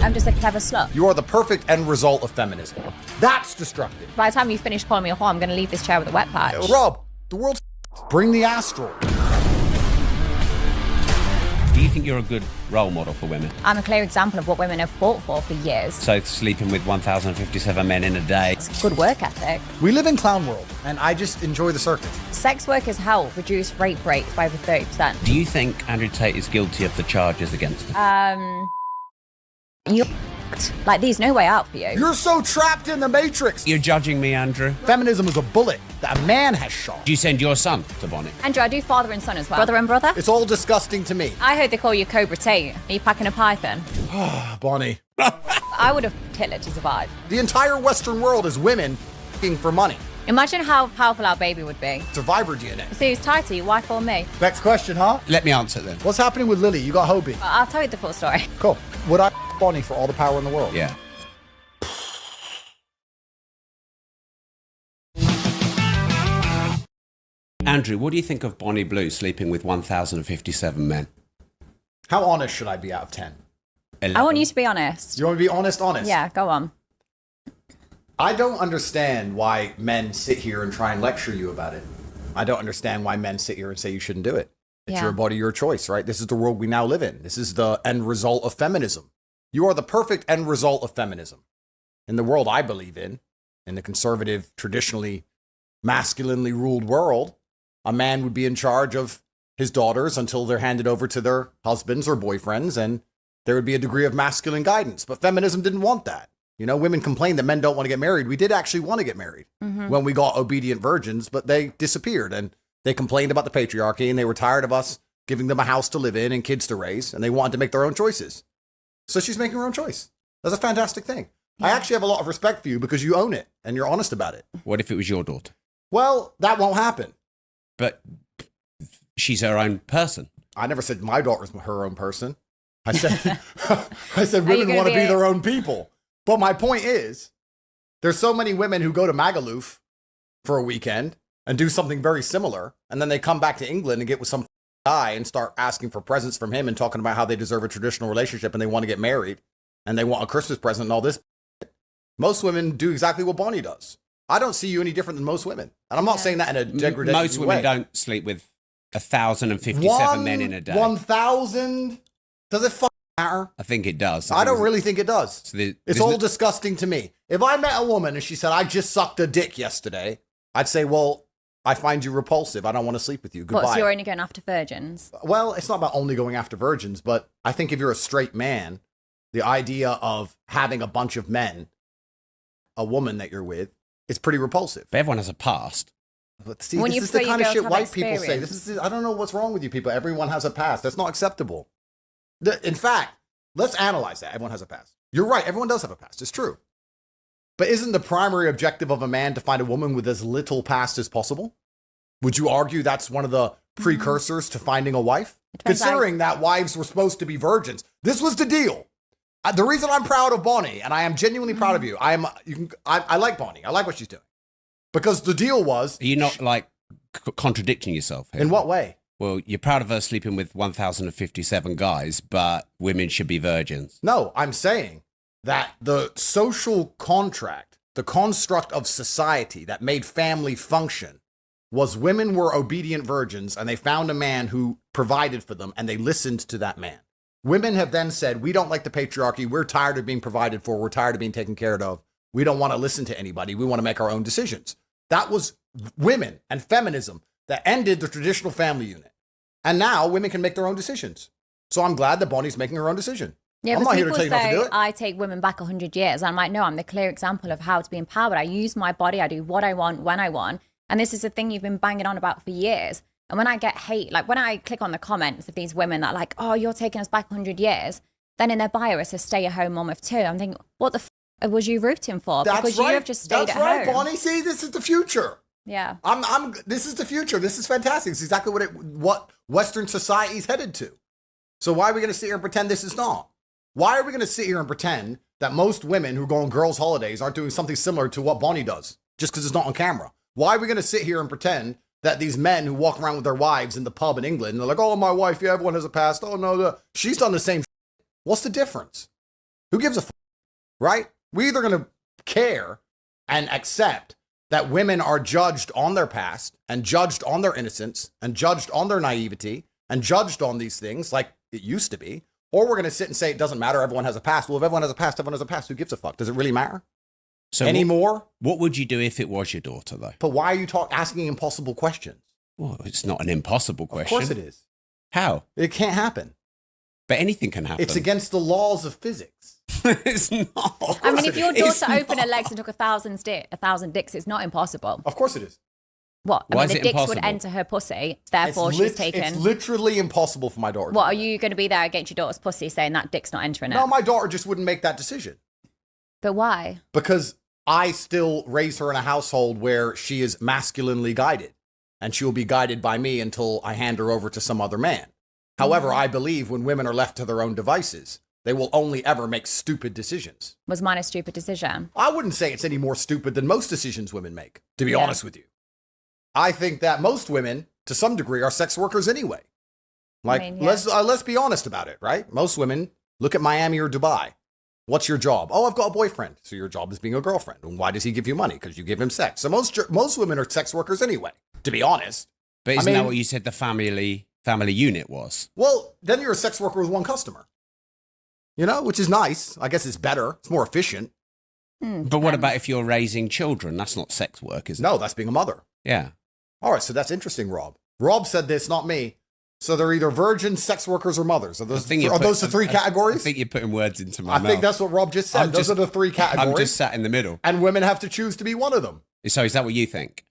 I'm just a clever slut. You are the perfect end result of feminism. That's destructive. By the time you finish calling me a whore, I'm going to leave this chair with a wet patch. Rob, the world's bring the asteroid. Do you think you're a good role model for women? I'm a clear example of what women have fought for years. So sleeping with 1,057 men in a day. It's good work ethic. We live in clown world, and I just enjoy the circus. Sex workers help reduce rape rates by over 30%. Do you think Andrew Tate is guilty of the charges against him? You're like, there's no way out for you. You're so trapped in the matrix. You're judging me, Andrew. Feminism is a bullet that a man has shot. Do you send your son to Bonnie? Andrew, I do father and son as well. Brother and brother? It's all disgusting to me. I heard they call you Cobra Tate. Are you packing a python? Bonnie. I would have Hitler to survive. The entire Western world is women f***ing for money. Imagine how powerful our baby would be. Survivor DNA. So who's Tate, wife or me? Next question, huh? Let me answer then. What's happening with Lily? You got Hobie. I'll tell you the full story. Cool. Would I f- Bonnie for all the power in the world? Yeah. Andrew, what do you think of Bonnie Blue sleeping with 1,057 men? How honest should I be out of 10? 11. I want you to be honest. You want me to be honest? Yeah, go on. I don't understand why men sit here and try and lecture you about it. I don't understand why men sit here and say you shouldn't do it. It's Yeah. your body, your choice, right? This is the world we now live in. This is the end result of feminism. You are the perfect end result of feminism. In the world I believe in the conservative, traditionally masculinely ruled world, a man would be in charge of his daughters until they're handed over to their husbands or boyfriends, and there would be a degree of masculine guidance. But feminism didn't want that. You know, women complain that men don't want to get married. We did actually want to get married when we got obedient virgins, but they disappeared, and they complained about the patriarchy, and they were tired of us giving them a house to live in and kids to raise, and they wanted to make their own choices. So she's making her own choice. That's a fantastic thing. I actually have a lot of respect for you because you own it and you're honest about it. What if it was your daughter? Well, that won't happen. But she's her own person. I never said my daughter's her own person. I said I said Are you women gonna want to be be a- their own people. But my point is, there's so many women who go to Magaluf for a weekend and do something very similar, and then they come back to England and get with some guy and start asking for presents from him and talking about how they deserve a traditional relationship and they want to get married and they want a Christmas present and all this. Most women do exactly what Bonnie does. I don't see you any different than most women. And I'm not saying that in a degrading way. Most women don't sleep with 1,057 men in a day. 1,000? Does it matter? I think it does. I don't really think it does. So It's all disgusting to me. If I met a woman and she said, I just sucked a dick yesterday, I'd say, well, I find you repulsive. I don't want to sleep with you. Goodbye. What, so you're only going after virgins? Well, it's not about only going after virgins, but I think if you're a straight man, the idea of having a bunch of men, a woman that you're with, is pretty repulsive. But everyone has a past. But see, When this you is the prefer kind your of girl shit to have white people say. experience. I don't know what's wrong with you people. Everyone has a past. That's not acceptable. In fact, let's analyze that. Everyone has a past. You're right. Everyone does have a past. It's true. But isn't the primary objective of a man to find a woman with as little past as possible? Would you argue that's one of the precursors to finding a wife? Depends Considering that wives were supposed to be virgins. This was the deal. The reason I'm proud of Bonnie, and I am genuinely proud of you, I like Bonnie. I like what she's doing. Because the deal was... Are you not like contradicting yourself here? In what way? Well, you're proud of her sleeping with 1,057 guys, but women should be virgins. No, I'm saying that the social contract, the construct of society that made family function was women were obedient virgins and they found a man who provided for them and they listened to that man. Women have then said, we don't like the patriarchy. We're tired of being provided for. We're tired of being taken care of. We don't want to listen to anybody. We want to make our own decisions. That was women and feminism that ended the traditional family unit. And now women can make their own decisions. So I'm glad that Bonnie's making her own decision. Yeah, I'm but not here to people tell you not to do say it. I take women back 100 years. I'm like, no, I'm the clear example of how to be empowered. I use my body. I do what I want, when I want. And this is a thing you've been banging on about for years. And when I get hate, like when I click on the comments of these women that are like, oh, you're taking us back 100 years, then in their bio it says stay-at-home mom of two. I'm thinking, what the was you rooting for? Because you have just stayed That's at right, home. Bonnie. See, this is the future. Yeah. This is the future. This is fantastic. It's exactly what Western society's headed to. So why are we going to sit here and pretend this is not? Why are we going to sit here and pretend that most women who go on girls' holidays aren't doing something similar to what Bonnie does just because it's not on camera? Why are we going to sit here and pretend that these men who walk around with their wives in the pub in England, and they're like, oh, my wife, yeah, everyone has a past. Oh, no, she's done the same. What's the difference? Who gives a fuck, right? We're either going to care and accept that women are judged on their past and judged on their innocence and judged on their naivety and judged on these things like it used to be, or we're going to sit and say it doesn't matter, everyone has a past. Well, if everyone has a past, everyone has a past. Who gives a fuck? Does it really matter? So anymore? What would you do if it was your daughter, though? But why are you asking impossible questions? Well, it's not an impossible question. Of course it is. How? It can't happen. But anything can happen. It's against the laws of physics. It's not. I mean, if your It's daughter opened her not. legs and took 1,000 dicks, it's not impossible. Of course it is. What? Why I is mean, it the dicks impossible? would enter her pussy, therefore she's taken. It's literally impossible for my daughter. What, are you going to be there against your daughter's pussy saying that dick's not entering it? No, my daughter just wouldn't make that decision. But why? Because I still raise her in a household where she is masculinely guided, and she will be guided by me until I hand her over to some other man. However, I believe when women are left to their own devices, they will only ever make stupid decisions. Was mine a stupid decision? I wouldn't say it's any more stupid than most decisions women make, to be honest with you. I think that most women, to some degree, are sex workers anyway. Like, I mean, yeah. let's be honest about it, right? Most women look at Miami or Dubai. What's your job? Oh, I've got a boyfriend. So your job is being a girlfriend. And why does he give you money? Because you give him sex. So most women are sex workers anyway, to be honest. But isn't that what you said the family unit was? Well, then you're a sex worker with one customer. You know, which is nice. I guess it's better. It's more efficient. But what about if you're raising children? That's not sex work, is it? No, that's being a mother. Yeah. All right, so that's interesting, Rob. Rob said this, not me. So they're either virgins, sex workers, or mothers. Are those the three categories? I think you're putting words into my mouth. I think that's what Rob just said. Those are the three categories. I'm just sat in the middle. And women have to choose to be one of them. So is that what you think?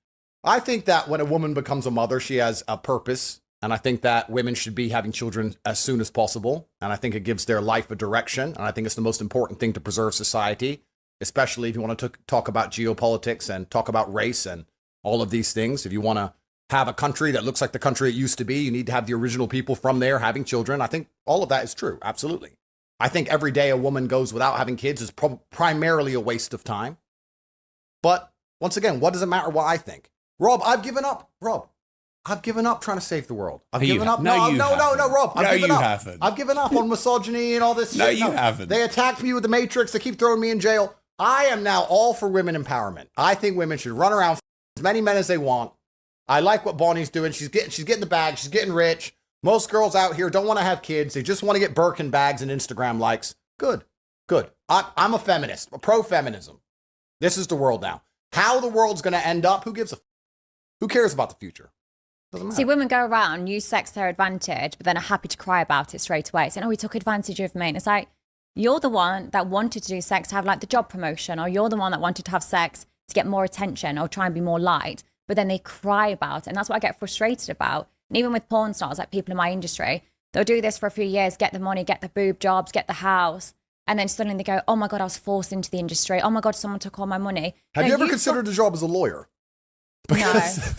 I think that when a woman becomes a mother, she has a purpose. And I think that women should be having children as soon as possible. And I think it gives their life a direction. And I think it's the most important thing to preserve society, especially if you want to talk about geopolitics and talk about race and all of these things. If you want to have a country that looks like the country it used to be, you need to have the original people from there having children. I think all of that is true. Absolutely. I think every day a woman goes without having kids is primarily a waste of time. But once again, what does it matter what I think? Rob, I've given up. Rob, I've given up trying to save the world. I've given up. No, Rob. I've given up. Haven't. I've given up on misogyny and all this shit. No, you haven't. They attacked me with the Matrix. They keep throwing me in jail. I am now all for women empowerment. I think women should run around as many men as they want. I like what Bonnie's doing. She's getting the bag. She's getting rich. Most girls out here don't want to have kids. They just want to get Birkin bags and Instagram likes. Good. I'm a feminist, a pro-feminism. This is the world now. How the world's going to end up, who gives a who cares about the future? Doesn't matter. See, women go around, use sex to their advantage, but then are happy to cry about it straight away. Saying, oh, he took advantage of me. And it's like, you're the one that wanted to do sex to have like the job promotion, or you're the one that wanted to have sex to get more attention or try and be more liked. But then they cry about it. And that's what I get frustrated about. And even with porn stars, like people in my industry, they'll do this for a few years, get the money, get the boob jobs, get the house. And then suddenly they go, oh my God, I was forced into the industry. Oh my God, someone took all my money. Have you ever considered a job as a lawyer? Because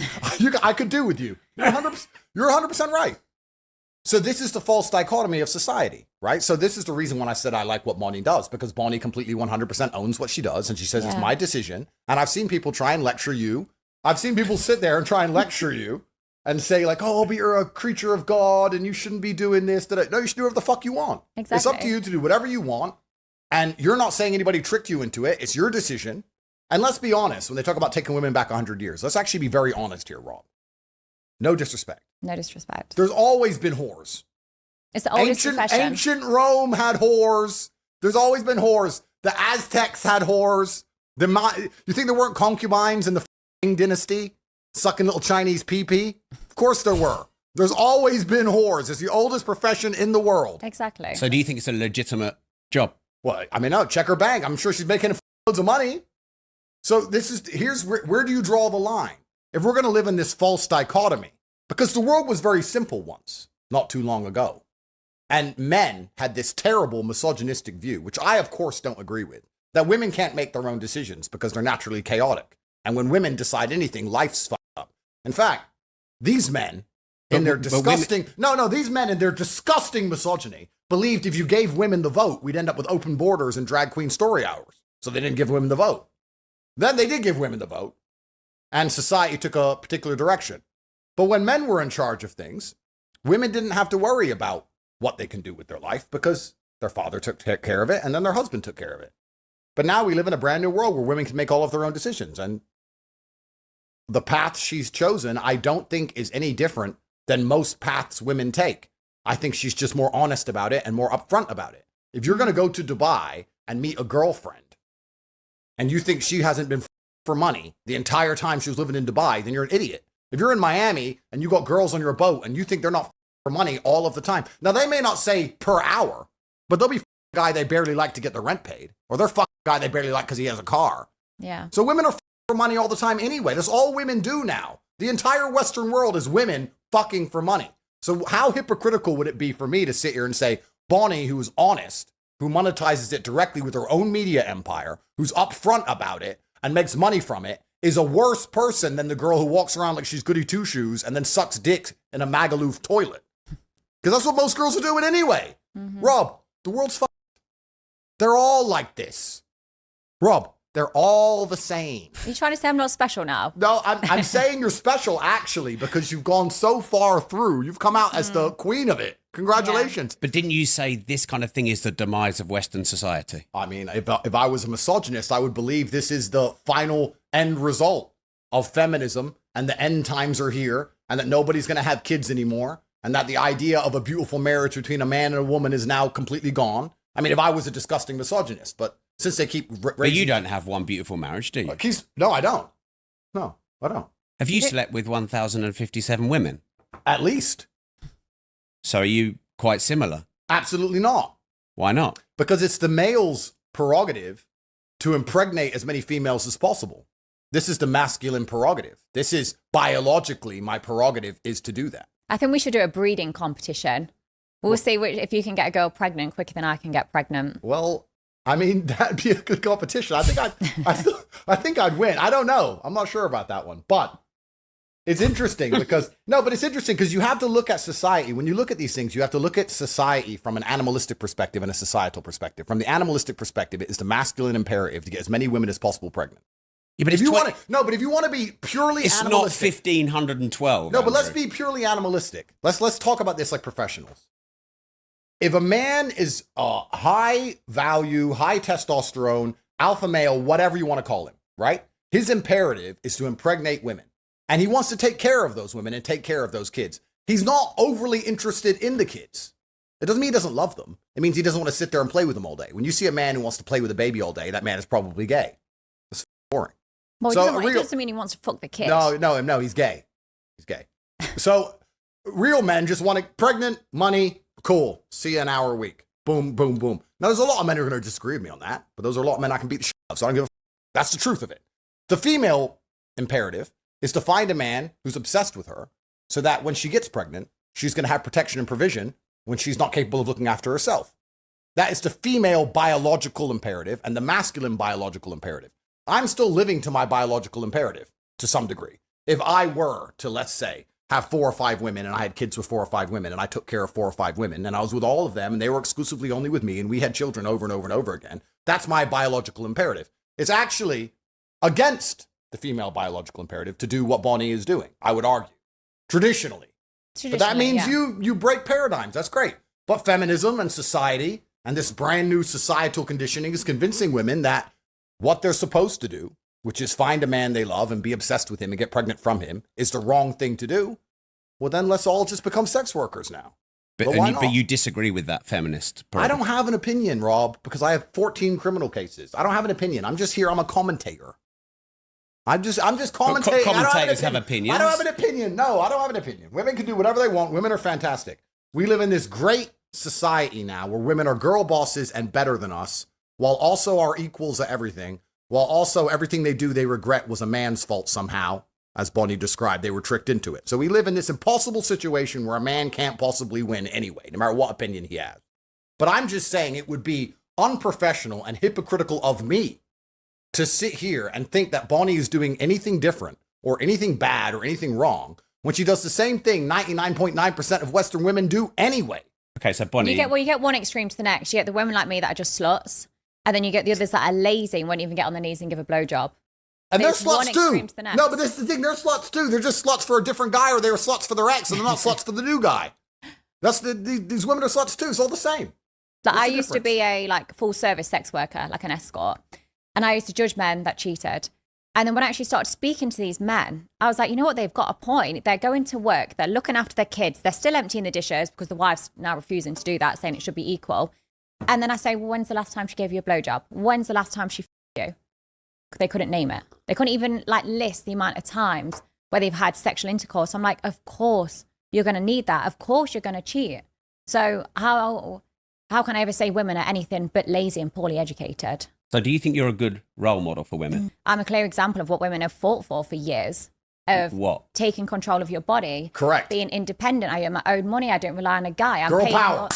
I could do with you. You're 100% right. So this is the false dichotomy of society, right? So this is the reason when I said I like what Bonnie does, because Bonnie completely 100% owns what she does. And she says, it's my decision. And I've seen people try and lecture you. I've seen people sit there and try and lecture you and say like, oh, but you're a creature of God and you shouldn't be doing this. No, you should do whatever the fuck you want. Exactly. It's up to you to do whatever you want. And you're not saying anybody tricked you into it. It's your decision. And let's be honest, when they talk about taking women back 100 years, let's actually be very honest here, Rob. No disrespect. No disrespect. There's always been whores. It's the oldest profession. Ancient Rome had whores. There's always been whores. The Aztecs had whores. You think there weren't concubines in the dynasty sucking little Chinese pee-pee? Of course there were. There's always been whores. It's the oldest profession in the world. Exactly. So do you think it's a legitimate job? Well, I mean, no, check her bank. I'm sure she's making loads of money. So here's where do you draw the line? If we're going to live in this false dichotomy, because the world was very simple once, not too long ago. And men had this terrible misogynistic view, which I, of course, don't agree with, that women can't make their own decisions because they're naturally chaotic. And when women decide anything, life's fucked up. In fact, these men in their disgusting misogyny believed if you gave women the vote, we'd end up with open borders and drag queen story hours. So they didn't give women the vote. Then they did give women the vote, and society took a particular direction. But when men were in charge of things, women didn't have to worry about what they can do with their life because Their father took care of it, and then their husband took care of it. But now we live in a brand new world where women can make all of their own decisions. And the path she's chosen, I don't think is any different than most paths women take. I think she's just more honest about it and more upfront about it. If you're going to go to Dubai and meet a girlfriend and you think she hasn't been for money the entire time she was living in Dubai, then you're an idiot. If you're in Miami and you got girls on your boat and you think they're not for money all of the time, now they may not say per hour, but they'll be a guy they barely like to get the rent paid, or they're a guy they barely like because he has a car. Yeah. So women are for money all the time anyway. That's all women do now. The entire Western world is women fucking for money. So how hypocritical would it be for me to sit here and say, Bonnie, who is honest, who monetizes it directly with her own media empire, who's upfront about it and makes money from it, is a worse person than the girl who walks around like she's goody two-shoes and then sucks dick in a Magaluf toilet? Because that's what most girls are doing anyway. Mm-hmm. Rob, the world's fucked. They're all like this. Rob, they're all the same. Are you trying to say I'm not special now? No, I'm saying you're special, actually, because you've gone so far through. You've come out as the queen of it. Congratulations. Yeah. But didn't you say this kind of thing is the demise of Western society? I mean, if I was a misogynist, I would believe this is the final end result of feminism, and the end times are here, and that nobody's going to have kids anymore, and that the idea of a beautiful marriage between a man and a woman is now completely gone. I mean, if I was a disgusting misogynist, but since they keep raising... But you don't have one beautiful marriage, do you? No, I don't. No, I don't. Have you slept with 1,057 women? At least. So are you quite similar? Absolutely not. Why not? Because it's the male's prerogative to impregnate as many females as possible. This is the masculine prerogative. This is biologically my prerogative is to do that. I think we should do a breeding competition. We'll see if you can get a girl pregnant quicker than I can get pregnant. Well, I mean, that'd be a good competition. I think I'd win. I don't know. I'm not sure about that one, but it's interesting because you have to look at society. When you look at these things, you have to look at society from an animalistic perspective and a societal perspective. From the animalistic perspective, it is the masculine imperative to get as many women as possible pregnant. Yeah, but if you want to be purely it's animalistic. It's not 1,512. No, but let's be purely animalistic. Let's talk about this like professionals. If a man is high value, high testosterone, alpha male, whatever you want to call him, right? His imperative is to impregnate women. And he wants to take care of those women and take care of those kids. He's not overly interested in the kids. It doesn't mean he doesn't love them. It means he doesn't want to sit there and play with them all day. When you see a man who wants to play with a baby all day, that man is probably gay. That's boring. Well, it doesn't mean he wants to fuck the kid. No, he's gay. He's gay. So real men just want to pregnant, money, cool. See you an hour a week. Boom, boom, boom. Now, there's a lot of men who are going to disagree with me on that, but those are a lot of men I can beat the shit out of, so I don't give a f. That's the truth of it. The female imperative is to find a man who's obsessed with her so that when she gets pregnant, she's going to have protection and provision when she's not capable of looking after herself. That is the female biological imperative and the masculine biological imperative. I'm still living to my biological imperative to some degree. If I were to, let's say, have 4 or 5 women and I had kids with 4 or 5 women and I took care of 4 or 5 women and I was with all of them and they were exclusively only with me and we had children over and over and over again, that's my biological imperative. It's actually against the female biological imperative to do what Bonnie is doing, I would argue, traditionally. But that means you break paradigms. That's great. But feminism and society and this brand new societal conditioning is convincing women that what they're supposed to do, which is find a man they love and be obsessed with him and get pregnant from him, is the wrong thing to do. Well, then let's all just become sex workers now. But you disagree with that feminist program. I don't have an opinion, Rob, because I have 14 criminal cases. I don't have an opinion. I'm just here. I'm a commentator. I'm just commentating. Commentators have opinions. I don't have an opinion. No, I don't have an opinion. Women can do whatever they want. Women are fantastic. We live in this great society now where women are girl bosses and better than us, while also are equals at everything, while also everything they do they regret was a man's fault somehow, as Bonnie described. They were tricked into it. So we live in this impossible situation where a man can't possibly win anyway, no matter what opinion he has. But I'm just saying it would be unprofessional and hypocritical of me to sit here and think that Bonnie is doing anything different or anything bad or anything wrong when she does the same thing 99.9% of Western women do anyway. Okay, so Bonnie... You get one extreme to the next. You get the women like me that are just sluts, and then you get the others that are lazy and won't even get on their knees and give a blowjob. And they're sluts too. No, but this is the thing. They're sluts too. They're just sluts for a different guy, or they were sluts for their ex, and they're not sluts for the new guy. These women are sluts too. It's all the same. Like What's I the used to difference? be a like full service sex worker, like an escort. And I used to judge men that cheated. And then when I actually started speaking to these men, I was like, you know what? They've got a point. They're going to work. They're looking after their kids. They're still emptying the dishes because the wife's now refusing to do that, saying it should be equal. And then I say, well, when's the last time she gave you a blowjob? When's the last time she f***ed you? They couldn't name it. They couldn't even like list the amount of times where they've had sexual intercourse. I'm like, of course you're going to need that. Of course you're going to cheat. So how can I ever say women are anything but lazy and poorly educated? So do you think you're a good role model for women? I'm a clear example of what women have fought for years. Of What? taking control of your body. Correct. Being independent. I earn my own money. I don't rely on a guy. I'm Girl paid power.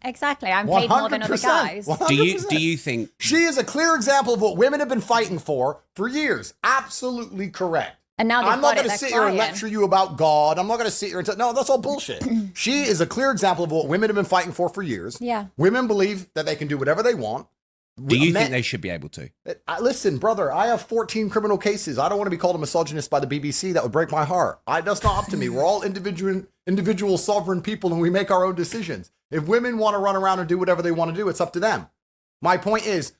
Exactly. I'm paid more than other 100%. guys. 100%. Do you think She is a clear example of what women have been fighting for years. Absolutely correct. And now they've I'm not got it, going to they're sit here and crying. lecture you about God. I'm not going to sit here and tell, no, that's all bullshit. She is a clear example of what women have been fighting for years. Yeah. Women believe that they can do whatever they want. do you Men- think they should be able to? Listen, brother, I have 14 criminal cases. I don't want to be called a misogynist by the BBC. That would break my heart. That's not up to me. We're all individual sovereign people and we make our own decisions. If women want to run around and do whatever they want to do, it's up to them. My point is,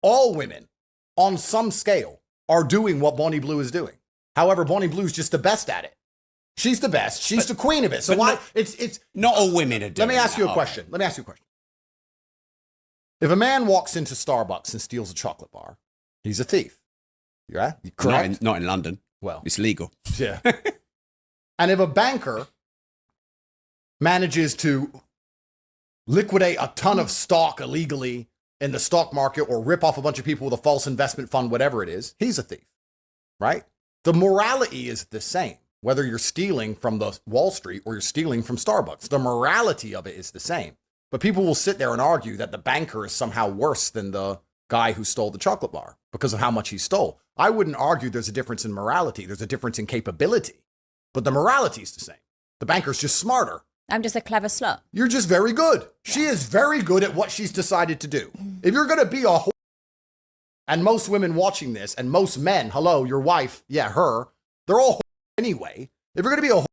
all women on some scale are doing what Bonnie Blue is doing. However, Bonnie Blue's just the best at it. She's the best. She's the queen of it. So but why? no- It's. Not all women are doing Let me ask you a that, question. If a man walks into Starbucks and steals a chocolate bar, he's a thief. Yeah, correct. Not in London. Well, It's legal. yeah. And if a banker manages to liquidate a ton of stock illegally in the stock market or rip off a bunch of people with a false investment fund, whatever it is, he's a thief, right? The morality is the same, whether you're stealing from the Wall Street or you're stealing from Starbucks. The morality of it is the same. But people will sit there and argue that the banker is somehow worse than the guy who stole the chocolate bar because of how much he stole. I wouldn't argue there's a difference in morality. There's a difference in capability. But the morality is the same. The banker's just smarter. I'm just a clever slut. You're just very good. She is very good at what she's decided to do. If you're going to be a whore, and most women watching this, and most men, hello, your wife, yeah, her, they're all whore anyway. If you're going to be a whore,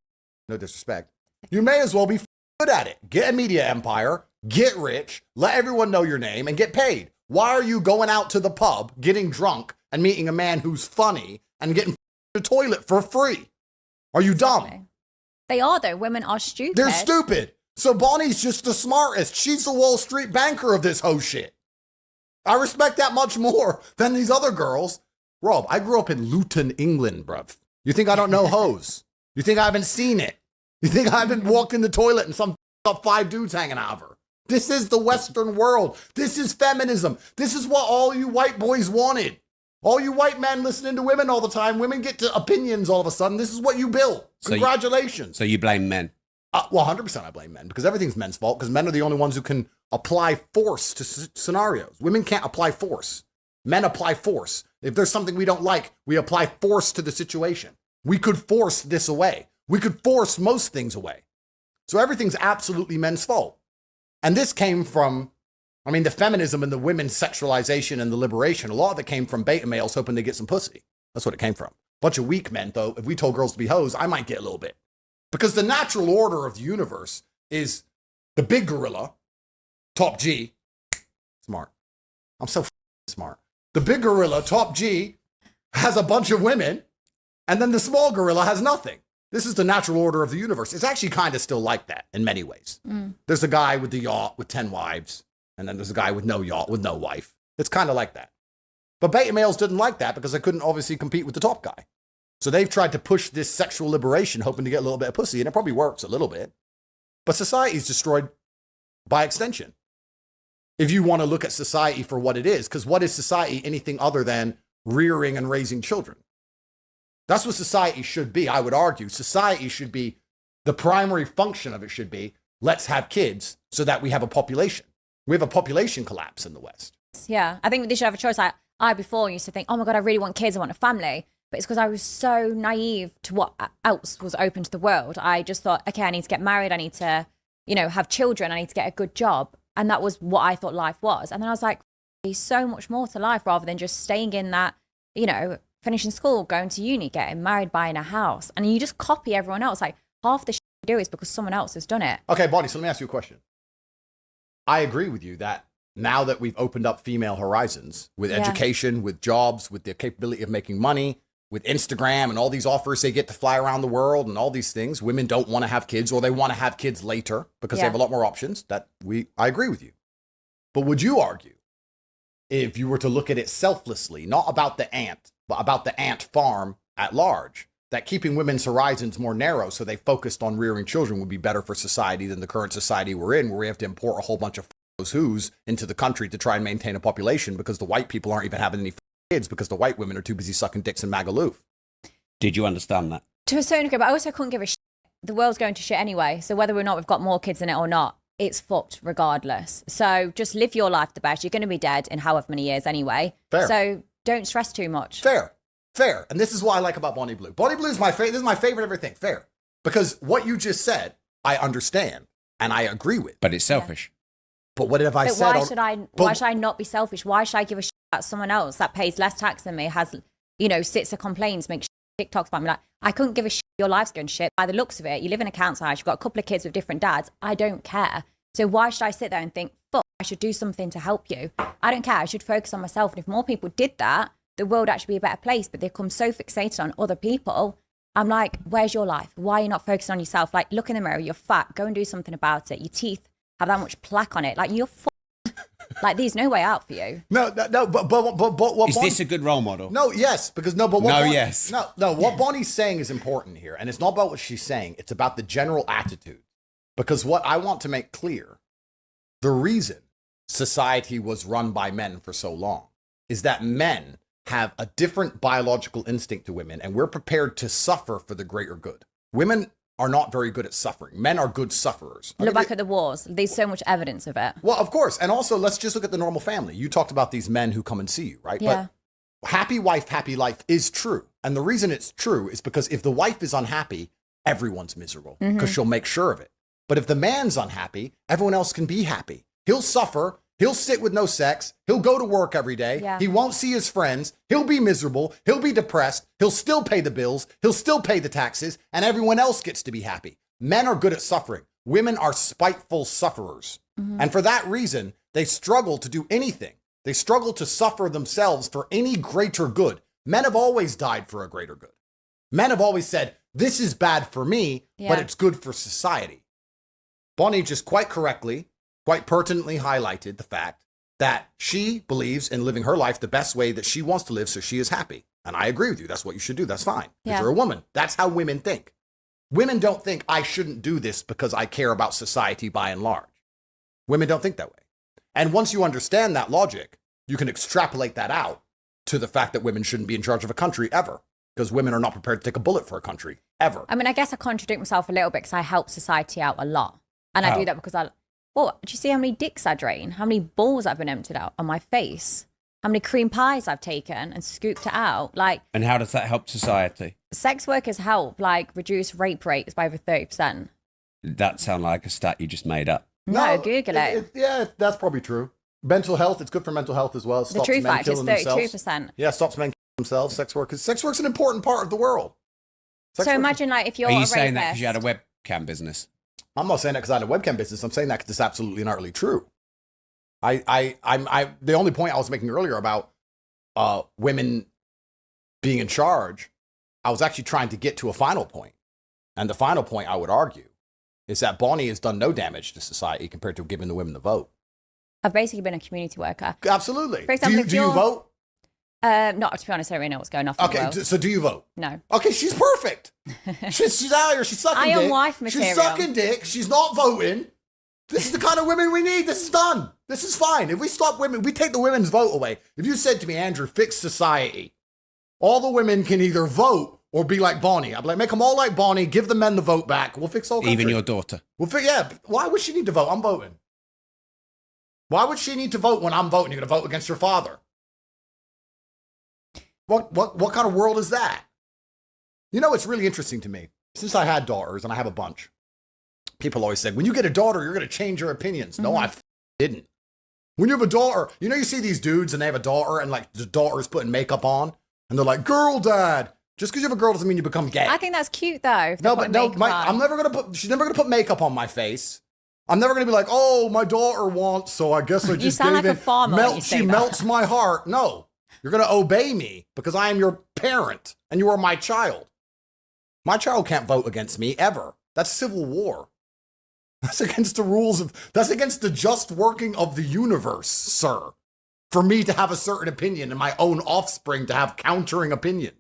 no disrespect, you may as well be good at it. Get a media empire, get rich, let everyone know your name, and get paid. Why are you going out to the pub, getting drunk, and meeting a man who's funny, and getting the toilet for free? Are you dumb? They are, though. Women are stupid. They're stupid. So Bonnie's just the smartest. She's the Wall Street banker of this whole shit. I respect that much more than these other girls. Rob, I grew up in Luton, England, bruv. You think I don't know hoes? You think I haven't seen it? You think I haven't walked in the toilet and some got 5 dudes hanging out of her? This is the Western world. This is feminism. This is what all you white boys wanted. All you white men listening to women all the time, women get to opinions all of a sudden. This is what you built. Congratulations. So you blame men? Well, 100% I blame men because everything's men's fault because men are the only ones who can apply force to scenarios. Women can't apply force. Men apply force. If there's something we don't like, we apply force to the situation. We could force this away. We could force most things away. So everything's absolutely men's fault. And this came from, the feminism and the women's sexualization and the liberation, a lot of it came from beta males hoping to get some pussy. That's what it came from. Bunch of weak men, though. If we told girls to be hoes, I might get a little bit. Because the natural order of the universe is the big gorilla, top G, smart. I'm so smart. The big gorilla, top G, has a bunch of women, and then the small gorilla has nothing. This is the natural order of the universe. It's actually kind of still like that in many ways. There's a guy with the yacht with 10 wives, and then there's a guy with no yacht with no wife. It's kind of like that. But beta males didn't like that because they couldn't obviously compete with the top guy. So they've tried to push this sexual liberation, hoping to get a little bit of pussy, and it probably works a little bit. But society's destroyed by extension. If you want to look at society for what it is, because what is society anything other than rearing and raising children? That's what society should be, I would argue. Society should be, the primary function of it should be, let's have kids so that we have a population. We have a population collapse in the West. Yeah, I think they should have a choice. I before used to think, oh my God, I really want kids, I want a family. But it's because I was so naive to what else was open to the world. I just thought, okay, I need to get married. I need to, have children. I need to get a good job. And that was what I thought life was. And then I was like, there's so much more to life rather than just staying in that, finishing school, going to uni, getting married, buying a house. And you just copy everyone else. Like half the shit you do is because someone else has done it. Okay, Bonnie, so let me ask you a question. I agree with you that now that we've opened up female horizons with education, with jobs, with the capability of making money, with Instagram and all these offers they get to fly around the world and all these things, women don't want to have kids, or they want to have kids later because they have a lot more options. I agree with you. But would you argue, if you were to look at it selflessly, not about the ant, but about the ant farm at large, that keeping women's horizons more narrow so they focused on rearing children would be better for society than the current society we're in, where we have to import a whole bunch of who's into the country to try and maintain a population because the white people aren't even having any kids because the white women are too busy sucking dicks in Magaluf. Did you understand that? To a certain degree, but I also couldn't give a shit. The world's going to shit anyway. So whether or not we've got more kids in it or not, it's fucked regardless. So just live your life the best. You're going to be dead in however many years anyway. Fair. So don't stress too much. Fair. And this is what I like about Bonnie Blue. Bonnie Blue is my favorite. This is my favorite everything. Fair. Because what you just said, I understand and I agree with. But it's selfish. But what have I said? Why should I not be selfish? Why should I give a shit about someone else that pays less tax than me, sits and complains, makes TikToks about me? Like, I couldn't give a shit. Your life's going to shit. By the looks of it, you live in a council house, you've got a couple of kids with different dads. I don't care. So why should I sit there and think, fuck, I should do something to help you? I don't care. I should focus on myself. And if more people did that, the world would actually be a better place. But they become so fixated on other people. I'm like, where's your life? Why are you not focusing on yourself? Like, look in the mirror. You're fat. Go and do something about it. Your teeth have that much plaque on it. Like, you're like, there's no way out for you. No, but what is this a good role model? No, yes, because what Bonnie's saying is important here, and it's not about what she's saying. It's about the general attitude. Because what I want to make clear, the reason society was run by men for so long is that men have a different biological instinct to women, and we're prepared to suffer for the greater good. Women are not very good at suffering. Men are good sufferers. Look back at the wars. There's so much evidence of it. Well, of course. And also, let's just look at the normal family. You talked about these men who come and see you, right? Yeah. But happy wife, happy life is true. And the reason it's true is because if the wife is unhappy, everyone's miserable because she'll make sure of it. But if the man's unhappy, everyone else can be happy. He'll suffer. He'll sit with no sex. He'll go to work every day. Yeah. He won't see his friends. He'll be miserable. He'll be depressed. He'll still pay the bills. He'll still pay the taxes. And everyone else gets to be happy. Men are good at suffering. Women are spiteful sufferers. And for that reason, they struggle to do anything. They struggle to suffer themselves for any greater good. Men have always died for a greater good. Men have always said, this is bad for me, but it's good for society. Bonnie just quite correctly, quite pertinently highlighted the fact that she believes in living her life the best way that she wants to live so she is happy. And I agree with you. That's what you should do. That's fine. Because you're a woman. That's how women think. Women don't think I shouldn't do this because I care about society by and large. Women don't think that way. And once you understand that logic, you can extrapolate that out to the fact that women shouldn't be in charge of a country ever. Because women are not prepared to take a bullet for a country ever. I mean, I guess I contradict myself a little bit because I help society out a lot. And I do that because do you see how many dicks I drain? How many balls I've been emptied out on my face? How many cream pies I've taken and scooped it out? Like, and how does that help society? Sex workers help, like, reduce rape rates by over 30%. That sounds like a stat you just made up. No, Google it. Yeah, that's probably true. Mental health, it's good for mental health as well. The true fact is 32%. Yeah, stops men killing themselves, sex workers. Sex work's an important part of the world. So imagine, like, if you're Are you a saying that rapist, because you had a webcam business? I'm not saying that because I had a webcam business. I'm saying that because it's absolutely and utterly true. The only point I was making earlier about women being in charge, I was actually trying to get to a final point. And the final point, I would argue, is that Bonnie has done no damage to society compared to giving the women the vote. I've basically been a community worker. Absolutely. For example, do you vote? Not, to be honest, I don't really know what's going on. Okay, so do you vote? No. Okay, she's perfect. she's out here. She's sucking dick. Iron wife material. She's sucking dick. She's not voting. This is the kind of women we need. This is done. This is fine. If we stop women, we take the women's vote away. If you said to me, Andrew, fix society, all the women can either vote or be like Bonnie. I'd be like, make them all like Bonnie. Give the men the vote back. We'll fix all country. Even your daughter. Yeah. Why would she need to vote? I'm voting. Why would she need to vote when I'm voting? You're going to vote against your father. What kind of world is that? You know, it's really interesting to me. Since I had daughters, and I have a bunch, people always say, when you get a daughter, you're going to change your opinions. No, I didn't. When you have a daughter, you know, you see these dudes and they have a daughter and like the daughter's putting makeup on and they're like, girl dad. Just because you have a girl doesn't mean you become gay. I think that's cute though. No, but no, she's never going to put makeup on my face. I'm never going to be like, oh, my daughter wants, so I guess I just sound gave like a in. farmer when you say She that. melts my heart. No, you're going to obey me because I am your parent and you are my child. My child can't vote against me ever. That's civil war. That's against the rules that's against the just working of the universe, sir. For me to have a certain opinion and my own offspring to have countering opinions.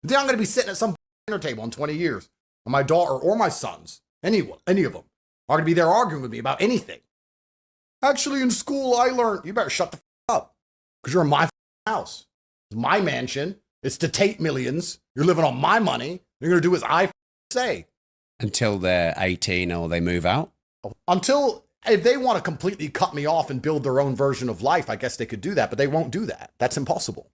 Then I'm going to be sitting at some dinner table in 20 years and my daughter or my sons, any of them, are going to be there arguing with me about anything. Actually, in school, I learned, you better shut the up because you're in my house. It's my mansion. It's the Tate millions. You're living on my money. You're going to do as I say. Until they're 18 or they move out? Until, if they want to completely cut me off and build their own version of life, I guess they could do that, but they won't do that. That's impossible.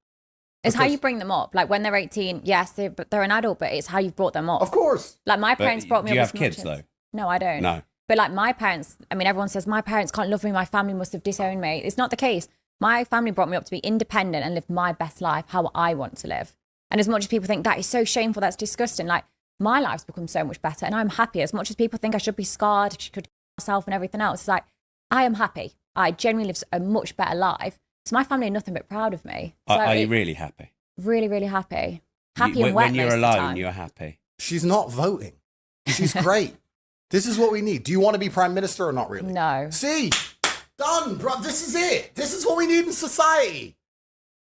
It's how you bring them up. Like when they're 18, yes, they're an adult, but it's how you've brought them up. Of course. Like my parents brought me up. Do you as have kids, much though? No, I don't. No. But like my parents, I mean, everyone says my parents can't love me. My family must have disowned me. It's not the case. My family brought me up to be independent and live my best life, how I want to live. And as much as people think that is so shameful, that's disgusting, like my life's become so much better and I'm happy. As much as people think I should be scarred, I should kill myself and everything else, it's like, I am happy. I genuinely live a much better life. So my family are nothing but proud of me. So Are you really happy? Really, really happy. Happy and wet when you're most of the alone, time. you're happy. She's not voting. She's great. This is what we need. Do you want to be prime minister or not really? No. See, done, bro. This is it. This is what we need in society.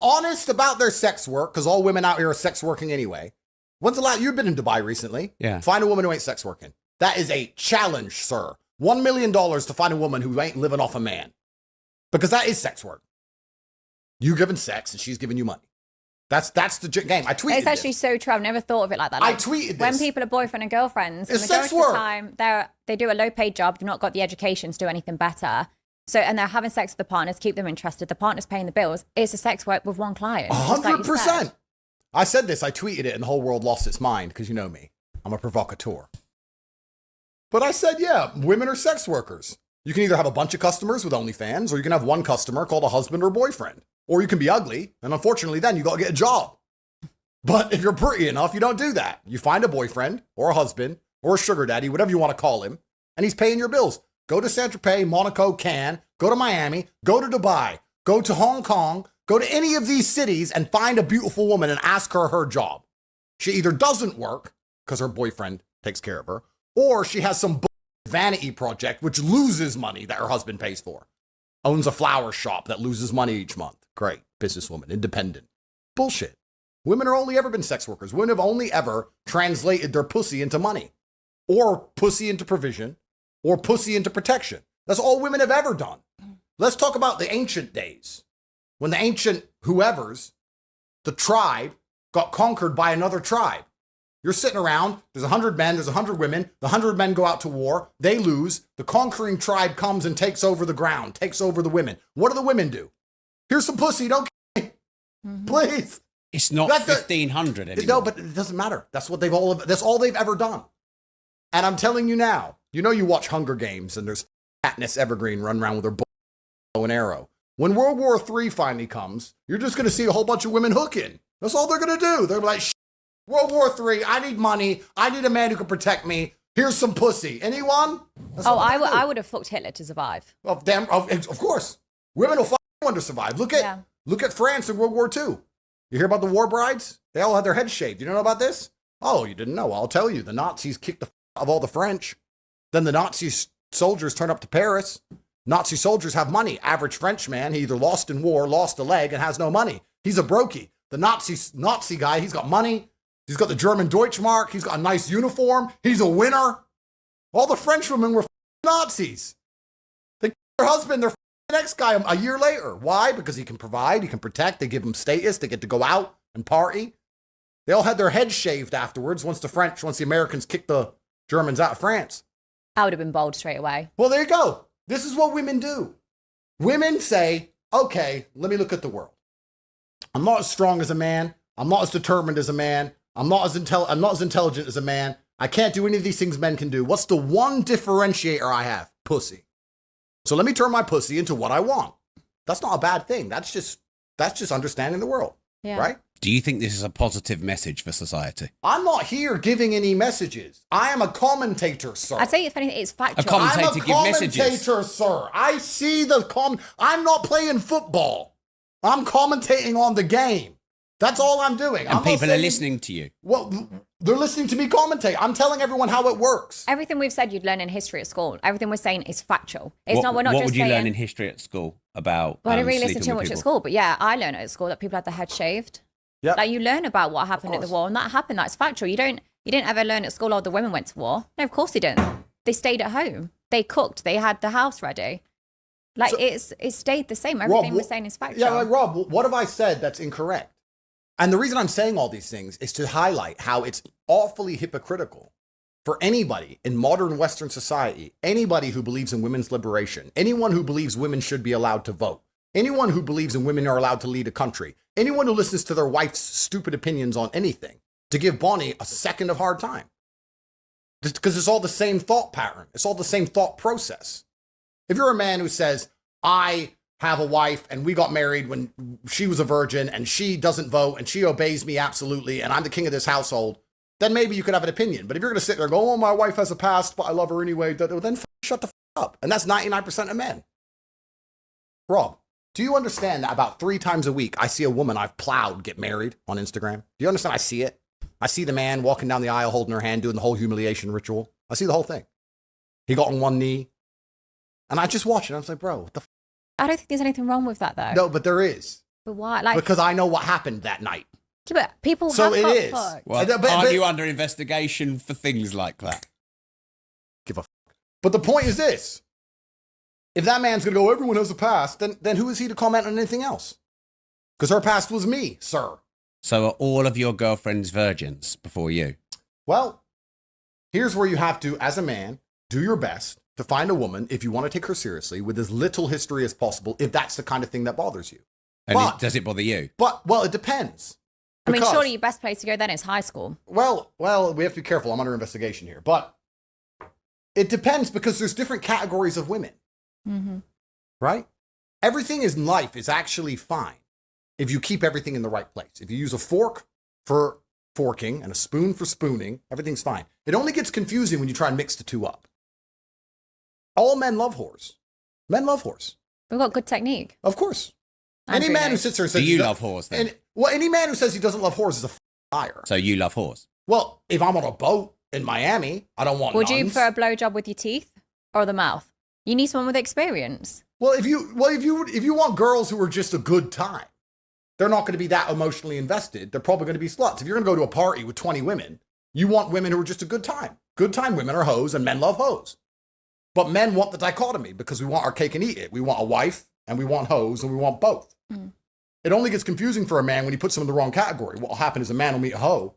Honest about their sex work, because all women out here are sex working anyway. When's the last? You've been in Dubai recently. Yeah. Find a woman who ain't sex working. That is a challenge, sir. $1 million to find a woman who ain't living off a man, because that is sex work. You giving sex and she's giving you money. That's the game. I tweeted It's actually so true. I've never thought of it like that. I Like, tweeted when this. people are boyfriend and girlfriends, the It's majority sex of work. the time they do a low paid job, they've not got the education to do anything better. So, and they're having sex with the partners, keep them interested. The partner's paying the bills. It's a sex work with one client. just like you 100%. said. I said this, I tweeted it, and the whole world lost its mind because you know me. I'm a provocateur. But I said, yeah, women are sex workers. You can either have a bunch of customers with OnlyFans, or you can have one customer called a husband or boyfriend. Or you can be ugly, and unfortunately then you got to get a job. But if you're pretty enough, you don't do that. You find a boyfriend or a husband or a sugar daddy, whatever you want to call him, and he's paying your bills. Go to Saint-Tropez, Monaco, Cannes, go to Miami, go to Dubai, go to Hong Kong, go to any of these cities and find a beautiful woman and ask her job. She either doesn't work because her boyfriend takes care of her, or she has some vanity project which loses money that her husband pays for. Owns a flower shop that loses money each month. Great. Businesswoman. Independent. Bullshit. Women are only ever been sex workers. Women have only ever translated their pussy into money, or pussy into provision, or pussy into protection. That's all women have ever done. Let's talk about the ancient days. When the ancient whoever's, the tribe, got conquered by another tribe. You're sitting around, there's 100 men, there's 100 women, the 100 men go out to war, they lose, the conquering tribe comes and takes over the ground, takes over the women. What do the women do? Here's some pussy, don't kill me, please. It's not 1500 anymore. No, but it doesn't matter. That's all they've ever done. And I'm telling you now, you know you watch Hunger Games and there's Katniss Evergreen run around with her bow and arrow. When World War III finally comes, you're just going to see a whole bunch of women hooking. That's all they're going to do. They're like, World War III, I need money. I need a man who can protect me. Here's some pussy. Anyone? I would have fucked Hitler to survive. Well, damn, of course. Women will find anyone to survive. Look at France in World War II. You hear about the war brides? They all had their heads shaved. You don't know about this? Oh, you didn't know. I'll tell you. The Nazis kicked the of all the French. Then the Nazi soldiers turn up to Paris. Nazi soldiers have money. Average French man, he either lost in war, lost a leg, and has no money. He's a brokey. The Nazi guy, he's got money. He's got the German Deutschmark. He's got a nice uniform. He's a winner. All the French women were Nazis. They kill their husband, their next guy a year later. Why? Because he can provide, he can protect, they give him status, they get to go out and party. They all had their heads shaved afterwards once the Americans kicked the Germans out of France. I would have been bold straight away. Well, there you go. This is what women do. Women say, okay, let me look at the world. I'm not as strong as a man. I'm not as determined as a man. I'm not as intelligent as a man. I can't do any of these things men can do. What's the one differentiator I have? Pussy. So let me turn my pussy into what I want. That's not a bad thing. That's just understanding the world, right? Do you think this is a positive message for society? I'm not here giving any messages. I am a commentator, sir. I'd say if anything, it's factual. commentator I'm a give messages. commentator, sir. I see the I'm not playing football. I'm commentating on the game. That's all I'm doing. And people are listening to you. Well, they're listening to me commentate. I'm telling everyone how it works. Everything we've said you'd learn in history at school. Everything we're saying is factual. It's not. We're not what just would you saying, learn in history at school about? Well, I didn't really listen sleeping too with much at people? school, but yeah, I learned at school that people had their head shaved. Yeah. Like you learn about what happened at the war, and that happened. That's factual. You didn't ever learn at school. Oh, the women went to war. No, of course they didn't. They stayed at home. They cooked. They had the house ready. Like So- it stayed the same. Everything Rob, we're saying is factual. Yeah, like Rob, what have I said that's incorrect? And the reason I'm saying all these things is to highlight how it's awfully hypocritical for anybody in modern Western society, anybody who believes in women's liberation, anyone who believes women should be allowed to vote, anyone who believes in women are allowed to lead a country, anyone who listens to their wife's stupid opinions on anything, to give Bonnie a second of hard time. Because it's all the same thought pattern. It's all the same thought process. If you're a man who says, I have a wife and we got married when she was a virgin and she doesn't vote and she obeys me absolutely and I'm the king of this household, then maybe you could have an opinion. But if you're going to sit there and go, oh, my wife has a past, but I love her anyway, then shut the up. And that's 99% of men. Rob, do you understand that about 3 times a week I see a woman I've plowed get married on Instagram? Do you understand? I see it. I see the man walking down the aisle holding her hand, doing the whole humiliation ritual. I see the whole thing. He got on one knee. And I just watch it. I was like, bro, what the I don't think there's anything wrong with that though. No, but there is. But why? Like, Because I know what happened that night. but people So have it got is. fucked. Well, But- aren't you under investigation for things like that? Give a f. But the point is this. If that man's going to go, everyone has a past, then who is he to comment on anything else? Because her past was me, sir. So are all of your girlfriends virgins before you? Well, here's where you have to, as a man, do your best to find a woman, if you want to take her seriously, with as little history as possible, if that's the kind of thing that bothers you. And But- does it bother you? But, well, it depends. I mean, Because- surely your best place to go then is high school. Well, we have to be careful. I'm under investigation here. But it depends because there's different categories of women, Mm-hmm. right? Everything in life is actually fine if you keep everything in the right place. If you use a fork for forking and a spoon for spooning, everything's fine. It only gets confusing when you try and mix the two up. All men love whores. Men love whores. We've got good technique. Of course. Any Andrew man who knows. sits there and Do says you he love whores then? any man who says he doesn't love whores is a liar. So you love whores? Well, if I'm on a boat in Miami, I don't want Would you nuns. prefer a blowjob with your teeth or the mouth? You need someone with experience. Well, if you want girls who are just a good time, they're not going to be that emotionally invested. They're probably going to be sluts. If you're going to go to a party with 20 women, you want women who are just a good time. Good time women are hoes and men love hoes. But men want the dichotomy because we want our cake and eat it. We want a wife and we want hoes and we want both. Mm. It only gets confusing for a man when he puts them in the wrong category. What will happen is a man will meet a hoe,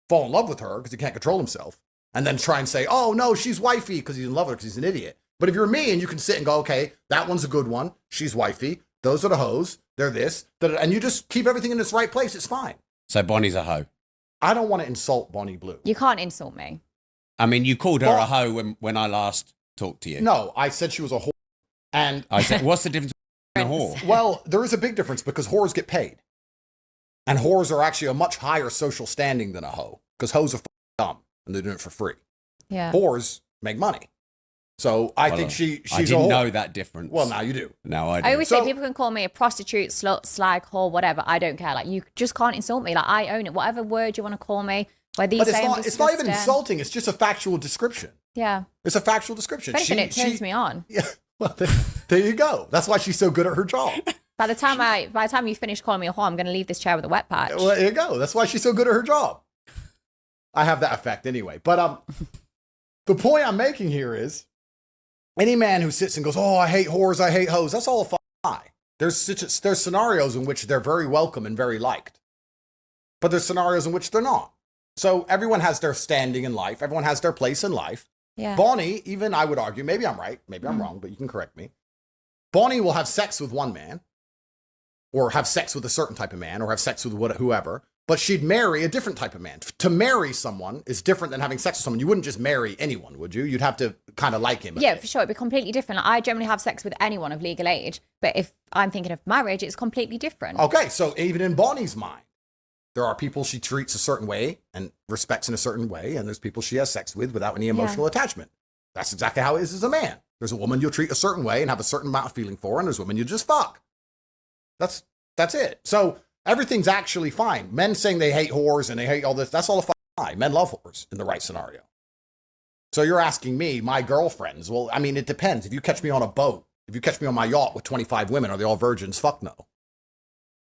fall in love with her because he can't control himself, and then try and say, oh, no, she's wifey because he's in love with her because he's an idiot. But if you're me and you can sit and go, okay, that one's a good one. She's wifey. Those are the hoes. They're this. And you just keep everything in its right place. It's fine. So Bonnie's a hoe. I don't want to insult Bonnie Blue. You can't insult me. I mean, you called her Well- a hoe when I last talked to you. No, I said she was a whore. And, I said, what's the difference between a whore? well, there is a big difference because whores get paid. And whores are actually a much higher social standing than a hoe because hoes are dumb and they're doing it for free. Yeah. Whores make money. So I think she's I a didn't whore. know that difference. Well, now you do. Now I do. I always So- say people can call me a prostitute, slut, slag, whore, whatever. I don't care. Like, you just can't insult me. Like, I own it. Whatever word you want to call me, whether you But say I'm it's not even disgusting. insulting. It's just a factual description. Yeah. It's a factual description. If anything, it turns me on. Yeah. Well, there you go. That's why she's so good at her job. By the time you finish calling me a whore, I'm going to leave this chair with a wet patch. Well, there you go. That's why she's so good at her job. I have that effect anyway. But the point I'm making here is any man who sits and goes, oh, I hate whores, I hate hoes, that's all a fucking lie. There's scenarios in which they're very welcome and very liked. But there's scenarios in which they're not. So everyone has their standing in life. Everyone has their place in life. Yeah. Bonnie, even I would argue, maybe I'm right, maybe I'm wrong, but you can correct me. Bonnie will have sex with one man, or have sex with a certain type of man, or have sex with whoever, but she'd marry a different type of man. To marry someone is different than having sex with someone. You wouldn't just marry anyone, would you? You'd have to kind of like him. a Yeah, bit. for sure. It'd be completely different. Like, I generally have sex with anyone of legal age, but if I'm thinking of marriage, it's completely different. Okay, so even in Bonnie's mind, There are people she treats a certain way and respects in a certain way, and there's people she has sex with without any emotional attachment. That's exactly how it is as a man. There's a woman you'll treat a certain way and have a certain amount of feeling for, and there's women you just fuck. That's it. So everything's actually fine. Men saying they hate whores and they hate all this, that's all a fucking lie. Men love whores in the right scenario. So you're asking me, my girlfriends. Well, I mean, it depends. If you catch me on a boat, if you catch me on my yacht with 25 women, are they all virgins? Fuck no.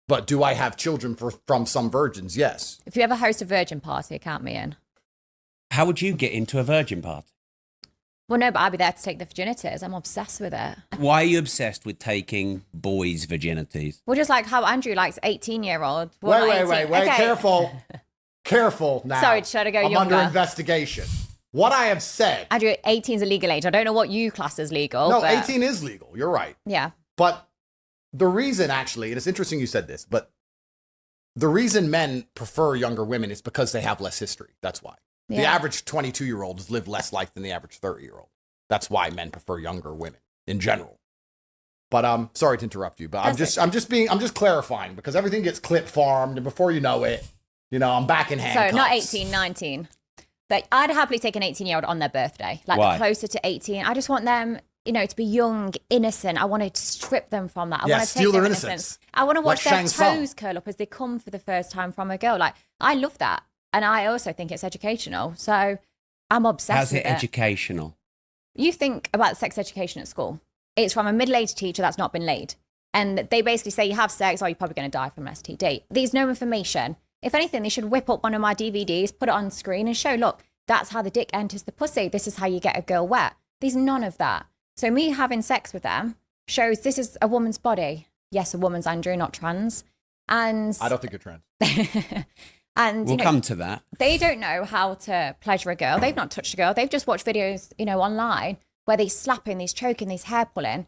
But do I have children from some virgins? Yes. If you ever host a virgin party, count me in. How would you get into a virgin party? Well, no, but I'll be there to take the virginities. I'm obsessed with it. Why are you obsessed with taking boys' virginities? Well, just like how Andrew likes 18-year-olds. Wait. Okay. Careful now. Sorry, should I go I'm younger? under investigation. What I have said. Andrew, 18 is a legal age. I don't know what you class as legal. No, but 18 is legal. You're right. Yeah. But the reason, actually, and it's interesting you said this, but the reason men prefer younger women is because they have less history. That's why. Yeah. The average 22-year-old has lived less life than the average 30-year-old. That's why men prefer younger women in general. But sorry to interrupt you, but I'm just clarifying because everything gets clip farmed, and before you know it, I'm back in handcuffs. So not 18, 19. But I'd happily take an 18-year-old on their birthday, like Why? closer to 18. I just want them, to be young, innocent. I want to strip them from that. I want to steal take their their innocence. I want to watch Like their Shang Tsung. toes curl up as they come for the first time from a girl. Like, I love that. And I also think it's educational. So I'm obsessed How's with it it. educational? You think about sex education at school. It's from a middle-aged teacher that's not been laid. And they basically say you have sex or you're probably going to die from an STD. There's no information. If anything, they should whip up one of my DVDs, put it on screen and show, look, that's how the dick enters the pussy. This is how you get a girl wet. There's none of that. So me having sex with them shows this is a woman's body. Yes, a woman's, Andrew, not trans. And I don't think you're trans. and We'll come to that. they don't know how to pleasure a girl. They've not touched a girl. They've just watched videos, online where they're slapping, they're choking, they're hair pulling.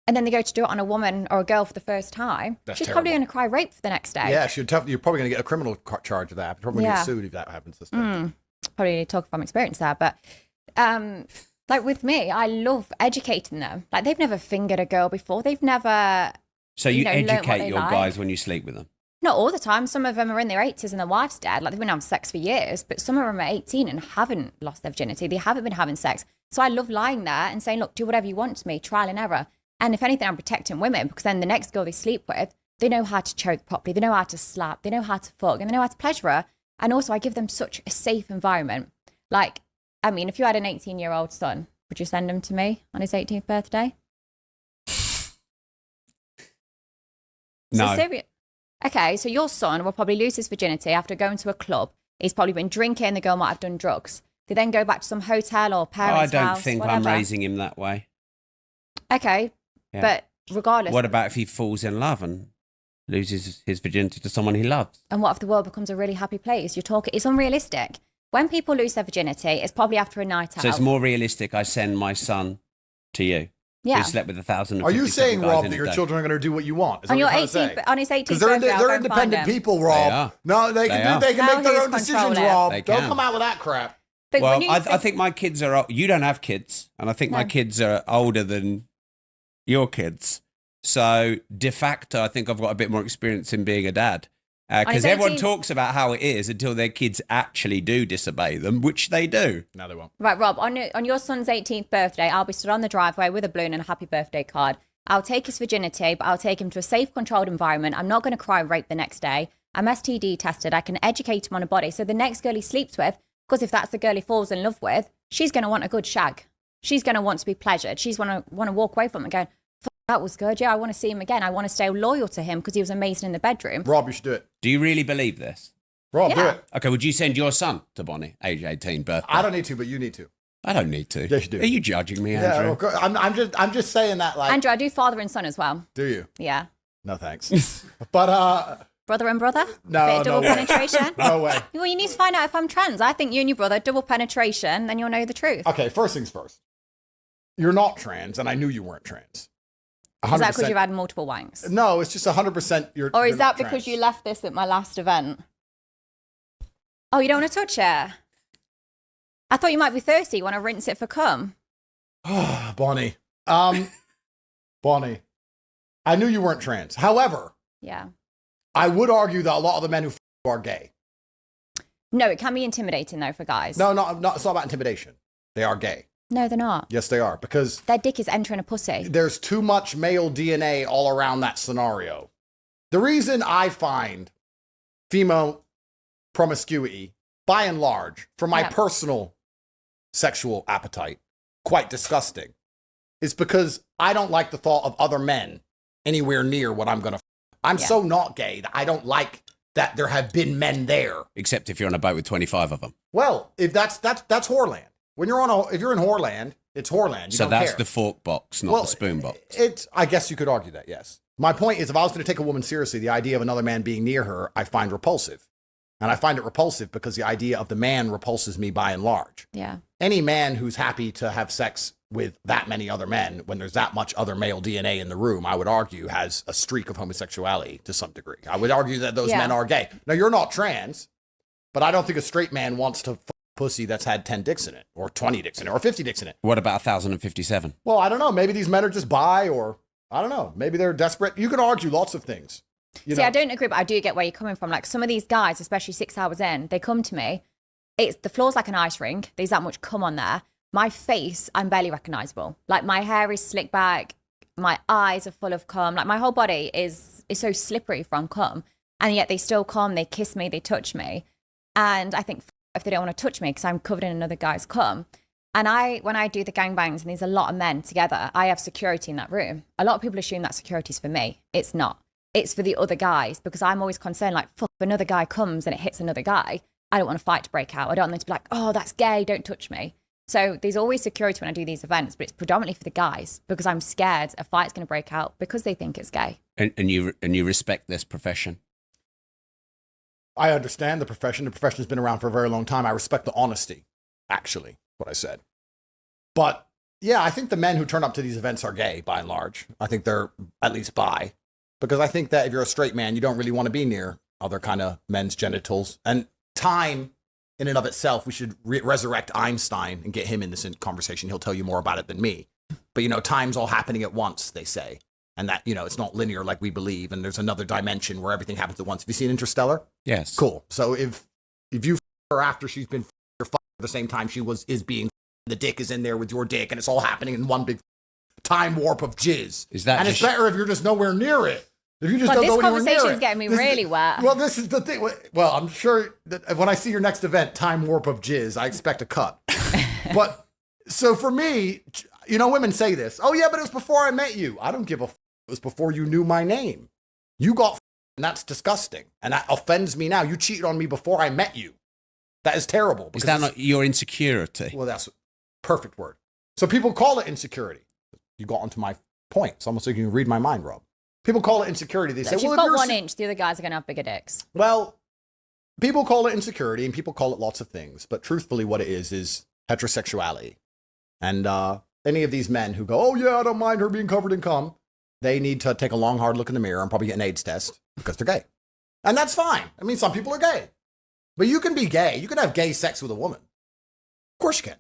And then they go to do it on a woman or a girl for the first time. That's She's probably terrible. going to cry rape for the next day. Yeah, you're probably going to get a criminal charge of that. You're probably going to get sued if that happens this day. Probably talk from experience there, but like with me, I love educating them. Like they've never fingered a girl before. They've never. So you learnt what educate they your like. guys when you sleep with them? Not all the time. Some of them are in their 80s and their wife's dead. Like they've been having sex for years, but some of them are 18 and haven't lost their virginity. They haven't been having sex. So I love lying there and saying, look, do whatever you want to me, trial and error. And if anything, I'm protecting women because then the next girl they sleep with, they know how to choke properly. They know how to slap. They know how to fuck and they know how to pleasure her. And also I give them such a safe environment. Like, I mean, if you had an 18-year-old son, would you send him to me on his 18th birthday? No. Okay, so your son will probably lose his virginity after going to a club. He's probably been drinking. The girl might have done drugs. They then go back to some hotel or parents' I house. don't think whatever. I'm raising him that way. Okay, Yeah. but regardless. What about if he falls in love and loses his virginity to someone he loves? And what if the world becomes a really happy place? You're talking. It's unrealistic. When people lose their virginity, it's probably after a night out. So it's more realistic I send my son to you. Yeah. Who slept with 1,000. Are you saying, Rob, that your children are going to do what you want? Is that On your what you're trying to 18th, say? on his 18th Because birthday, I'll they're go and find independent him. people, Rob. They are. No, they can make Now their he's own decisions, controlling. Rob. They Don't can. come out with that crap. But Well, when you I think my kids are. You don't have kids, and I think my No. kids are older than your kids. So de facto, I think I've got a bit more experience in being a dad. Because On his everyone 18th talks about how it is until their kids actually do disobey them, which they do. No, they won't. Right, Rob, on your son's 18th birthday, I'll be stood on the driveway with a balloon and a happy birthday card. I'll take his virginity, but I'll take him to a safe, controlled environment. I'm not going to cry rape the next day. I'm STD tested. I can educate him on a body. So the next girl he sleeps with, because if that's the girl he falls in love with, she's going to want a good shag. She's going to want to be pleasured. She's want to walk away from him and go, "Fuck, that was good. Yeah, I want to see him again. I want to stay loyal to him because he was amazing in the bedroom." Rob, you should do it. Do you really believe this? Rob, do Yeah. it. Okay, would you send your son to Bonnie, age 18, birthday? I don't need to, but you need to. I don't need to. Yes, you do. Are you judging me, Yeah, Andrew? of course. I'm just saying that, like, Andrew, I do father and son as well. do you? Yeah. No, thanks. But, Brother and brother? No, Bit of double no way. penetration? no way. Well, you need to find out if I'm trans. I think you and your brother, double penetration, then you'll know the truth. Okay, first things first. You're not trans, and I knew you weren't trans. Is that because you've had multiple wanks? No, it's just 100% you're. Or you're is not that because trans. you left this at my last event? Oh, you don't want to touch it? I thought you might be thirsty. You want to rinse it for cum? Bonnie. Bonnie. I knew you weren't trans. However, Yeah. I would argue that a lot of the men who are gay. No, it can be intimidating though for guys. No, it's not about intimidation. They are gay. No, they're not. Yes, they are, because Their dick is entering a pussy. there's too much male DNA all around that scenario. The reason I find female promiscuity, by and large, for my personal sexual appetite, quite disgusting, is because I don't like the thought of other men anywhere near what I'm gonna. I'm so not gay that I don't like that there have been men there. Except if you're on a boat with 25 of them. Well, if that's whoreland. When you're if you're in whoreland, it's whoreland. You So don't that's care. the fork box, not the spoon box. I guess you could argue that, yes. My point is, if I was going to take a woman seriously, the idea of another man being near her, I find repulsive. And I find it repulsive because the idea of the man repulses me by and large. Yeah. Any man who's happy to have sex with that many other men, when there's that much other male DNA in the room, I would argue has a streak of homosexuality to some degree. I would argue that those men are gay. Now, you're not trans, but I don't think a straight man wants to pussy that's had 10 dicks in it, or 20 dicks in it, or 50 dicks in it. What about 1,057? Well, I don't know. Maybe these men are just bi, or I don't know. Maybe they're desperate. You can argue lots of things. See, I don't agree, but I do get where you're coming from. Like some of these guys, especially 6 hours in, they come to me. The floor's like an ice rink. There's that much cum on there. My face, I'm barely recognizable. Like my hair is slicked back. My eyes are full of cum. Like my whole body is so slippery from cum. And yet they still come, they kiss me, they touch me. And I think if they don't want to touch me because I'm covered in another guy's cum. And when I do the gangbangs and there's a lot of men together, I have security in that room. A lot of people assume that security's for me. It's not. It's for the other guys, because I'm always concerned, like, fuck, if another guy comes and it hits another guy, I don't want a fight to break out. I don't want them to be like, oh, that's gay, don't touch me. So there's always security when I do these events, but it's predominantly for the guys because I'm scared a fight's going to break out because they think it's gay. And you respect this profession? I understand the profession. The profession has been around for a very long time. I respect the honesty, actually, what I said. But yeah, I think the men who turn up to these events are gay, by and large. I think they're at least bi. Because I think that if you're a straight man, you don't really want to be near other kind of men's genitals. And time, in and of itself, we should resurrect Einstein and get him in this conversation. He'll tell you more about it than me. But, time's all happening at once, they say. And that, it's not linear like we believe. And there's another dimension where everything happens at once. Have you seen Interstellar? Yes. Cool. So if you f her after she's been f at the same time she is being, the dick is in there with your dick, and it's all happening in one big time warp of jizz. And it's better if you're just nowhere near it. If you just don't go anywhere near it. This conversation is getting me really wet. Well, this is the thing. Well, I'm sure that when I see your next event, time warp of jizz, I expect a cut. But so for me, women say this. Oh yeah, but it was before I met you. I don't give a f. It was before you knew my name. You got f, and that's disgusting. And that offends me now. You cheated on me before I met you. That is terrible. Is that not your insecurity? Well, that's a perfect word. So people call it insecurity. You got onto my point. It's almost like you can read my mind, Rob. People call it insecurity. They say, well, if you've got 1 inch, the other guys are going to have bigger dicks. Well, people call it insecurity and people call it lots of things. But truthfully, what it is heterosexuality. And any of these men who go, oh, yeah, I don't mind her being covered in cum, they need to take a long, hard look in the mirror and probably get an AIDS test because they're gay. And that's fine. I mean, some people are gay. But you can be gay. You can have gay sex with a woman. Of course you can.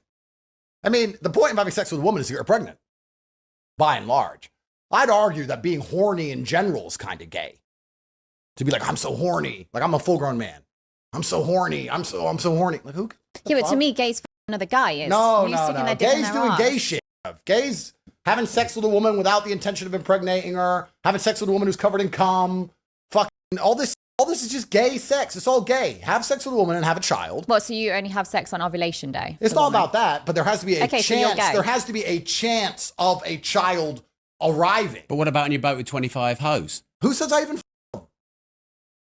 I mean, the point of having sex with a woman is to get her pregnant, by and large. I'd argue that being horny in general is kind of gay. To be like, I'm so horny. Like, I'm a full-grown man. I'm so horny. I'm so horny. Like, who? Yeah, but to me, gay's another guy. Is no. Gays doing gay shit. Gays having sex with a woman without the intention of impregnating her. Having sex with a woman who's covered in cum. Fucking all this is just gay sex. It's all gay. Have sex with a woman and have a child. What? So you only have sex on ovulation day? It's not about that, but there has to be a chance. So there has to be a chance of a child arriving. But what about on your boat with 25 hoes? Who says I even f them?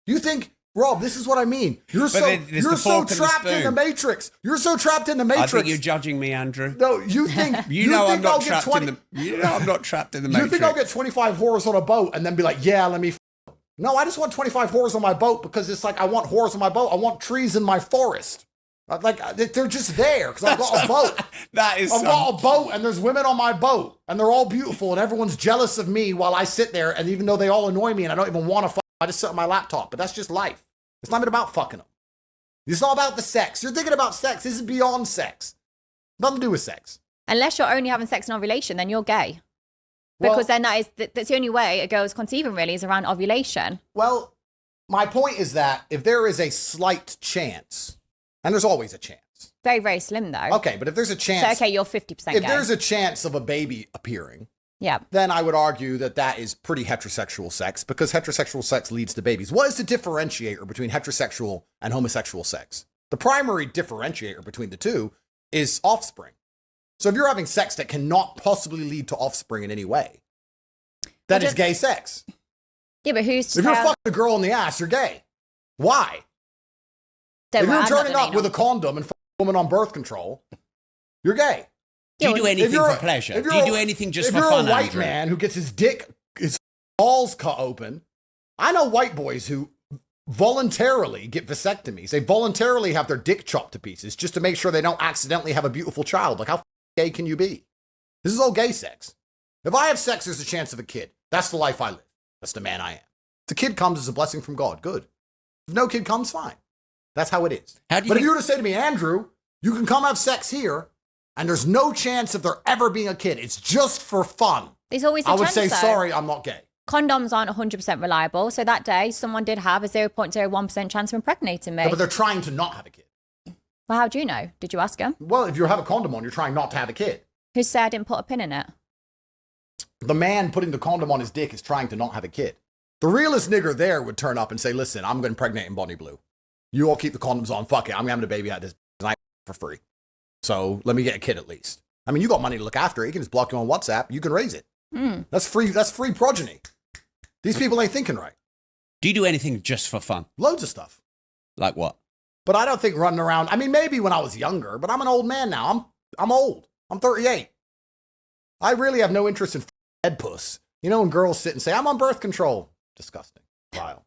You think, Rob, this is what I mean. You're so trapped in the Matrix. You're so trapped in the Matrix. I think you're judging me, Andrew. No, you think I'm not trapped in the Matrix. You think I'll get 25 whores on a boat and then be like, yeah, let me f them. No, I just want 25 whores on my boat because it's like I want whores on my boat. I want trees in my forest. Like, they're just there because I've got a boat. I've got a boat and there's women on my boat and they're all beautiful and everyone's jealous of me while I sit there, and even though they all annoy me and I don't even want to fuck, I just sit on my laptop. But that's just life. It's not even about fucking them. It's not about the sex. You're thinking about sex. This is beyond sex. Nothing to do with sex. Unless you're only having sex in ovulation, then you're gay. Because then that's the only way a girl's conceiving really is around ovulation. Well, my point is that if there is a slight chance, and there's always a chance. Very, very slim, though. Okay, but if there's a chance. So, okay, you're 50% If gay. there's a chance of a baby appearing, yeah, then I would argue that that is pretty heterosexual sex because heterosexual sex leads to babies. What is the differentiator between heterosexual and homosexual sex? The primary differentiator between the two is offspring. So if you're having sex that cannot possibly lead to offspring in any way, that is gay sex. Yeah, but who's to If you're tell- fucking a girl in the ass, you're gay. Why? Don't If worry, you're I'm not turning the up with a anal. condom and fucking a woman on birth control, you're gay. Do you do anything you're for a- pleasure? if Do you're you a- do anything just if for you're fun, a white Andrew? man who gets his balls cut open, I know white boys who voluntarily get vasectomies. They voluntarily have their dick chopped to pieces just to make sure they don't accidentally have a beautiful child. Like, how gay can you be? This is all gay sex. If I have sex, there's a chance of a kid. That's the life I live. That's the man I am. If the kid comes as a blessing from God, good. If no kid comes, fine. That's how it is. How do you But if think- you were to say to me, Andrew, you can come have sex here, and there's no chance of there ever being a kid. It's just for fun. There's always a I would chance, say, though. sorry, I'm not gay. Condoms aren't 100% reliable. So that day, someone did have a 0.01% chance of impregnating me. No, but they're trying to not have a kid. Well, how do you know? Did you ask him? Well, if you have a condom on, you're trying not to have a kid. Who said I didn't put a pin in it? The man putting the condom on his dick is trying to not have a kid. The realest nigger there would turn up and say, listen, I'm going to impregnate in Bonnie Blue. You all keep the condoms on. Fuck it. I'm having a baby out of this night for free. So let me get a kid at least. I mean, you got money to look after it. You can just block you on WhatsApp. You can raise it. That's free progeny. These people ain't thinking right. Do you do anything just for fun? Loads of stuff. Like what? But I don't think running around, I mean, maybe when I was younger, but I'm an old man now. I'm old. I'm 38. I really have no interest in head puss. You know, when girls sit and say, I'm on birth control. Disgusting. Vile.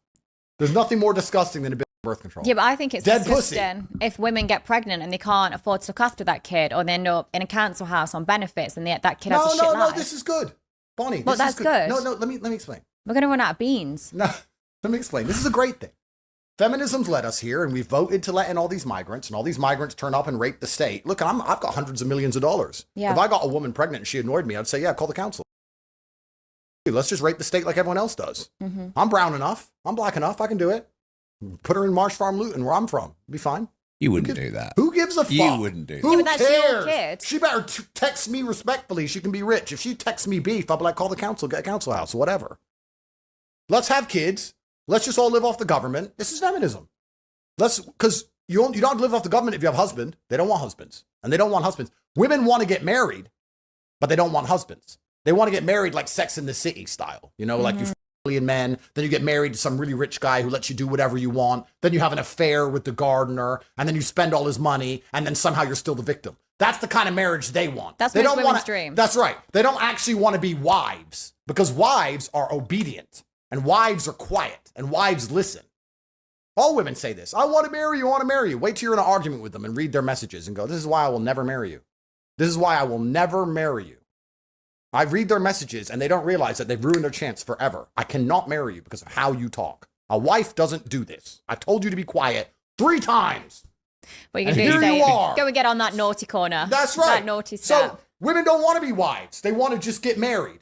There's nothing more disgusting than a bit of birth control. Yeah, but I think it's Dead pussy. disgusting if women get pregnant and they can't afford to look after that kid, or they end up in a council house on benefits and that kid has a shit No, life. this is good. Bonnie, Well, this is that's good. No, let me explain. We're going to run out of beans. No, let me explain. This is a great thing. Feminism's led us here, and we voted to let in all these migrants, and all these migrants turn up and rape the state. Look, I've got hundreds of millions of dollars. Yeah. If I got a woman pregnant and she annoyed me, I'd say, yeah, call the council. Let's just rape the state like everyone else does. Mm-hmm. I'm brown enough. I'm black enough. I can do it. Put her in Marsh Farm, Luton, where I'm from. Be fine. You wouldn't do that. Who gives a fuck? You wouldn't do that. Who Yeah, but that's your cares? kid. She better text me respectfully. She can be rich. If she texts me beef, I'll be like, call the council, get a council house, or whatever. Let's have kids. Let's just all live off the government. This is feminism. Because you don't live off the government if you have a husband. They don't want husbands. And they don't want husbands. Women want to get married, but they don't want husbands. They want to get married like Sex in the City style. You know, like you f- a million men, then you get married to some really rich guy who lets you do whatever you want. Then you have an affair with the gardener, and then you spend all his money, and then somehow you're still the victim. That's the kind of marriage they want. That's they most don't women's wanna, dream. That's right. They don't actually want to be wives because wives are obedient, and wives are quiet, and wives listen. All women say this. I want to marry you. I want to marry you. Wait till you're in an argument with them and read their messages and go, this is why I will never marry you. This is why I will never marry you. I read their messages and they don't realize that they've ruined their chance forever. I cannot marry you because of how you talk. A wife doesn't do this. I told you to be quiet 3 times. What are you And going to do? here you Say, are. go and get on that naughty corner. That's right. That naughty step. So women don't want to be wives. They want to just get married,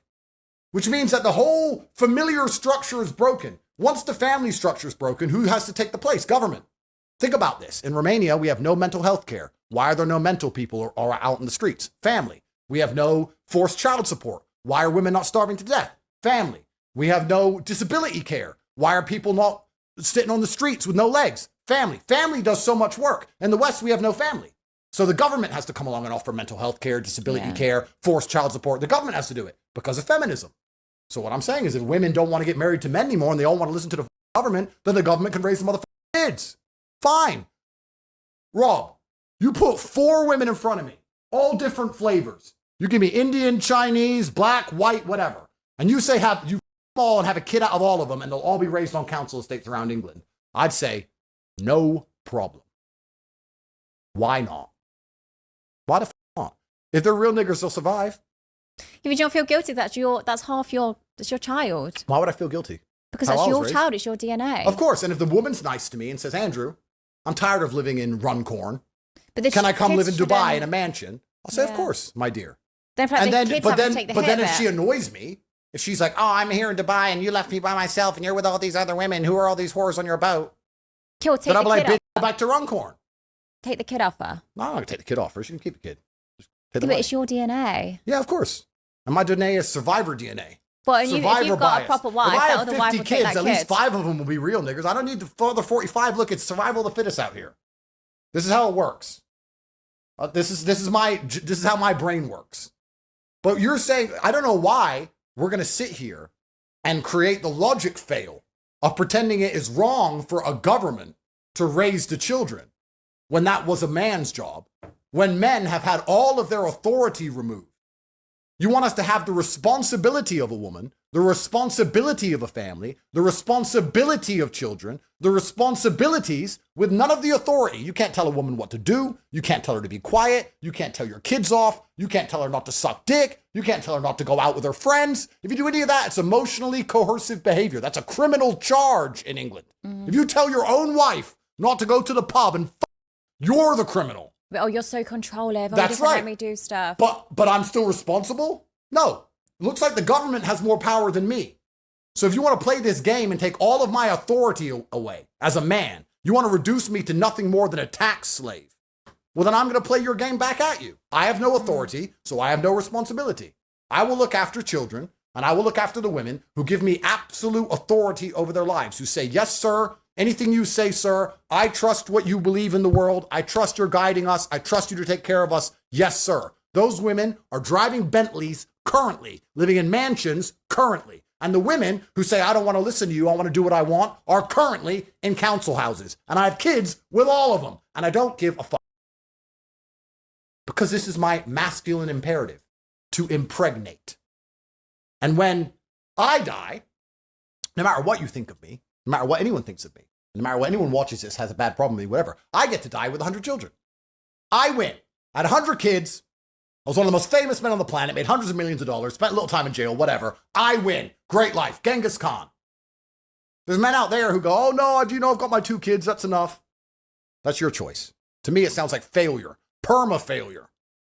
which means that the whole familiar structure is broken. Once the family structure is broken, who has to take the place? Government. Think about this. In Romania, we have no mental health care. Why are there no mental people or out in the streets? Family. We have no forced child support. Why are women not starving to death? Family. We have no disability care. Why are people not sitting on the streets with no legs? Family. Family does so much work. In the West, we have no family. So the government has to come along and offer mental health care, disability care, forced child support. The government has to do it because of feminism. So what I'm saying is if women don't want to get married to men anymore and they all want to listen to the government, then the government can raise the motherfucking kids. Fine. Rob, you put 4 women in front of me, all different flavors. You give me Indian, Chinese, black, white, whatever. And you say have you all and have a kid out of all of them and they'll all be raised on council estates around England. I'd say no problem. Why not? Why the f not? If they're real niggers, they'll survive. If you don't feel guilty, that's your child. Why would I feel guilty? Because How I that's was your raised. child, it's your DNA. Of course. And if the woman's nice to me and says, Andrew, I'm tired of living in Runcorn. But the Can I come live kids in Dubai shouldn't- in a mansion? I'll say, of Yeah. course, my dear. Then, And then, kids but have to then, take the but hit then of if she it. annoys me, if she's like, oh, I'm here in Dubai and you left me by myself and you're with all these other women, who are all these whores on your boat? Kill, take Then I'll the be like, kid bitch, off. go back to Runcorn. Take the kid off her. No, I'm not going to take the kid off her. She can keep the kid. Just pay the Yeah, but money. it's your DNA. Yeah, of course. And my DNA is survivor DNA. But if Survivor you've got bias. a proper wife, if I that have other wife 50 will take kids, that at least kid. 5 of them will be real niggas. I don't need the further 45. Look, it's survival of the fittest out here. This is how it works. This is how my brain works. But you're saying, I don't know why we're going to sit here and create the logic fail of pretending it is wrong for a government to raise the children when that was a man's job, when men have had all of their authority removed. You want us to have the responsibility of a woman, the responsibility of a family, the responsibility of children, the responsibilities with none of the authority. You can't tell a woman what to do. You can't tell her to be quiet. You can't tell your kids off. You can't tell her not to suck dick. You can't tell her not to go out with her friends. If you do any of that, it's emotionally coercive behavior. That's a criminal charge in England. If you tell your own wife not to go to the pub and you're the criminal. Oh, you're so controlling. That's right. Let me do stuff. But I'm still responsible? No. It looks like the government has more power than me. So if you want to play this game and take all of my authority away as a man, you want to reduce me to nothing more than a tax slave. Well, then I'm going to play your game back at you. I have no authority, so I have no responsibility. I will look after children, and I will look after the women who give me absolute authority over their lives, who say, yes, sir, anything you say, sir, I trust what you believe in the world. I trust you're guiding us. I trust you to take care of us. Yes, sir. Those women are driving Bentleys currently, living in mansions currently. And the women who say, I don't want to listen to you, I want to do what I want, are currently in council houses. And I have kids with all of them. And I don't give a fuck. Because this is my masculine imperative, to impregnate. And when I die, no matter what you think of me, no matter what anyone thinks of me, no matter what anyone watches this, has a bad problem with me, whatever, I get to die with 100 children. I win. I had 100 kids. I was one of the most famous men on the planet, made hundreds of millions of dollars, spent a little time in jail, whatever. I win. Great life. Genghis Khan. There's men out there who go, oh no, do you know I've got my 2 kids? That's enough. That's your choice. To me, it sounds like failure. Perma-failure.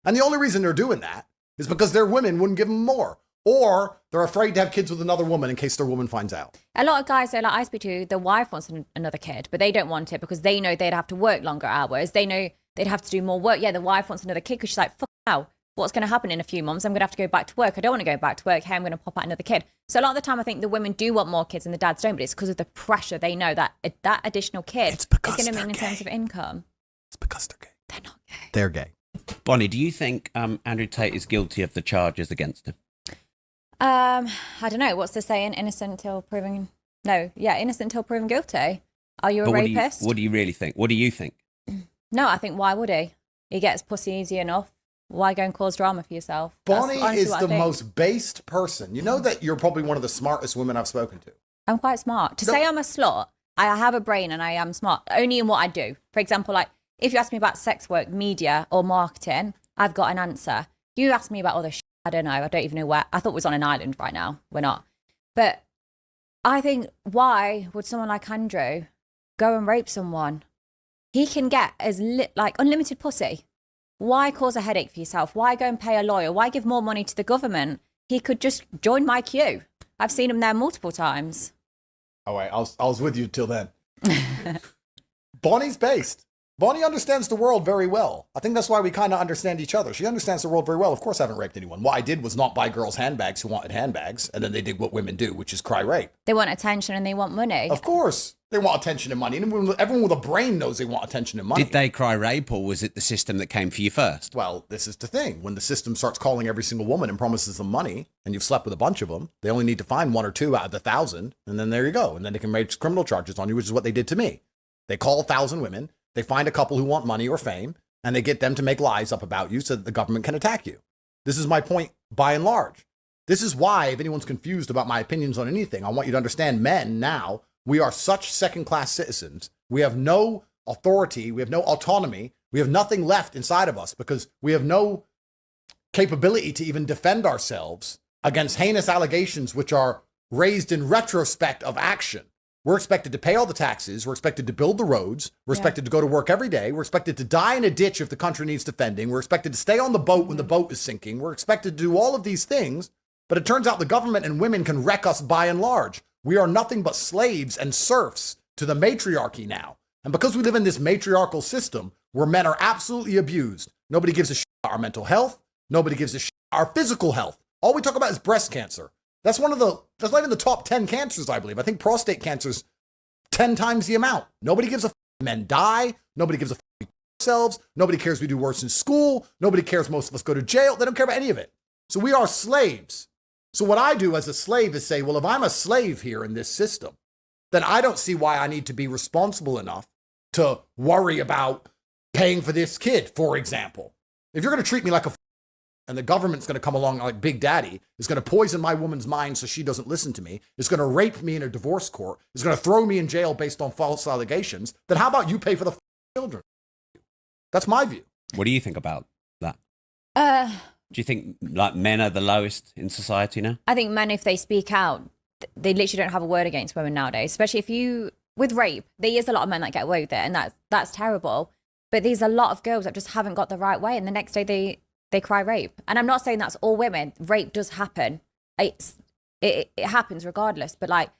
And the only reason they're doing that is because their women wouldn't give them more. Or they're afraid to have kids with another woman in case their woman finds out. A lot of guys, like I speak to, the wife wants another kid, but they don't want it because they know they'd have to work longer hours. They know they'd have to do more work. Yeah, the wife wants another kid because she's like, fuck now. What's going to happen in a few months? I'm going to have to go back to work. I don't want to go back to work. Hey, I'm going to pop out another kid. So a lot of the time, I think the women do want more kids and the dads don't, but it's because of the pressure. They know that that additional kid is going to mean in terms of income. It's because they're gay. They're not gay. They're gay. Bonnie, do you think Andrew Tate is guilty of the charges against him? I don't know. What's the saying? Innocent until proven... No, yeah, innocent until proven guilty. Are you a rapist? What do you really think? What do you think? No, I think why would he? He gets pussy easy enough. Why go and cause drama for yourself? Bonnie is the most based person. You know that you're probably one of the smartest women I've spoken to. I'm quite smart. To say I'm a slut, I have a brain and I am smart, only in what I do. For example, like, if you ask me about sex work, media, or marketing, I've got an answer. You ask me about other shit, I don't know. I don't even know where. I thought it was on an island right now. We're not. But I think, why would someone like Andrew go and rape someone? He can get like unlimited pussy. Why cause a headache for yourself? Why go and pay a lawyer? Why give more money to the government? He could just join my queue. I've seen him there multiple times. All right, I was with you till then. Bonnie's based. Bonnie understands the world very well. I think that's why we kind of understand each other. She understands the world very well. Of course, I haven't raped anyone. What I did was not buy girls handbags who wanted handbags, and then they did what women do, which is cry rape. They want attention and they want money. Of course. They want attention and money. And everyone with a brain knows they want attention and money. Did they cry rape, or was it the system that came for you first? Well, this is the thing. When the system starts calling every single woman and promises them money, and you've slept with a bunch of them, they only need to find 1 or 2 out of the 1,000, and then there you go. And then they can make criminal charges on you, which is what they did to me. They call 1,000 women, they find a couple who want money or fame, and they get them to make lies up about you so that the government can attack you. This is my point by and large. This is why, if anyone's confused about my opinions on anything, I want you to understand, men now, we are such second-class citizens. We have no authority. We have no autonomy. We have nothing left inside of us because we have no capability to even defend ourselves against heinous allegations which are raised in retrospect of action. We're expected to pay all the taxes. We're expected to build the roads. We're expected to go to work every day. We're expected to die in a ditch if the country needs defending. We're expected to stay on the boat when the boat is sinking. We're expected to do all of these things But it turns out the government and women can wreck us by and large. We are nothing but slaves and serfs to the matriarchy now. And because we live in this matriarchal system where men are absolutely abused, nobody gives a shit about our mental health. Nobody gives a shit about our physical health. All we talk about is breast cancer. That's not even the top 10 cancers, I believe. I think prostate cancer's 10 times the amount. Nobody gives a f. Men die. Nobody gives a f. Themselves. Nobody cares we do worse in school. Nobody cares most of us go to jail. They don't care about any of it. So we are slaves. So what I do as a slave is say, well, if I'm a slave here in this system, then I don't see why I need to be responsible enough to worry about paying for this kid, for example. If you're going to treat me like a f- and the government's going to come along like Big Daddy, is going to poison my woman's mind so she doesn't listen to me, is going to rape me in a divorce court, is going to throw me in jail based on false allegations, then how about you pay for the children? That's my view. What do you think about that? Do you think like men are the lowest in society now? I think men, if they speak out, they literally don't have a word against women nowadays, especially with rape, there is a lot of men that get away with it, and that's terrible. But there's a lot of girls that just haven't got the right way, and the next day they cry rape. And I'm not saying that's all women. Rape does happen. It happens regardless. But like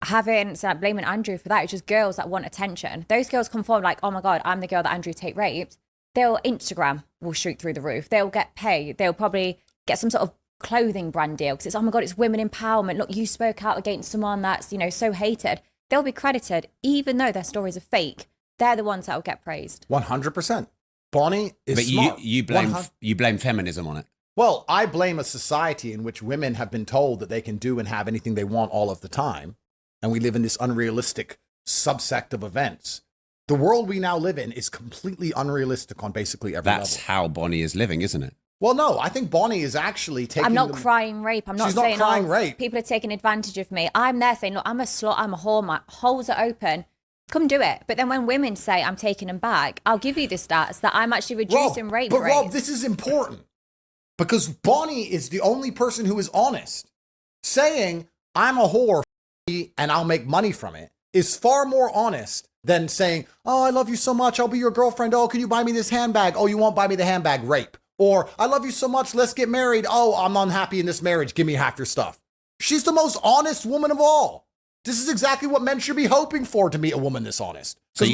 blaming Andrew for that, it's just girls that want attention. Those girls come forward like, oh my God, I'm the girl that Andrew Tate raped. They'll Instagram will shoot through the roof. They'll get paid. They'll probably get some sort of clothing brand deal because it's, oh my God, it's women empowerment. Look, you spoke out against someone that's, so hated. They'll be credited, even though their stories are fake. They're the ones that will get praised. 100%. Bonnie is smart. But you blame feminism on it. Well, I blame a society in which women have been told that they can do and have anything they want all of the time. And we live in this unrealistic subsect of events. The world we now live in is completely unrealistic on basically every level. That's how Bonnie is living, isn't it? Well, no, I think Bonnie is actually taking... I'm not crying rape. I'm not She's saying, not crying rape. People are taking advantage of me. I'm there saying, look, I'm a slut, I'm a whore, my holes are open. Come do it. But then when women say I'm taking them back, I'll give you the stats that I'm actually reducing rape rates. But Rob, this is important because Bonnie is the only person who is honest. Saying I'm a whore and I'll make money from it is far more honest than saying, oh, I love you so much, I'll be your girlfriend. Oh, can you buy me this handbag? Oh, you won't buy me the handbag, rape. Or I love you so much, let's get married. Oh, I'm unhappy in this marriage, give me half your stuff. She's the most honest woman of all. This is exactly what men should be hoping for, to meet a woman this honest. Because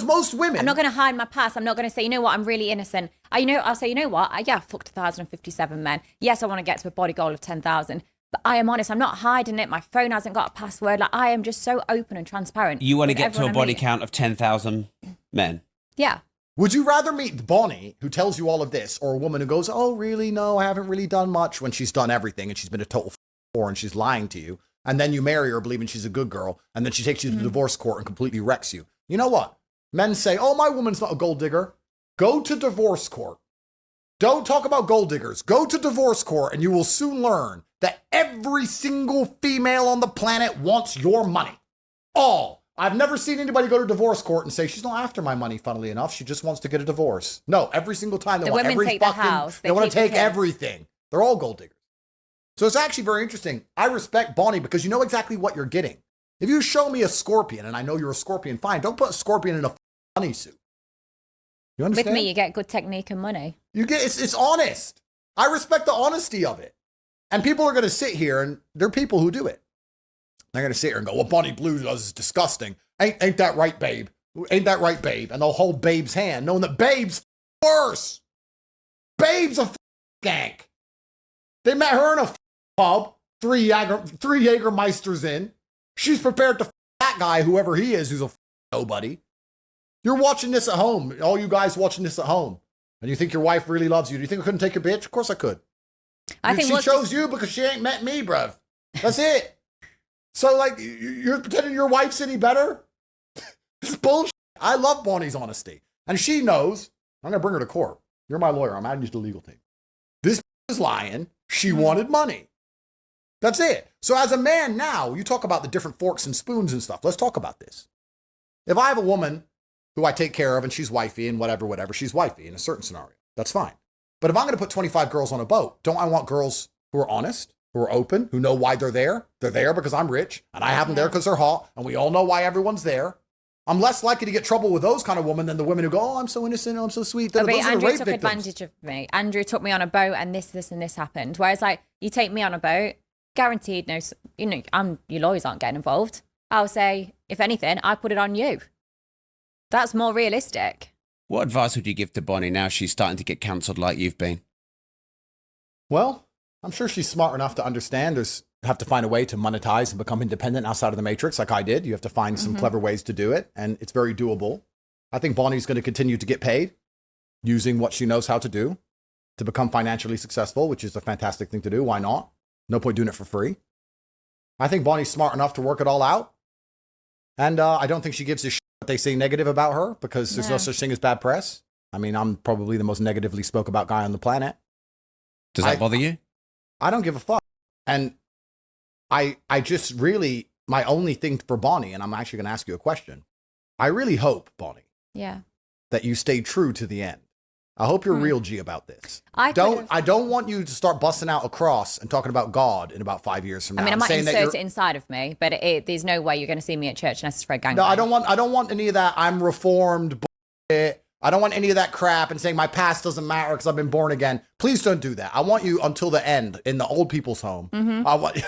most women... I'm not going to hide my past. I'm not going to say, you know what, I'm really innocent. I'll say, you know what, I fucked 1,057 men. Yes, I want to get to a body goal of 10,000. But I am honest. I'm not hiding it. My phone hasn't got a password. Like, I am just so open and transparent. You want to get to a body count of 10,000 men? Yeah. Would you rather meet Bonnie, who tells you all of this, or a woman who goes, oh, really? No, I haven't really done much, when she's done everything and she's been a total whore and she's lying to you. And then you marry her believing she's a good girl. And then she takes you to the divorce court and completely wrecks you. You know what? Men say, oh, my woman's not a gold digger. Go to divorce court. Don't talk about gold diggers. Go to divorce court and you will soon learn that every single female on the planet wants your money. All. I've never seen anybody go to divorce court and say, she's not after my money, funnily enough. She just wants to get a divorce. No, every single time they want women every take fucking... the house. They want to take everything. They're all gold diggers. So it's actually very interesting. I respect Bonnie because you know exactly what you're getting. If you show me a scorpion, and I know you're a scorpion, fine. Don't put a scorpion in a bunny suit. You understand? With me, you get good technique and money. You get it's honest. I respect the honesty of it. And people are going to sit here, and there are people who do it. They're going to sit here and go, what Bonnie Blue does is disgusting. Ain't that right, babe? Ain't that right, babe? And they'll hold Babe's hand, knowing that Babe's worse. Babe's a gank. They met her in a pub, three Jägermeisters in. She's prepared to that guy, whoever he is, who's a nobody. You're watching this at home, all you guys watching this at home, and you think your wife really loves you. Do you think I couldn't take your bitch? Of course I could. I think she chose you because she ain't met me, bruv. That's it. So, like, you're pretending your wife's any better? This is bullshit. I love Bonnie's honesty. And she knows. I'm going to bring her to court. You're my lawyer. I'm adding you to the legal team. This is lying. She wanted money. That's it. So as a man now, you talk about the different forks and spoons and stuff. Let's talk about this. If I have a woman who I take care of and she's wifey and whatever, she's wifey in a certain scenario, that's fine. But if I'm going to put 25 girls on a boat, don't I want girls who are honest, who are open, who know why they're there? They're there because I'm rich and I have them there because they're hot and we all know why everyone's there. I'm less likely to get trouble with those kind of women than the women who go, oh, I'm so innocent, I'm so sweet. But Those are Andrew rape took victims. advantage of me. Andrew took me on a boat and this, and this happened. Whereas like you take me on a boat, guaranteed no, your lawyers aren't getting involved. I'll say, if anything, I put it on you. That's more realistic. What advice would you give to Bonnie now she's starting to get cancelled like you've been? Well, I'm sure she's smart enough to understand there's have to find a way to monetize and become independent outside of the matrix like I did. You have to find some clever ways to do it, and it's very doable. I think Bonnie's going to continue to get paid using what she knows how to do to become financially successful, which is a fantastic thing to do. Why not? No point doing it for free. I think Bonnie's smart enough to work it all out. And I don't think she gives a shit what they say negative about her, because there's no such thing as bad press. I mean, I'm probably the most negatively spoke about guy on the planet. Does that bother you? I don't give a fuck. And I just really, my only thing for Bonnie, and I'm actually going to ask you a question. I really hope, Bonnie, that you stay true to the end. I hope you're real G about this. I don't want you to start busting out a cross and talking about God in about 5 years from now. I mean, I might insert it inside of me, but there's no way you're going to see me at church unless it's for a gang. No, I don't want any of that. I'm reformed. Bullshit. I don't want any of that crap and saying my past doesn't matter because I've been born again. Please don't do that. I want you until the end in the old people's home. I want,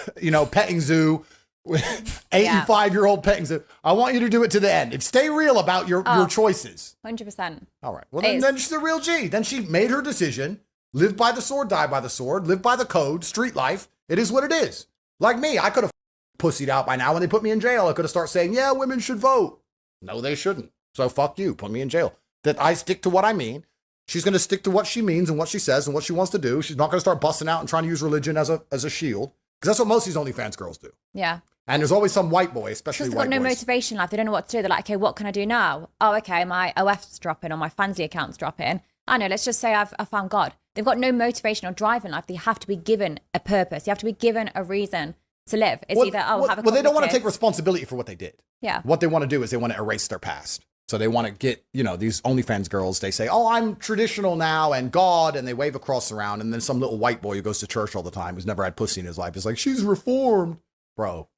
petting zoo, 85-year-old petting zoo. I want you to do it to the end. And stay real about your choices. 100%. All right. Well, then she's a real G. Then she made her decision. Live by the sword, die by the sword. Live by the code. Street life. It is what it is. Like me, I could have pussied out by now when they put me in jail. I could have started saying, yeah, women should vote. No, they shouldn't. So fuck you. Put me in jail. That I stick to what I mean. She's going to stick to what she means and what she says and what she wants to do. She's not going to start busting out and trying to use religion as a shield, because that's what most of these OnlyFans girls do. Yeah. And there's always some white boy, especially white boys. They've got no motivation. Like, they don't know what to do. They're like, okay, what can I do now? Oh, okay, my OF's dropping or my Fansly account's dropping. I know, let's just say I found God. They've got no motivation or drive in life. They have to be given a purpose. You have to be given a reason to live. It's either, have a couple Well, they don't want to kids. take responsibility for what they did. Yeah. What they want to do is they want to erase their past. So they want to get, these OnlyFans girls, they say, oh, I'm traditional now and God, and they wave a cross around. And then some little white boy who goes to church all the time, who's never had pussy in his life, is like, she's reformed. Bro,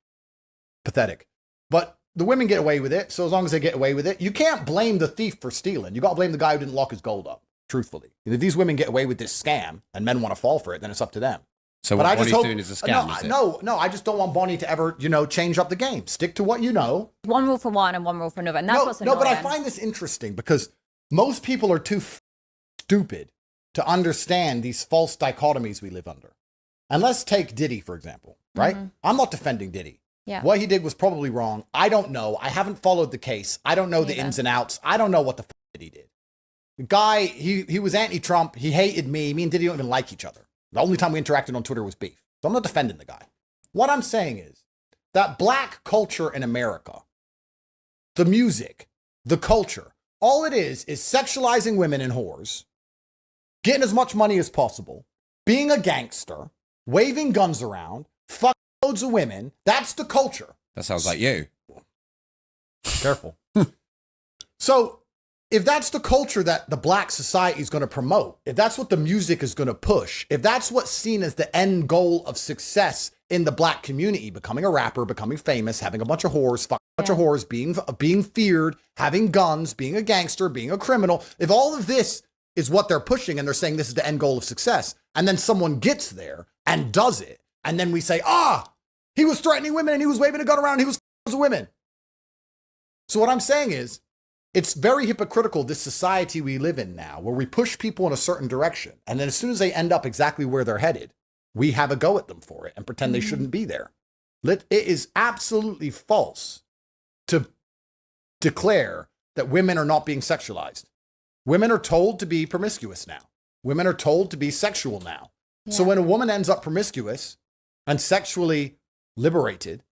pathetic. But the women get away with it. So as long as they get away with it, you can't blame the thief for stealing. You got to blame the guy who didn't lock his gold up, truthfully. If these women get away with this scam and men want to fall for it, then it's up to them. So what Bonnie's doing is a scam, No, I just don't want Bonnie to ever, change up the game. Stick to what you know. One rule for one and one rule for another. And that's what's annoying. No, but I find this interesting because most people are too stupid to understand these false dichotomies we live under. And let's take Diddy, for example, right? I'm not defending Diddy. Yeah. What he did was probably wrong. I don't know. I haven't followed the case. I don't know the ins and outs. I don't know what the he did. The guy, he was anti-Trump. He hated me. Me and Diddy don't even like each other. The only time we interacted on Twitter was beef. So I'm not defending the guy. What I'm saying is that black culture in America, the music, the culture, all it is sexualizing women and whores, getting as much money as possible, being a gangster, waving guns around, fucking loads of women. That's the culture. That sounds like you. Careful. So if that's the culture that the black society is going to promote, if that's what the music is going to push, if that's what's seen as the end goal of success in the black community, becoming a rapper, becoming famous, having a bunch of whores, fucking a bunch of whores, being feared, having guns, being a gangster, being a criminal, if all of this is what they're pushing and they're saying this is the end goal of success, and then someone gets there and does it, and then we say, he was threatening women and he was waving a gun around and he was women. So what I'm saying is, it's very hypocritical, this society we live in now, where we push people in a certain direction, and then as soon as they end up exactly where they're headed, we have a go at them for it and pretend they shouldn't be there. It is absolutely false to declare that women are not being sexualized. Women are told to be promiscuous now. Women are told to be sexual now. Yeah. So when a woman ends up promiscuous and sexually liberated,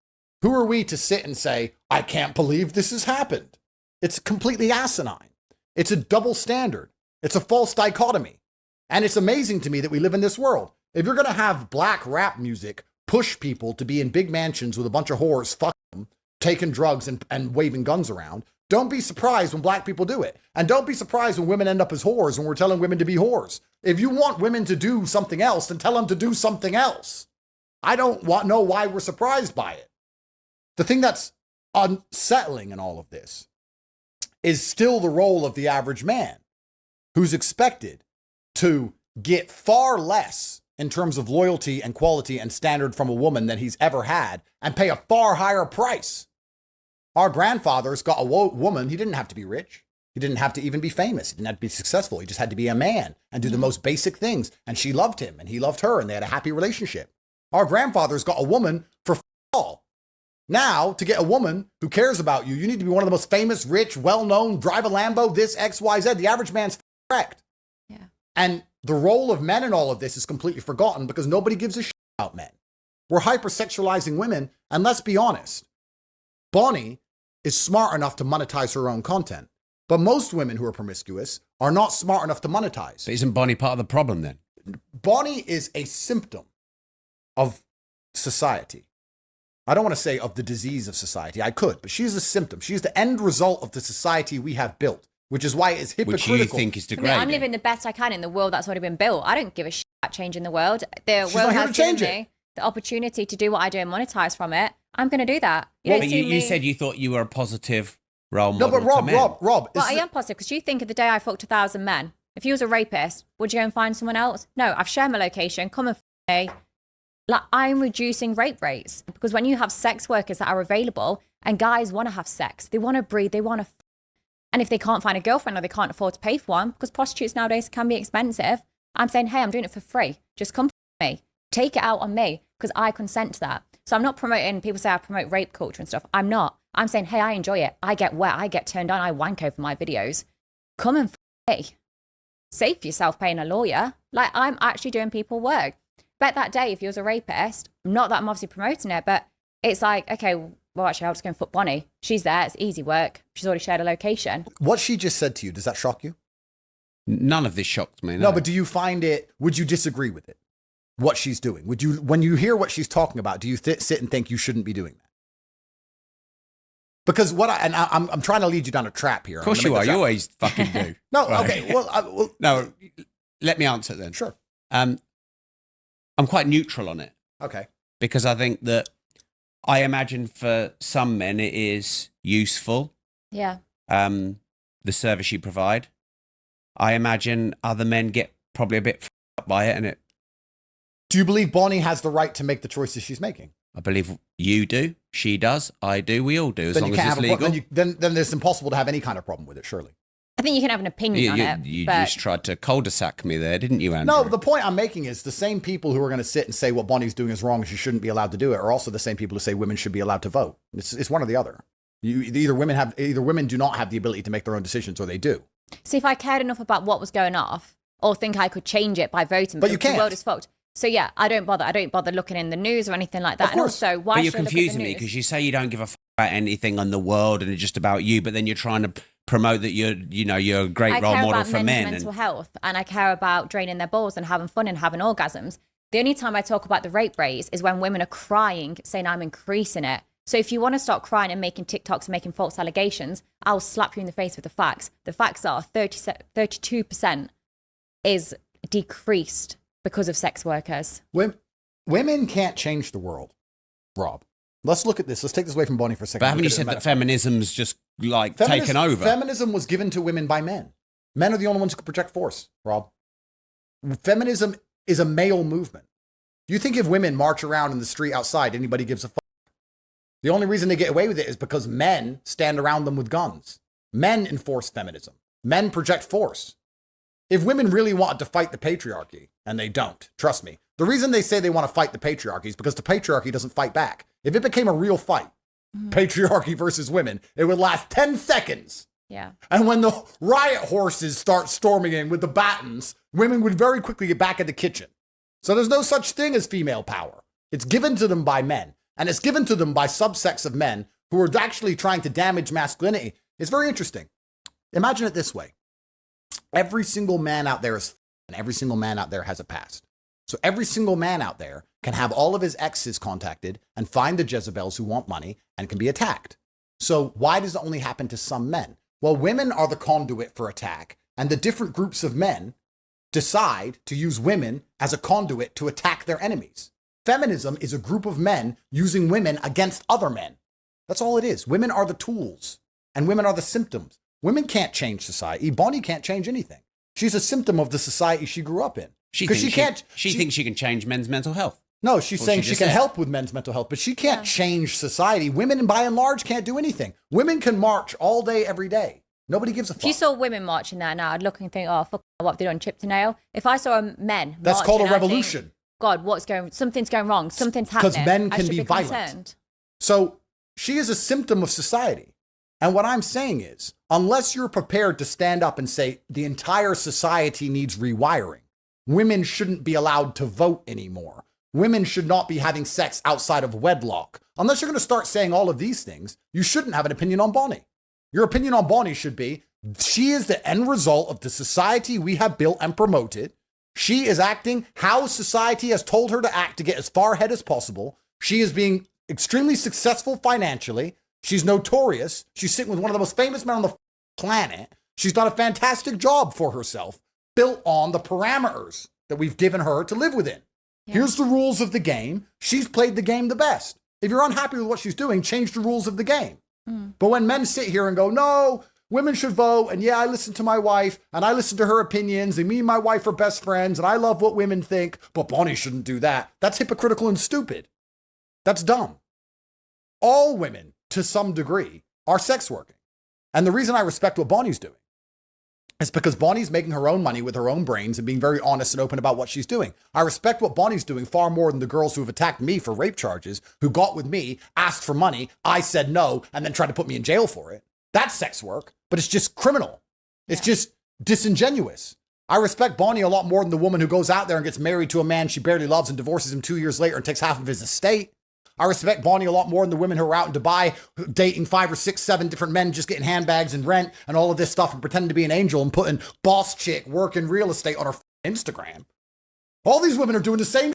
who are we to sit and say, I can't believe this has happened? It's completely asinine. It's a double standard. It's a false dichotomy. And it's amazing to me that we live in this world. If you're going to have black rap music push people to be in big mansions with a bunch of whores, fucking them, taking drugs and waving guns around, don't be surprised when black people do it. And don't be surprised when women end up as whores when we're telling women to be whores. If you want women to do something else, then tell them to do something else. I don't know why we're surprised by it. The thing that's unsettling in all of this is still the role of the average man, who's expected to get far less in terms of loyalty and quality and standard from a woman than he's ever had, and pay a far higher price. Our grandfathers got a woman. He didn't have to be rich. He didn't have to even be famous. He didn't have to be successful. He just had to be a man and do the most basic things. And she loved him and he loved her and they had a happy relationship. Our grandfathers got a woman for all. Now, to get a woman who cares about you, you need to be one of the most famous, rich, well-known, drive a Lambo, this, X, Y, Z. The average man's correct. Yeah. And the role of men in all of this is completely forgotten because nobody gives a shit about men. We're hypersexualizing women. And let's be honest, Bonnie is smart enough to monetize her own content. But most women who are promiscuous are not smart enough to monetize. But isn't Bonnie part of the problem then? Bonnie is a symptom of society. I don't want to say of the disease of society. I could, but she's a symptom. She's the end result of the society we have built, which is why it's hypocritical. Which you think is degrading. I'm living the best I can in the world that's already been built. I don't give a shit about changing the world. The She's world not here has to change given it. me the opportunity to do what I do and monetize from it. I'm going to do that. You don't But see you me... said you thought you were a positive role No, model but to men. Rob. Well, this I is- am positive because you think of the day I fucked 1,000 men. If you was a rapist, would you go and find someone else? No, I've shared my location. Come and me. Like, I'm reducing rape rates because when you have sex workers that are available and guys want to have sex, they want to breed, they want to. And if they can't find a girlfriend or they can't afford to pay for one, because prostitutes nowadays can be expensive, I'm saying, hey, I'm doing it for free. Just come me. Take it out on me because I consent to that. So I'm not promoting, people say I promote rape culture and stuff. I'm not. I'm saying, hey, I enjoy it. I get wet. I get turned on. I wank over my videos. Come and me. Save yourself paying a lawyer. Like, I'm actually doing people work. Bet that day, if you was a rapist, not that I'm obviously promoting it, but it's like, okay, well, actually, I'll just go and fuck Bonnie. She's there. It's easy work. She's already shared a location. What she just said to you, does that shock you? None of this shocked me. No, but do you find it, would you disagree with it? What she's doing? Would you, when you hear what she's talking about, do you sit and think you shouldn't be doing that? Because I'm trying to lead you down a trap here. Of course you are. You always fucking do. No, Right. okay. Well, No, let me answer then. sure. I'm quite neutral on it Okay. because I think that I imagine for some men it is useful, Yeah. the service you provide. I imagine other men get probably a bit f***ed up by it, and it. Do you believe Bonnie has the right to make the choices she's making? I believe you do, she does, I do, we all do, as long as it's legal. Then it's impossible to have any kind of problem with it, surely. I think you can have an opinion on it. You but just tried to cul-de-sac me there, didn't you, Andrew? No, the point I'm making is the same people who are going to sit and say what Bonnie's doing is wrong and she shouldn't be allowed to do it are also the same people who say women should be allowed to vote. It's one or the other. Either women do not have the ability to make their own decisions or they do. See, if I cared enough about what was going off or think I could change it by voting, But you because the can't. world is fucked. So yeah, I don't bother. I don't bother looking in the news or anything like that. Of course. And also, why But you're should I look at the confusing me news? because you say you don't give a f about anything on the world and it's just about you, but then you're trying to promote that you're a great I role care model about for men's men. mental health, and I care about draining their balls and having fun and having orgasms. The only time I talk about the rape rates is when women are crying, saying I'm increasing it. So if you want to start crying and making TikToks and making false allegations, I'll slap you in the face with the facts. The facts are 32% is decreased because of sex workers. Women can't change the world, Rob. Let's look at this. Let's take this away from Bonnie for a second. But haven't Look you at it said in that metaphor. feminism's just like taken over? Feminism was given to women by men. Men are the only ones who can project force, Rob. Feminism is a male movement. Do you think if women march around in the street outside, anybody gives a fuck? The only reason they get away with it is because men stand around them with guns. Men enforce feminism. Men project force. If women really wanted to fight the patriarchy, and they don't, trust me, the reason they say they want to fight the patriarchy is because the patriarchy doesn't fight back. If it became a real fight, patriarchy versus women, it would last 10 seconds. Yeah. And when the riot horses start storming in with the batons, women would very quickly get back in the kitchen. So there's no such thing as female power. It's given to them by men. And it's given to them by subsects of men who are actually trying to damage masculinity. It's very interesting. Imagine it this way. Every single man out there is, and every single man out there has a past. So every single man out there can have all of his exes contacted and find the Jezebels who want money and can be attacked. So why does it only happen to some men? Well, women are the conduit for attack, and the different groups of men decide to use women as a conduit to attack their enemies. Feminism is a group of men using women against other men. That's all it is. Women are the tools, and women are the symptoms. Women can't change society. Bonnie can't change anything. She's a symptom of the society she grew up in. She thinks she can change men's mental health. No, she's saying she can help with men's mental health, but she can't change society. Women, by and large, can't do anything. Women can march all day, every day. Nobody gives a fuck. If you saw women marching there now, I'd look and think, oh, fuck, what have they done, chipped a nail? If I saw men that's called a marching, revolution. Think, God, something's going wrong. Something's happening. Because men can be violent. Concerned. So she is a symptom of society. And what I'm saying is, unless you're prepared to stand up and say the entire society needs rewiring, women shouldn't be allowed to vote anymore. Women should not be having sex outside of wedlock. Unless you're going to start saying all of these things, you shouldn't have an opinion on Bonnie. Your opinion on Bonnie should be, she is the end result of the society we have built and promoted. She is acting how society has told her to act to get as far ahead as possible. She is being extremely successful financially. She's notorious. She's sitting with one of the most famous men on the planet. She's done a fantastic job for herself, built on the parameters that we've given her to live within. Yeah. Here's the rules of the game. She's played the game the best. If you're unhappy with what she's doing, change the rules of the game. But when men sit here and go, no, women should vote, and yeah, I listen to my wife, and I listen to her opinions, and me and my wife are best friends, and I love what women think, but Bonnie shouldn't do that. That's hypocritical and stupid. That's dumb. All women, to some degree, are sex working. And the reason I respect what Bonnie's doing is because Bonnie's making her own money with her own brains and being very honest and open about what she's doing. I respect what Bonnie's doing far more than the girls who have attacked me for rape charges, who got with me, asked for money, I said no, and then tried to put me in jail for it. That's sex work, but it's just criminal. It's just disingenuous. I respect Bonnie a lot more than the woman who goes out there and gets married to a man she barely loves and divorces him 2 years later and takes half of his estate. I respect Bonnie a lot more than the women who are out in Dubai dating 5 or 6, 7 different men, just getting handbags and rent and all of this stuff and pretending to be an angel and putting boss chick working real estate on her Instagram. All these women are doing the same,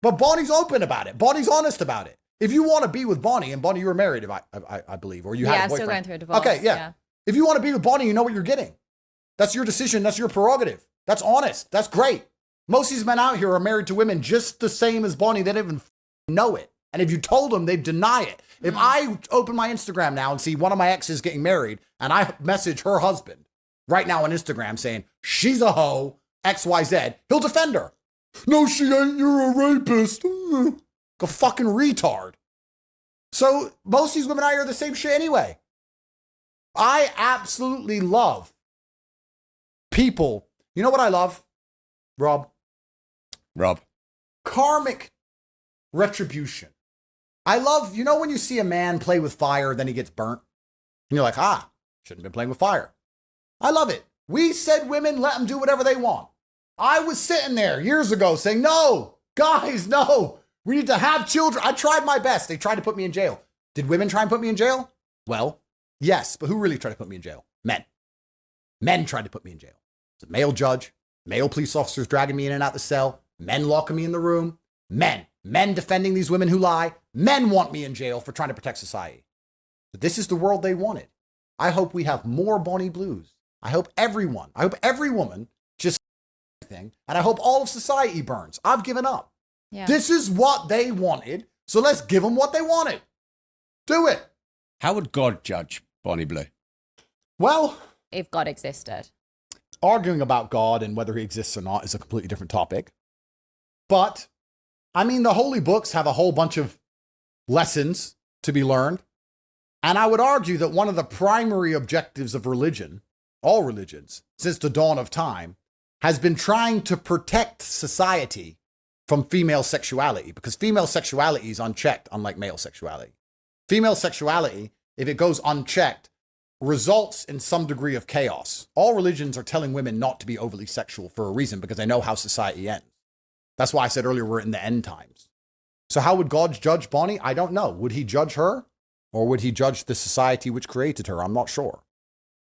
but Bonnie's open about it. Bonnie's honest about it. If you want to be with Bonnie, and Bonnie, you were married, I believe, or you had a boyfriend. Yeah, still going through a divorce. Okay, yeah. If you want to be with Bonnie, you know what you're getting. That's your decision. That's your prerogative. That's honest. That's great. Most of these men out here are married to women just the same as Bonnie. They don't even know it. And if you told them, they'd deny it. If I open my Instagram now and see one of my exes getting married and I message her husband right now on Instagram saying, she's a hoe, XYZ, he'll defend her. No, she ain't. You're a rapist. A fucking retard. So most of these women out here are the same shit anyway. I absolutely love people. You know what I love, Rob? Karmic retribution. I love, you know, when you see a man play with fire, then he gets burnt. And you're like, shouldn't have been playing with fire. I love it. We said women, let them do whatever they want. I was sitting there years ago saying, no, guys, no. We need to have children. I tried my best. They tried to put me in jail. Did women try and put me in jail? Well, yes, but who really tried to put me in jail? Men. Men tried to put me in jail. It's a male judge, male police officers dragging me in and out the cell, men locking me in the room, men defending these women who lie. Men want me in jail for trying to protect society. But this is the world they wanted. I hope we have more Bonnie Blues. I hope every woman just everything, and I hope all of society burns. I've given up. Yeah. This is what they wanted, so let's give them what they wanted. Do it. How would God judge Bonnie Blue? Well, if God existed. Arguing about God and whether he exists or not is a completely different topic. But, I mean, the holy books have a whole bunch of lessons to be learned. And I would argue that one of the primary objectives of religion, all religions, since the dawn of time, has been trying to protect society from female sexuality, because female sexuality is unchecked, unlike male sexuality. Female sexuality, if it goes unchecked, results in some degree of chaos. All religions are telling women not to be overly sexual for a reason, because they know how society ends. That's why I said earlier we're in the end times. So how would God judge Bonnie? I don't know. Would he judge her? Or would he judge the society which created her? I'm not sure.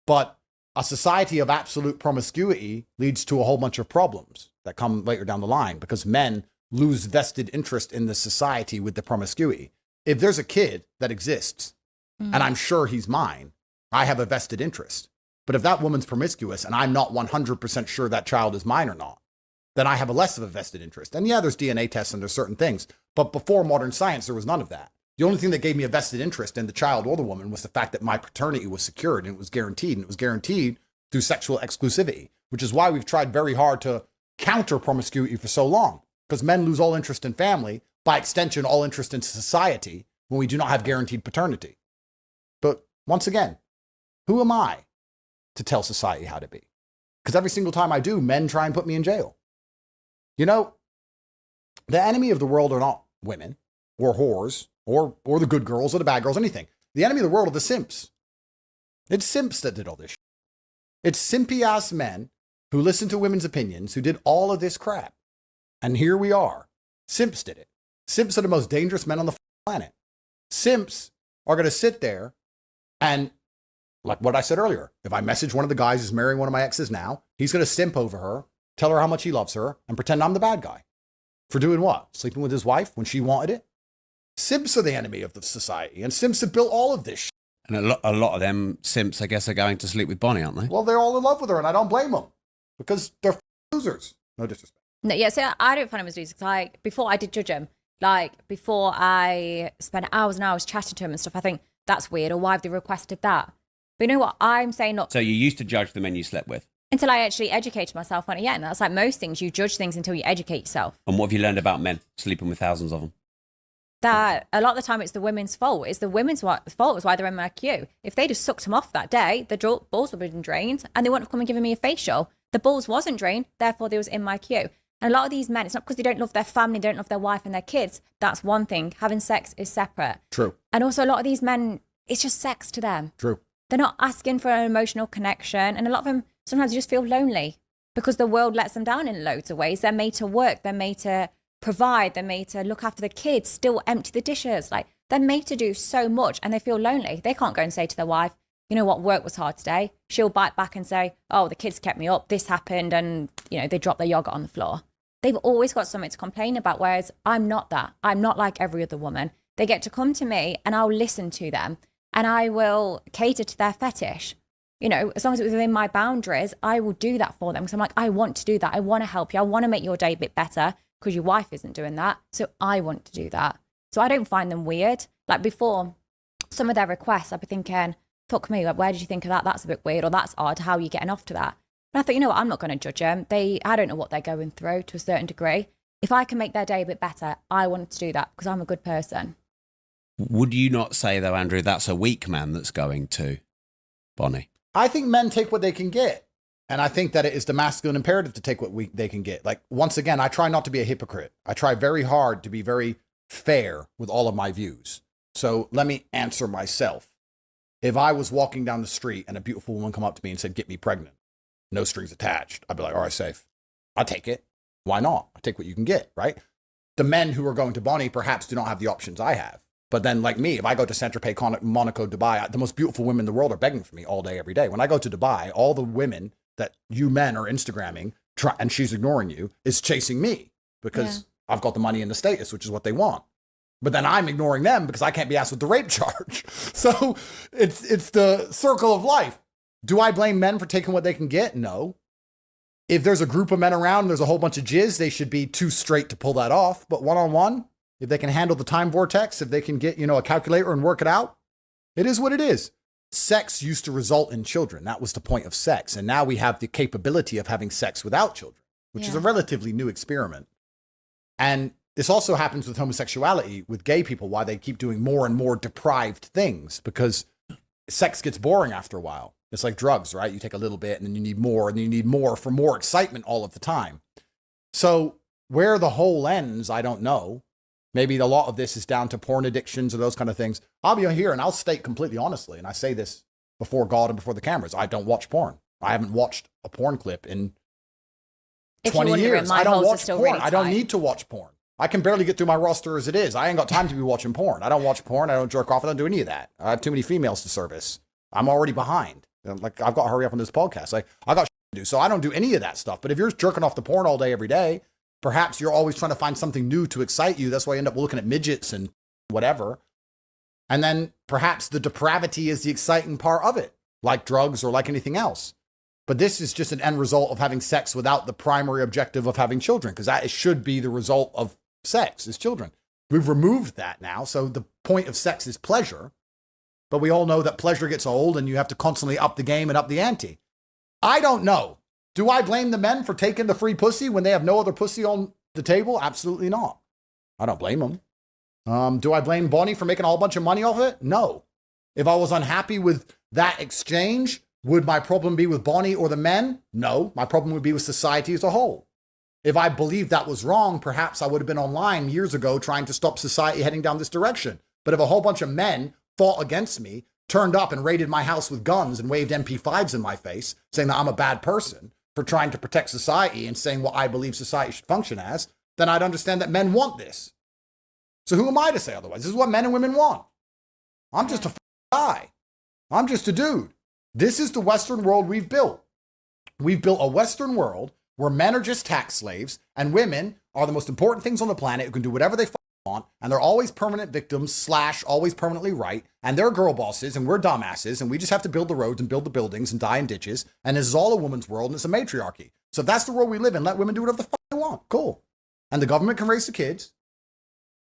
But a society of absolute promiscuity leads to a whole bunch of problems that come later down the line, because men lose vested interest in the society with the promiscuity. If there's a kid that exists, and I'm sure he's mine, I have a vested interest. But if that woman's promiscuous and I'm not 100% sure that child is mine or not, then I have a less of a vested interest. And yeah, there's DNA tests and there's certain things. But before modern science, there was none of that. The only thing that gave me a vested interest in the child or the woman was the fact that my paternity was secured and it was guaranteed. And it was guaranteed through sexual exclusivity, which is why we've tried very hard to counter promiscuity for so long. Because men lose all interest in family, by extension, all interest in society, when we do not have guaranteed paternity. But once again, who am I to tell society how to be? Because every single time I do, men try and put me in jail. You know, the enemy of the world are not women or whores or the good girls or the bad girls, anything. The enemy of the world are the simps. It's simps that did all this shit. It's simpy-ass men who listen to women's opinions, who did all of this crap. And here we are. Simps did it. Simps are the most dangerous men on the planet. Simps are going to sit there and, like what I said earlier, if I message one of the guys who's marrying one of my exes now, he's going to simp over her, tell her how much he loves her, and pretend I'm the bad guy. For doing what? Sleeping with his wife when she wanted it? Simps are the enemy of the society, and simps have built all of this shit. And a lot of them simps, I guess, are going to sleep with Bonnie, aren't they? Well, they're all in love with her, and I don't blame them, because they're losers. No disrespect. No, yeah, so I don't find him as losers. Like, before I did judge him, like, before I spent hours and hours chatting to him and stuff, I think that's weird, or why have they requested that? But you know what? I'm saying not. So you used to judge the men you slept with? Until I actually educated myself on it, yeah. And that's like most things, you judge things until you educate yourself. And what have you learned about men sleeping with thousands of them? That a lot of the time it's the women's fault. It's the women's fault. It's why they're in my queue. If they just sucked them off that day, the balls would have been drained and they wouldn't have come and given me a facial. The balls wasn't drained, therefore they was in my queue. And a lot of these men, it's not because they don't love their family, they don't love their wife and their kids. That's one thing. Having sex is separate. True. And also a lot of these men, it's just sex to them. True. They're not asking for an emotional connection. And a lot of them, sometimes you just feel lonely because the world lets them down in loads of ways. They're made to work. They're made to provide. They're made to look after the kids, still empty the dishes. Like, they're made to do so much and they feel lonely. They can't go and say to their wife, you know what, work was hard today. She'll bite back and say, oh, the kids kept me up. This happened. And, you know, they dropped their yogurt on the floor. They've always got something to complain about, whereas I'm not that. I'm not like every other woman. They get to come to me and I'll listen to them and I will cater to their fetish. You know, as long as it was within my boundaries, I will do that for them. Because I'm like, I want to do that. I want to help you. I want to make your day a bit better because your wife isn't doing that. So I want to do that. So I don't find them weird. Like before, some of their requests, I'd be thinking, fuck me, like, where did you think of that? That's a bit weird, or that's odd. How are you getting off to that? And I thought, you know what, I'm not going to judge them. I don't know what they're going through to a certain degree. If I can make their day a bit better, I want to do that because I'm a good person. Would you not say, though, Andrew, that's a weak man that's going to Bonnie? I think men take what they can get. And I think that it is the masculine imperative to take what they can get. Like, once again, I try not to be a hypocrite. I try very hard to be very fair with all of my views. So let me answer myself. If I was walking down the street and a beautiful woman come up to me and said, get me pregnant, no strings attached, I'd be like, all right, safe. I'll take it. Why not? I take what you can get, right? The men who are going to Bonnie perhaps do not have the options I have. But then, like me, if I go to Saint-Tropez, Monaco, Dubai, the most beautiful women in the world are begging for me all day, every day. When I go to Dubai, all the women that you men are Instagramming, and she's ignoring you, is chasing me because I've got the money and the status, which is what they want. But then I'm ignoring them because I can't be asked with the rape charge. So it's the circle of life. Do I blame men for taking what they can get? No. If there's a group of men around and there's a whole bunch of jizz, they should be too straight to pull that off. But one-on-one, if they can handle the time vortex, if they can get, a calculator and work it out, it is what it is. Sex used to result in children. That was the point of sex. And now we have the capability of having sex without children, which is a relatively new experiment. And this also happens with homosexuality, with gay people, why they keep doing more and more deprived things, because sex gets boring after a while. It's like drugs, right? You take a little bit and then you need more and you need more for more excitement all of the time. So where the whole ends, I don't know. Maybe a lot of this is down to porn addictions or those kind of things. I'll be here and I'll state completely honestly, and I say this before God and before the cameras, I don't watch porn. I haven't watched a porn clip in 20 years. I don't watch porn. Really, I don't need to watch porn. I can barely get through my roster as it is. I ain't got time to be watching porn. I don't watch porn. I don't jerk off. I don't do any of that. I have too many females to service. I'm already behind. Like, I've got to hurry up on this podcast. Like, I got shit to do. So I don't do any of that stuff. But if you're jerking off the porn all day, every day, perhaps you're always trying to find something new to excite you. That's why you end up looking at midgets and whatever. And then perhaps the depravity is the exciting part of it, like drugs or like anything else. But this is just an end result of having sex without the primary objective of having children, because that should be the result of sex, is children. We've removed that now. So the point of sex is pleasure. But we all know that pleasure gets old and you have to constantly up the game and up the ante. I don't know. Do I blame the men for taking the free pussy when they have no other pussy on the table? Absolutely not. I don't blame them. Do I blame Bonnie for making a whole bunch of money off of it? No. If I was unhappy with that exchange, would my problem be with Bonnie or the men? No. My problem would be with society as a whole. If I believed that was wrong, perhaps I would have been online years ago trying to stop society heading down this direction. But if a whole bunch of men fought against me, turned up and raided my house with guns and waved MP5s in my face, saying that I'm a bad person for trying to protect society and saying what I believe society should function as, then I'd understand that men want this. So who am I to say otherwise? This is what men and women want. I'm just a guy. I'm just a dude. This is the Western world we've built. We've built a Western world where men are just tax slaves and women are the most important things on the planet who can do whatever they want, and they're always permanent victims / always permanently right, and they're girl bosses and we're dumbasses and we just have to build the roads and build the buildings and die in ditches, and this is all a woman's world and it's a matriarchy. So if that's the world we live in, let women do whatever the fuck they want. Cool. And the government can raise the kids.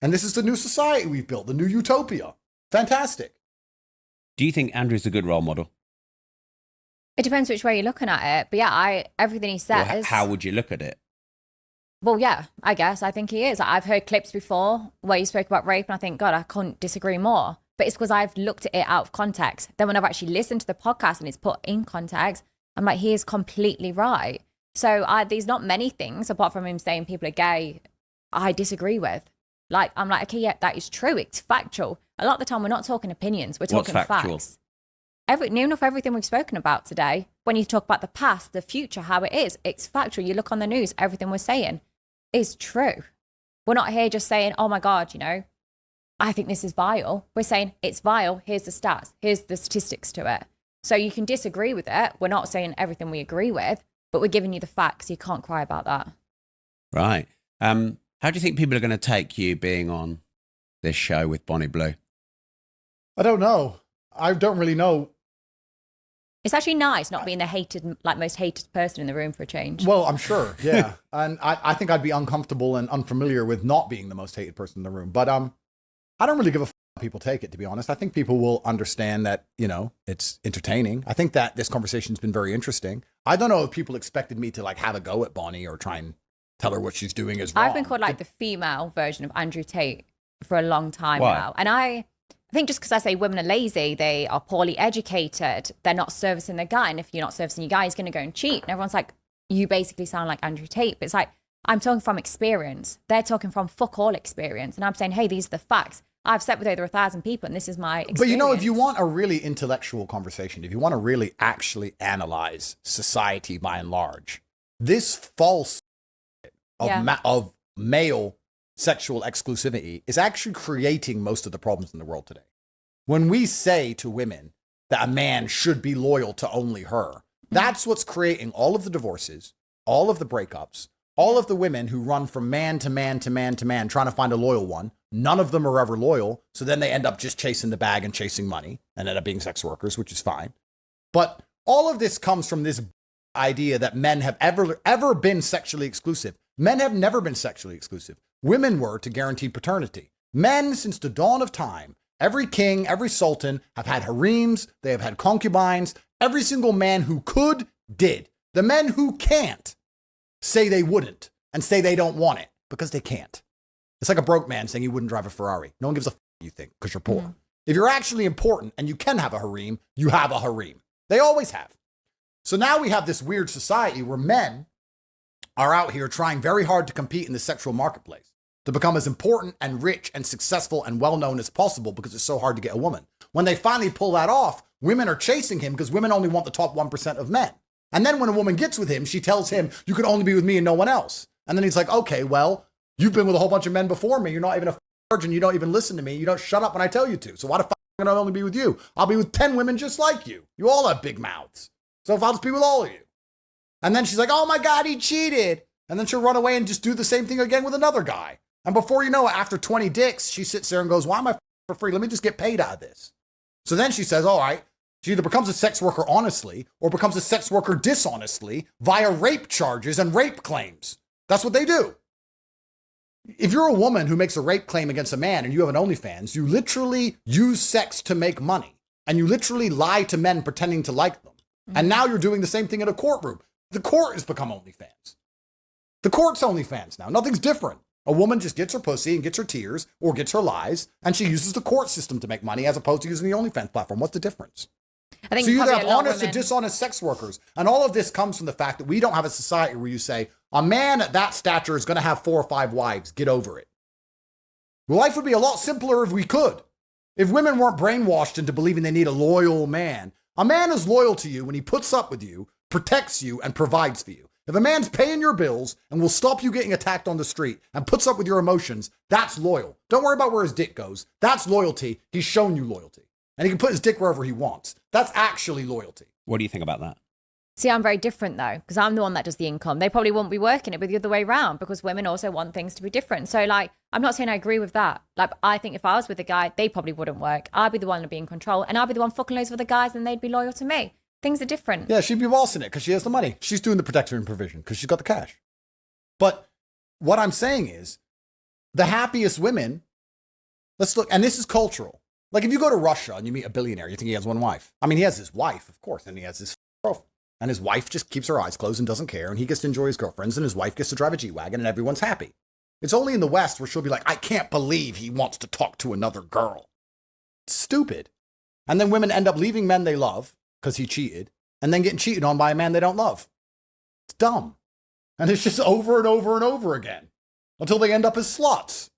And this is the new society we've built, the new utopia. Fantastic. Do you think Andrew's a good role model? It depends which way you're looking at it. But yeah, everything he says. Well, how would you look at it? Well, yeah, I guess. I think he is. I've heard clips before where you spoke about rape, and I think, God, I couldn't disagree more. But it's because I've looked at it out of context. Then when I've actually listened to the podcast and it's put in context, I'm like, he is completely right. So there's not many things, apart from him saying people are gay, I disagree with. Like, I'm like, okay, yeah, that is true. It's factual. A lot of the time, we're not talking opinions. We're talking facts. Near enough everything we've spoken about today, when you talk about the past, the future, how it is, it's factual. You look on the news, everything we're saying is true. We're not here just saying, oh my God, I think this is vile. We're saying it's vile. Here's the stats. Here's the statistics to it. So you can disagree with it. We're not saying everything we agree with, but we're giving you the facts. You can't cry about that. Right. How do you think people are going to take you being on this show with Bonnie Blue? I don't know. I don't really know. It's actually nice not being the most hated person in the room for a change. Well, I'm sure, yeah. And I think I'd be uncomfortable and unfamiliar with not being the most hated person in the room. But I don't really give a f*** how people take it, to be honest. I think people will understand that, it's entertaining. I think that this conversation's been very interesting. I don't know if people expected me to have a go at Bonnie or try and tell her what she's doing is wrong. I've been called the female version of Andrew Tate for a long time Why? now. And I think just because I say women are lazy, they are poorly educated, they're not servicing their guy. And if you're not servicing your guy, he's going to go and cheat. And everyone's like, you basically sound like Andrew Tate. But it's like, I'm talking from experience. They're talking from fuck all experience. And I'm saying, hey, these are the facts. I've slept with over 1,000 people and this is my experience. But if you want a really intellectual conversation, if you want to really actually analyze society by and large, this false of male sexual exclusivity is actually creating most of the problems in the world today. When we say to women that a man should be loyal to only her, that's what's creating all of the divorces, all of the breakups, all of the women who run from man to man to man to man trying to find a loyal one. None of them are ever loyal. So then they end up just chasing the bag and chasing money and end up being sex workers, which is fine. But all of this comes from this idea that men have ever been sexually exclusive. Men have never been sexually exclusive. Women were to guarantee paternity. Men, since the dawn of time, every king, every sultan have had harems, they have had concubines. Every single man who could, did. The men who can't say they wouldn't and say they don't want it because they can't. It's like a broke man saying he wouldn't drive a Ferrari. No one gives a f*** you think because you're poor. If you're actually important and you can have a harem, you have a harem. They always have. So now we have this weird society where men are out here trying very hard to compete in the sexual marketplace, to become as important and rich and successful and well-known as possible because it's so hard to get a woman. When they finally pull that off, women are chasing him because women only want the top 1% of men. And then when a woman gets with him, she tells him, you can only be with me and no one else. And then he's like, okay, well, you've been with a whole bunch of men before me. You're not even a virgin. You don't even listen to me. You don't shut up when I tell you to. So why the fuck am I going to only be with you? I'll be with 10 women just like you. You all have big mouths. So if I'll just be with all of you. And then she's like, oh my God, he cheated. And then she'll run away and just do the same thing again with another guy. And before you know it, after 20 dicks, she sits there and goes, why am I for free? Let me just get paid out of this. So then she says, all right, she either becomes a sex worker honestly or becomes a sex worker dishonestly via rape charges and rape claims. That's what they do. If you're a woman who makes a rape claim against a man and you have an OnlyFans, you literally use sex to make money. And you literally lie to men pretending to like them. And now you're doing the same thing in a courtroom. The court has become OnlyFans. The court's OnlyFans now. Nothing's different. A woman just gets her pussy and gets her tears or gets her lies, and she uses the court system to make money as opposed to using the OnlyFans platform. What's the difference? I think so you either have probably a lot of honest or women- dishonest sex workers. And all of this comes from the fact that we don't have a society where you say, a man at that stature is going to have 4 or 5 wives. Get over it. Life would be a lot simpler if we could. If women weren't brainwashed into believing they need a loyal man. A man is loyal to you when he puts up with you, protects you, and provides for you. If a man's paying your bills and will stop you getting attacked on the street and puts up with your emotions, that's loyal. Don't worry about where his dick goes. That's loyalty. He's shown you loyalty. And he can put his dick wherever he wants. That's actually loyalty. What do you think about that? See, I'm very different though, because I'm the one that does the income. They probably won't be working it with the other way around because women also want things to be different. So like, I'm not saying I agree with that. Like, I think if I was with a guy, they probably wouldn't work. I'd be the one to be in control and I'd be the one fucking loads of other guys and they'd be loyal to me. Things are different. Yeah, she'd be bossing it because she has the money. She's doing the protection and provision because she's got the cash. But what I'm saying is the happiest women, let's look, and this is cultural. Like if you go to Russia and you meet a billionaire, you think he has one wife. I mean, he has his wife, of course, and he has his girlfriend. And his wife just keeps her eyes closed and doesn't care. And he gets to enjoy his girlfriends and his wife gets to drive a G-Wagon and everyone's happy. It's only in the West where she'll be like, I can't believe he wants to talk to another girl. It's stupid. And then women end up leaving men they love because he cheated and then getting cheated on by a man they don't love. It's dumb. And it's just over and over and over again until they end up as sluts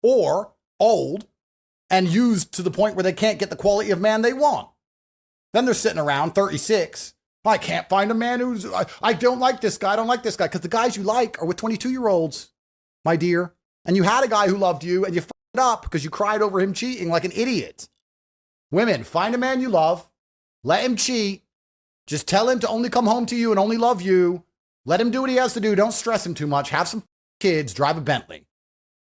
or old and used to the point where they can't get the quality of man they want. Then they're sitting around 36. I can't find a man who's, I don't like this guy. I don't like this guy. Because the guys you like are with 22-year-olds, my dear. And you had a guy who loved you and you fucked it up because you cried over him cheating like an idiot. Women, find a man you love. Let him cheat. Just tell him to only come home to you and only love you. Let him do what he has to do. Don't stress him too much. Have some kids. Drive a Bentley.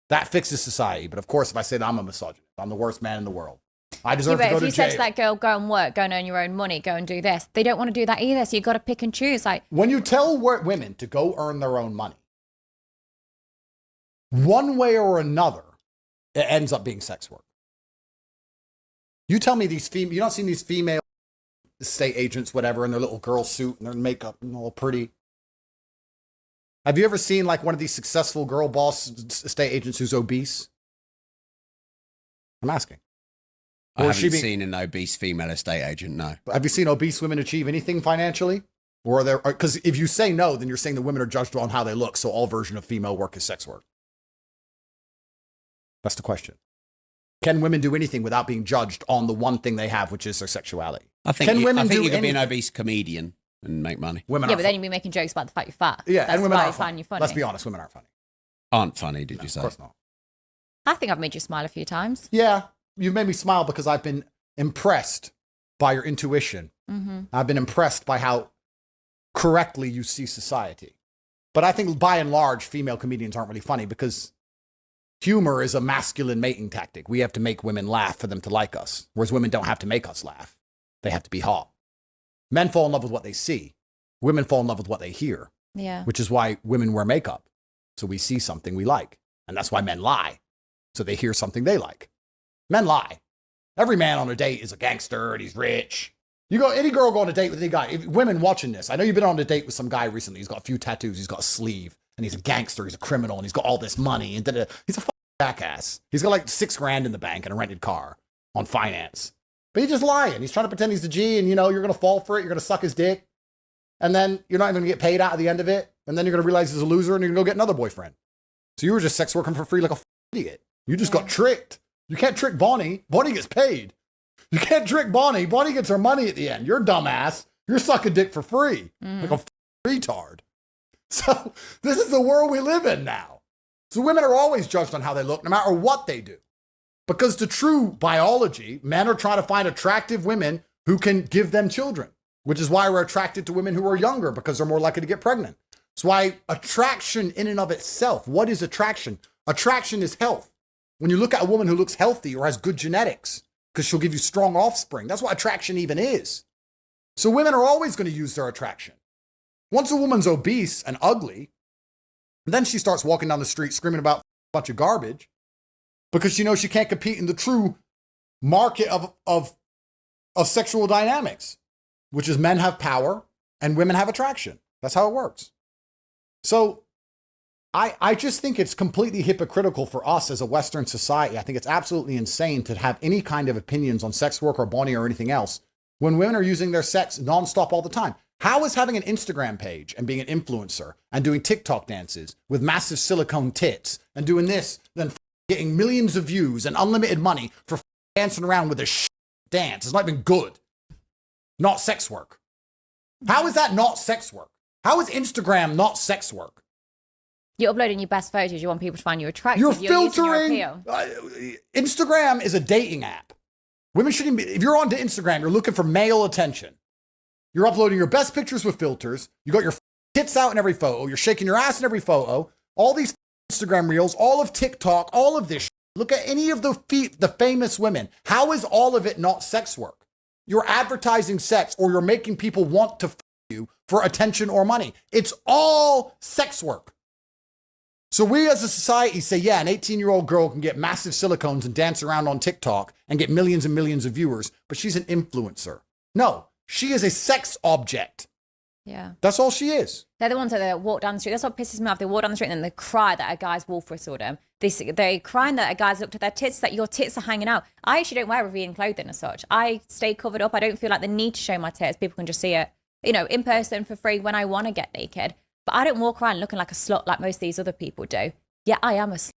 That fixes society. But of course, if I say that, I'm a misogynist. I'm the worst man in the world. I deserve to go to jail. If you said to that girl, go and work, go and earn your own money, go and do this, they don't want to do that either. So you've got to pick and choose. Like when you tell women to go earn their own money, one way or another, it ends up being sex work. You tell me you don't see these female estate agents, whatever, in their little girl suit and their makeup and all pretty. Have you ever seen like one of these successful girl boss estate agents who's obese? I'm asking. I haven't seen an obese female estate agent, no. Have you seen obese women achieve anything financially? Or are there, because if you say no, then you're saying the women are judged on how they look. So all version of female work is sex work. That's the question. Can women do anything without being judged on the one thing they have, which is their sexuality? I think you can be an obese comedian and make money. Women but then you'd be making jokes about the fact you're fat. Yeah, that's and women why aren't I find you funny. Let's be honest, women aren't funny. Aren't funny, did you say? Of course not. I think I've made you smile a few times. Yeah, you've made me smile because I've been impressed by your intuition. Mm-hmm. I've been impressed by how correctly you see society. But I think by and large, female comedians aren't really funny because humor is a masculine mating tactic. We have to make women laugh for them to like us, whereas women don't have to make us laugh. They have to be hot. Men fall in love with what they see. Women fall in love with what they hear. Yeah. Which is why women wear makeup. So we see something we like. And that's why men lie. So they hear something they like. Men lie. Every man on a date is a gangster and he's rich. You go, any girl go on a date with any guy. Women watching this, I know you've been on a date with some guy recently. He's got a few tattoos. He's got a sleeve and he's a gangster. He's a criminal and he's got all this money and he's a fucking jackass. He's got like $6,000 in the bank and a rented car on finance. But he's just lying. He's trying to pretend he's the G and you're going to fall for it. You're going to suck his dick. And then you're not even going to get paid out at the end of it. And then you're going to realize he's a loser and you're going to go get another boyfriend. So you were just sex working for free like a idiot. You just got tricked. You can't trick Bonnie. Bonnie gets paid. You can't trick Bonnie. Bonnie gets her money at the end. You're dumbass. You're sucking dick for free. Like a retard. So this is the world we live in now. So women are always judged on how they look, no matter what they do. Because to true biology, men are trying to find attractive women who can give them children, which is why we're attracted to women who are younger because they're more likely to get pregnant. That's why attraction in and of itself, what is attraction? Attraction is health. When you look at a woman who looks healthy or has good genetics, because she'll give you strong offspring. That's what attraction even is. So women are always going to use their attraction. Once a woman's obese and ugly, then she starts walking down the street screaming about bunch of garbage because she knows she can't compete in the true market of sexual dynamics, which is men have power and women have attraction. That's how it works. So I just think it's completely hypocritical for us as a Western society. I think it's absolutely insane to have any kind of opinions on sex work or Bonnie or anything else when women are using their sex nonstop all the time. How is having an Instagram page and being an influencer and doing TikTok dances with massive silicone tits and doing this, then getting millions of views and unlimited money for dancing around with a dance? It's not even good. Not sex work. How is that not sex work? How is Instagram not sex work? You're uploading your best photos. You want people to find you attractive. You're filtering. filtering. Instagram is a dating app. Women shouldn't be. If you're on to Instagram, you're looking for male attention. You're uploading your best pictures with filters. You got your tits out in every photo. You're shaking your ass in every photo. All these Instagram reels, all of TikTok, all of this. Look at any of the famous women. How is all of it not sex work? You're advertising sex, or you're making people want to you for attention or money. It's all sex work. So we as a society say, yeah, an 18-year-old girl can get massive silicones and dance around on TikTok and get millions and millions of viewers, but she's an influencer. No, she is a sex object. Yeah. That's all she is. They're the ones that walk down the street. That's what pisses me off. They walk down the street and then they cry that a guy's wolf whistled them. They crying that a guy's looked at their tits, that your tits are hanging out. I actually don't wear revealing clothing as such. I stay covered up. I don't feel like the need to show my tits. People can just see it, in person for free when I want to get naked. But I don't walk around looking like a slut like most of these other people do. Yeah, I am a slut.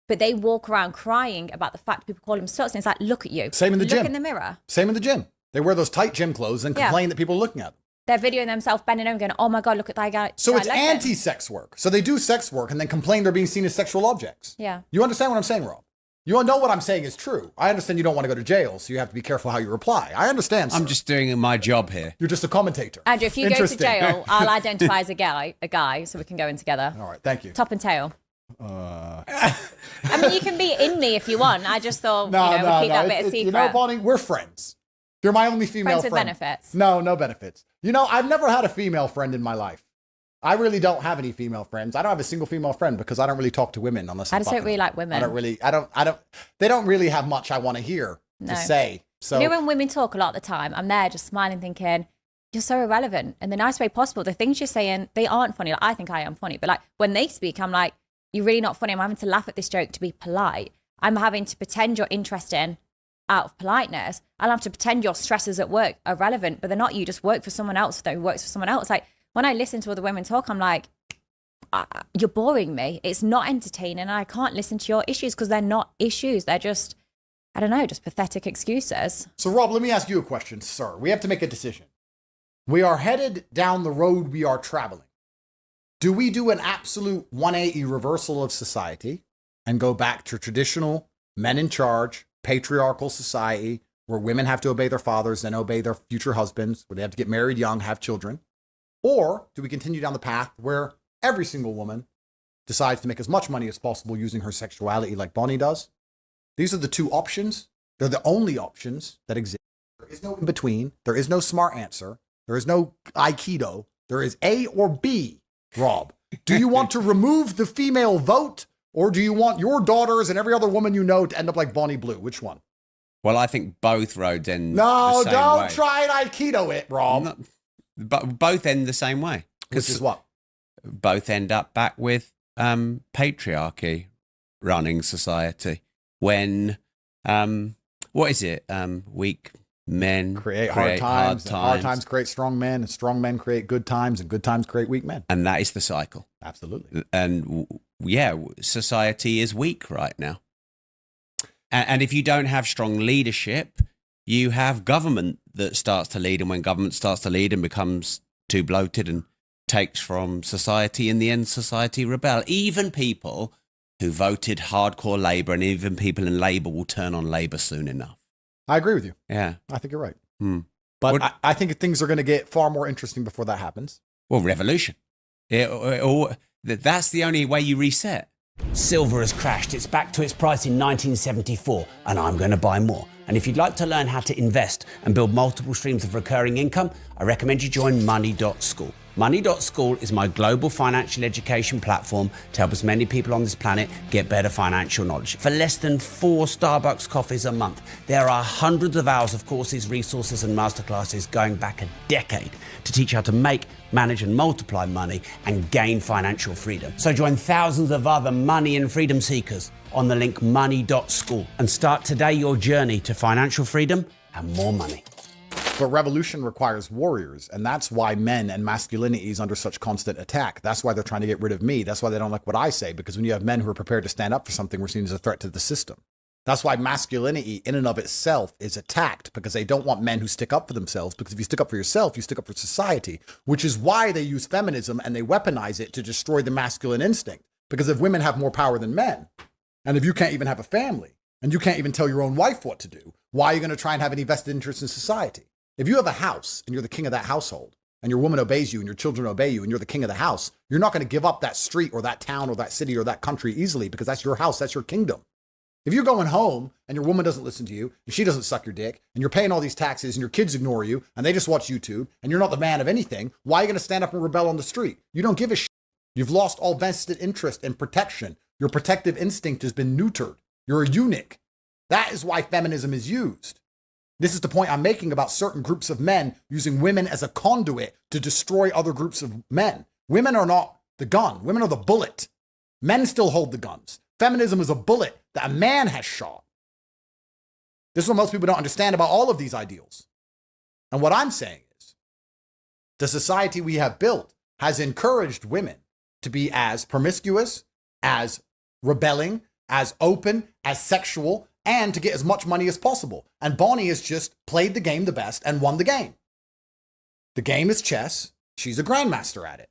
But they walk around crying about the fact people call them sluts. And it's like, look at you. Same in the gym. Look in the mirror. Same in the gym. They wear those tight gym clothes and complain that people are looking at them. They're videoing themselves bending over going, oh my God, look at that guy. So it's anti-sex work. So they do sex work and then complain they're being seen as sexual objects. Yeah. You understand what I'm saying, Rob? You know what I'm saying is true. I understand you don't want to go to jail, so you have to be careful how you reply. I understand, sir. I'm just doing my job here. You're just a commentator. Andrew, if you go to jail, I'll identify as a guy, so we can go in together. All right, thank you. Top and tail. I mean, you can be in me if you want. I just thought, we'll keep that bit of secret. You know, Bonnie, we're friends. You're my only female friend. Friends with benefits. No benefits. I've never had a female friend in my life. I really don't have any female friends. I don't have a single female friend because I don't really talk to women unless I just don't really like women. They don't really have much I want to hear to say. So when women talk a lot of the time, I'm there just smiling thinking, you're so irrelevant in the nice way possible. The things you're saying, they aren't funny. Like, I think I am funny, but like when they speak, I'm like, you're really not funny. I'm having to laugh at this joke to be polite. I'm having to pretend you're interesting out of politeness. I'll have to pretend your stresses at work are relevant, but they're not. You just work for someone else that works for someone else. Like, when I listen to other women talk, I'm like, you're boring me. It's not entertaining. And I can't listen to your issues because they're not issues. They're just, I don't know, just pathetic excuses. So, Rob, let me ask you a question, sir. We have to make a decision. We are headed down the road we are traveling. Do we do an absolute 180 reversal of society and go back to traditional men in charge, patriarchal society where women have to obey their fathers and obey their future husbands, where they have to get married young, have children? Or do we continue down the path where every single woman decides to make as much money as possible using her sexuality like Bonnie does? These are the two options. They're the only options that exist. There is no in between. There is no smart answer. There is no Aikido. There is A or B, Rob. Do you want to remove the female vote, or do you want your daughters and every other woman you know to end up like Bonnie Blue? Which one? Well, I think both roads end No, the same don't way. try and Aikido it, Rob. But both end the same way. Which is what? Both end up back with patriarchy running society. When, what is it? Weak men create hard times. Hard times create strong men, and strong men create good times, and good times create weak men. And that is the cycle. Absolutely. And yeah, society is weak right now. And if you don't have strong leadership, you have government that starts to lead. And when government starts to lead and becomes too bloated and takes from society, in the end, society rebel. Even people who voted hardcore Labour, and even people in Labour will turn on Labour soon enough. I agree with you. Yeah. I think you're right. But I think things are going to get far more interesting before that happens. Well, revolution. That's the only way you reset. Silver has crashed. It's back to its price in 1974, and I'm going to buy more. And if you'd like to learn how to invest and build multiple streams of recurring income, I recommend you join Money.School. Money.school is my global financial education platform to help as many people on this planet get better financial knowledge. For less than 4 Starbucks coffees a month, there are hundreds of hours of courses, resources, and masterclasses going back a decade to teach you how to make, manage, and multiply money and gain financial freedom. So join thousands of other money and freedom seekers on the link money.school and start today your journey to financial freedom and more money. But revolution requires warriors, and that's why men and masculinity is under such constant attack. That's why they're trying to get rid of me. That's why they don't like what I say, because when you have men who are prepared to stand up for something, we're seen as a threat to the system. That's why masculinity in and of itself is attacked, because they don't want men who stick up for themselves, because if you stick up for yourself, you stick up for society, which is why they use feminism and they weaponize it to destroy the masculine instinct. Because if women have more power than men, and if you can't even have a family, and you can't even tell your own wife what to do, why are you going to try and have any vested interest in society? If you have a house and you're the king of that household, and your woman obeys you and your children obey you and you're the king of the house, you're not going to give up that street or that town or that city or that country easily, because that's your house, that's your kingdom. If you're going home and your woman doesn't listen to you and she doesn't suck your dick and you're paying all these taxes and your kids ignore you and they just watch YouTube and you're not the man of anything, why are you going to stand up and rebel on the street? You don't give a shit. You've lost all vested interest and protection. Your protective instinct has been neutered. You're a eunuch. That is why feminism is used. This is the point I'm making about certain groups of men using women as a conduit to destroy other groups of men. Women are not the gun. Women are the bullet. Men still hold the guns. Feminism is a bullet that a man has shot. This is what most people don't understand about all of these ideals. And what I'm saying is, the society we have built has encouraged women to be as promiscuous, as rebelling, as open, as sexual, and to get as much money as possible. And Bonnie has just played the game the best and won the game. The game is chess. She's a grandmaster at it.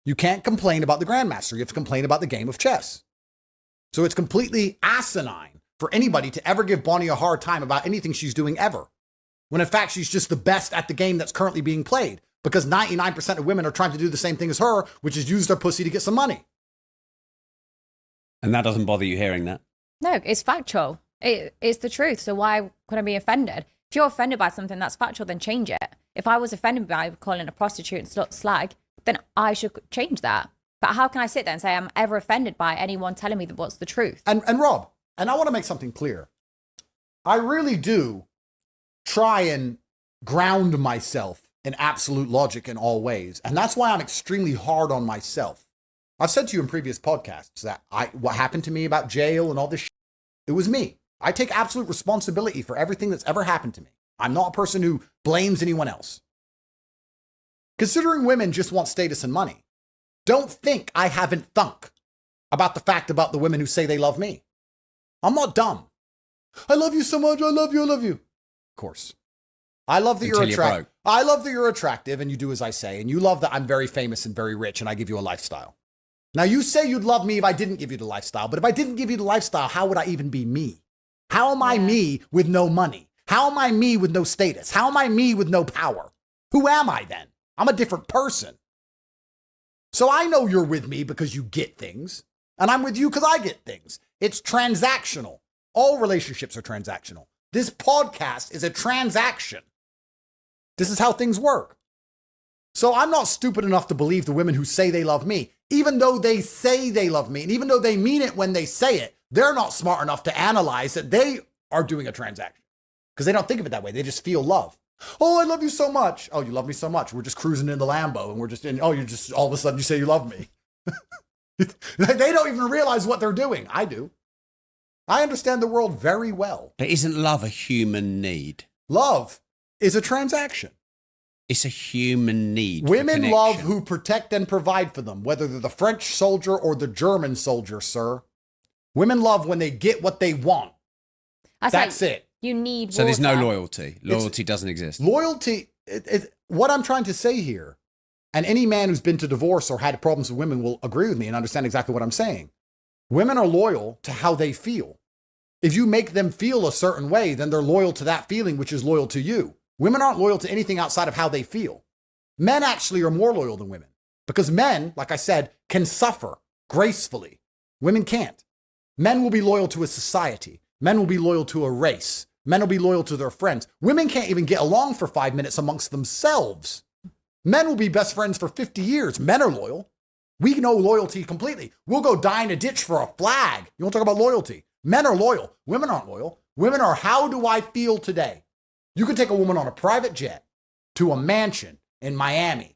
You can't complain about the grandmaster. You have to complain about the game of chess. So it's completely asinine for anybody to ever give Bonnie a hard time about anything she's doing ever, when in fact she's just the best at the game that's currently being played, because 99% of women are trying to do the same thing as her, which is use their pussy to get some money. And that doesn't bother you hearing that? No, it's factual. It's the truth. So why could I be offended? If you're offended by something that's factual, then change it. If I was offended by calling a prostitute and slag, then I should change that. But how can I sit there and say I'm ever offended by anyone telling me that what's the truth? And Rob, and I want to make something clear. I really do try and ground myself in absolute logic in all ways. And that's why I'm extremely hard on myself. I've said to you in previous podcasts that what happened to me about jail and all this shit, it was me. I take absolute responsibility for everything that's ever happened to me. I'm not a person who blames anyone else. Considering women just want status and money, don't think I haven't thunk about the fact about the women who say they love me. I'm not dumb. I love you so much. I love you. I love you. Of course. I love that you're attractive. I love that you're attractive and you do as I say. And you love that I'm very famous and very rich and I give you a lifestyle. Now you say you'd love me if I didn't give you the lifestyle. But if I didn't give you the lifestyle, how would I even be me? How am I me with no money? How am I me with no status? How am I me with no power? Who am I then? I'm a different person. So I know you're with me because you get things, and I'm with you because I get things. It's transactional. All relationships are transactional. This podcast is a transaction. This is how things work. So I'm not stupid enough to believe the women who say they love me, even though they say they love me, and even though they mean it when they say it, they're not smart enough to analyze that they are doing a transaction because they don't think of it that way. They just feel love. Oh, I love you so much. Oh, you love me so much. We're just cruising in the Lambo and we're just in, oh, you just all of a sudden you say you love me. They don't even realize what they're doing. I do. I understand the world very well. But isn't love a human need? Love is a transaction. It's a human need. Women love who protect and provide for them, whether they're the French soldier or the German soldier, sir. Women love when they get what they want. That's it. You need So there's no loyalty. Loyalty doesn't exist. Loyalty, what I'm trying to say here, and any man who's been to divorce or had problems with women will agree with me and understand exactly what I'm saying. Women are loyal to how they feel. If you make them feel a certain way, then they're loyal to that feeling, which is loyal to you. Women aren't loyal to anything outside of how they feel. Men actually are more loyal than women because men, like I said, can suffer gracefully. Women can't. Men will be loyal to a society. Men will be loyal to a race. Men will be loyal to their friends. Women can't even get along for 5 minutes amongst themselves. Men will be best friends for 50 years. Men are loyal. We know loyalty completely. We'll go die in a ditch for a flag. You want to talk about loyalty? Men are loyal. Women aren't loyal. Women are, how do I feel today? You can take a woman on a private jet to a mansion in Miami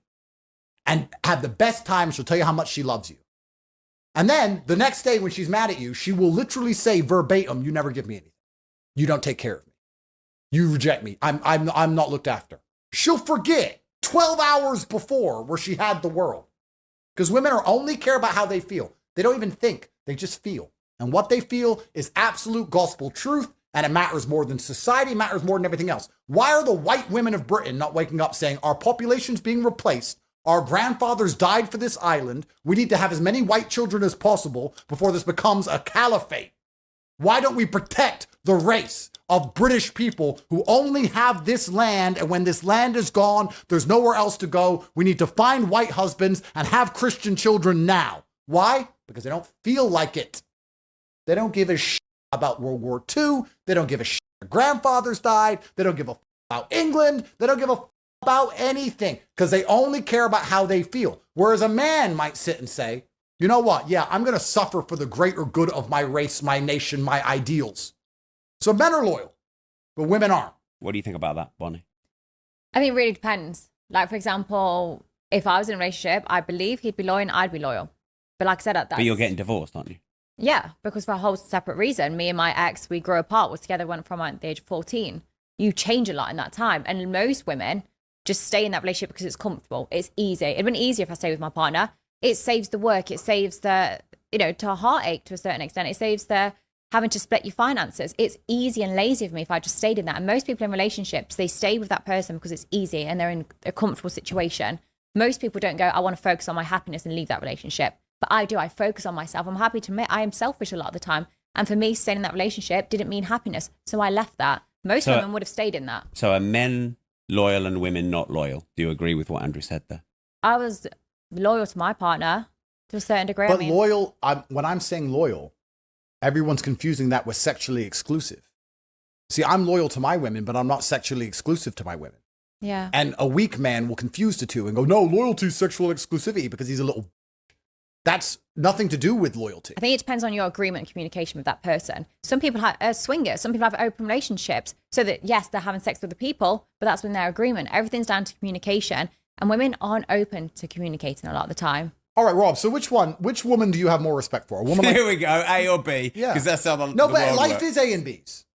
and have the best time. She'll tell you how much she loves you. And then the next day when she's mad at you, she will literally say verbatim, you never give me anything. You don't take care of me. You reject me. I'm not looked after. She'll forget 12 hours before where she had the world. Because women are only care about how they feel. They don't even think. They just feel. And what they feel is absolute gospel truth. And it matters more than society, matters more than everything else. Why are the white women of Britain not waking up saying our population's being replaced? Our grandfathers died for this island. We need to have as many white children as possible before this becomes a caliphate. Why don't we protect the race of British people who only have this land, and when this land is gone, there's nowhere else to go. We need to find white husbands and have Christian children now. Why? Because they don't feel like it. They don't give a shit about World War II. They don't give a shit. Their grandfathers died. They don't give a about England. They don't give a about anything because they only care about how they feel. Whereas a man might sit and say, you know what? Yeah, I'm going to suffer for the greater good of my race, my nation, my ideals. So men are loyal, but women aren't. What do you think about that, Bonnie? I think it really depends. Like, for example, if I was in a relationship, I believe he'd be loyal and I'd be loyal. But like I said, But you're getting divorced, aren't you? Yeah, because for a whole separate reason. Me and my ex, we grew apart, was together, went from the age of 14. You change a lot in that time. And most women just stay in that relationship because it's comfortable. It's easy. It'd been easier if I stay with my partner. It saves the work. It saves the, to a heartache to a certain extent. It saves the having to split your finances. It's easy and lazy for me if I just stayed in that. And most people in relationships, they stay with that person because it's easy and they're in a comfortable situation. Most people don't go, I want to focus on my happiness and leave that relationship. But I do. I focus on myself. I'm happy to admit I am selfish a lot of the time. And for me, staying in that relationship didn't mean happiness. So I left that. Most women would have stayed in that. So are men loyal and women not loyal? Do you agree with what Andrew said there? I was loyal to my partner to a certain degree. But loyal, when I'm saying loyal, everyone's confusing that with sexually exclusive. See, I'm loyal to my women, but I'm not sexually exclusive to my women. Yeah. And a weak man will confuse the two and go, no, loyalty is sexual exclusivity because he's a little... That's nothing to do with loyalty. I think it depends on your agreement and communication with that person. Some people have swingers. Some people have open relationships so that, yes, they're having sex with the people, but that's when their agreement. Everything's down to communication. And women aren't open to communicating a lot of the time. All right, Rob. So which woman do you have more respect for? A woman Here we go, A or B. Yeah. Because that's how the No, the but world life works. is A and B's.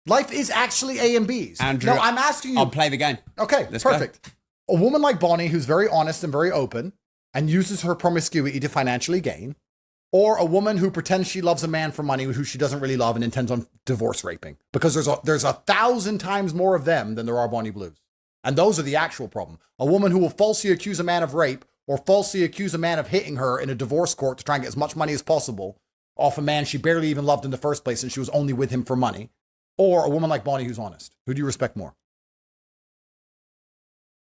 Life is actually A and B's. Andrew, no, I'm asking you. I'll play the game. Okay, Let's perfect. A woman like Bonnie who's very honest and very open and uses her promiscuity to financially gain, or a woman who pretends she loves a man for money who she doesn't really love and intends on divorce raping. Because there's 1,000 times more of them than there are Bonnie Blues. And those are the actual problem. A woman who will falsely accuse a man of rape or falsely accuse a man of hitting her in a divorce court to try and get as much money as possible off a man she barely even loved in the first place and she was only with him for money. Or a woman like Bonnie who's honest. Who do you respect more?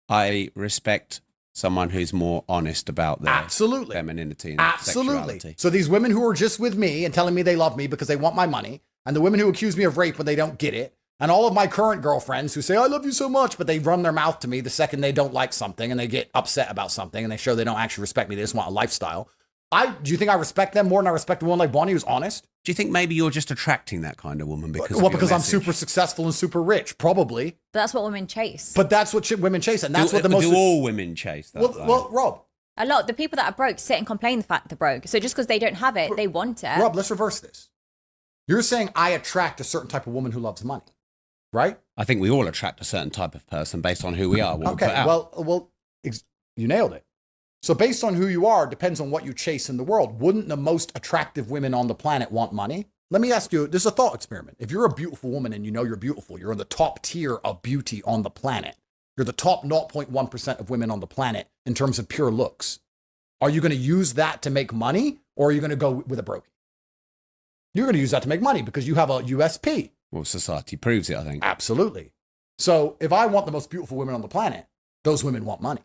I respect someone who's more honest about their Absolutely. femininity and Absolutely. sexuality. So these women who are just with me and telling me they love me because they want my money, and the women who accuse me of rape when they don't get it, and all of my current girlfriends who say, I love you so much, but they run their mouth to me the second they don't like something and they get upset about something and they show they don't actually respect me. They just want a lifestyle. Do you think I respect them more than I respect a woman like Bonnie who's honest? Do you think maybe you're just attracting that kind of woman because Because I'm super successful and super rich? Probably. But that's what women chase. But that's what women chase. And that's what the most... Do all women chase that? Well, Rob. A lot. The people that are broke sit and complain the fact they're broke. So just because they don't have it, they want it. Rob, let's reverse this. You're saying I attract a certain type of woman who loves money, right? I think we all attract a certain type of person based on who we are. What we put Okay, out. well, you nailed it. So based on who you are, depends on what you chase in the world. Wouldn't the most attractive women on the planet want money? Let me ask you, this is a thought experiment. If you're a beautiful woman and you know you're beautiful, you're in the top tier of beauty on the planet. You're the top 0.1% of women on the planet in terms of pure looks. Are you going to use that to make money, or are you going to go with a broke? You're going to use that to make money because you have a USP. Well, society proves it, I think. Absolutely. So if I want the most beautiful women on the planet, those women want money.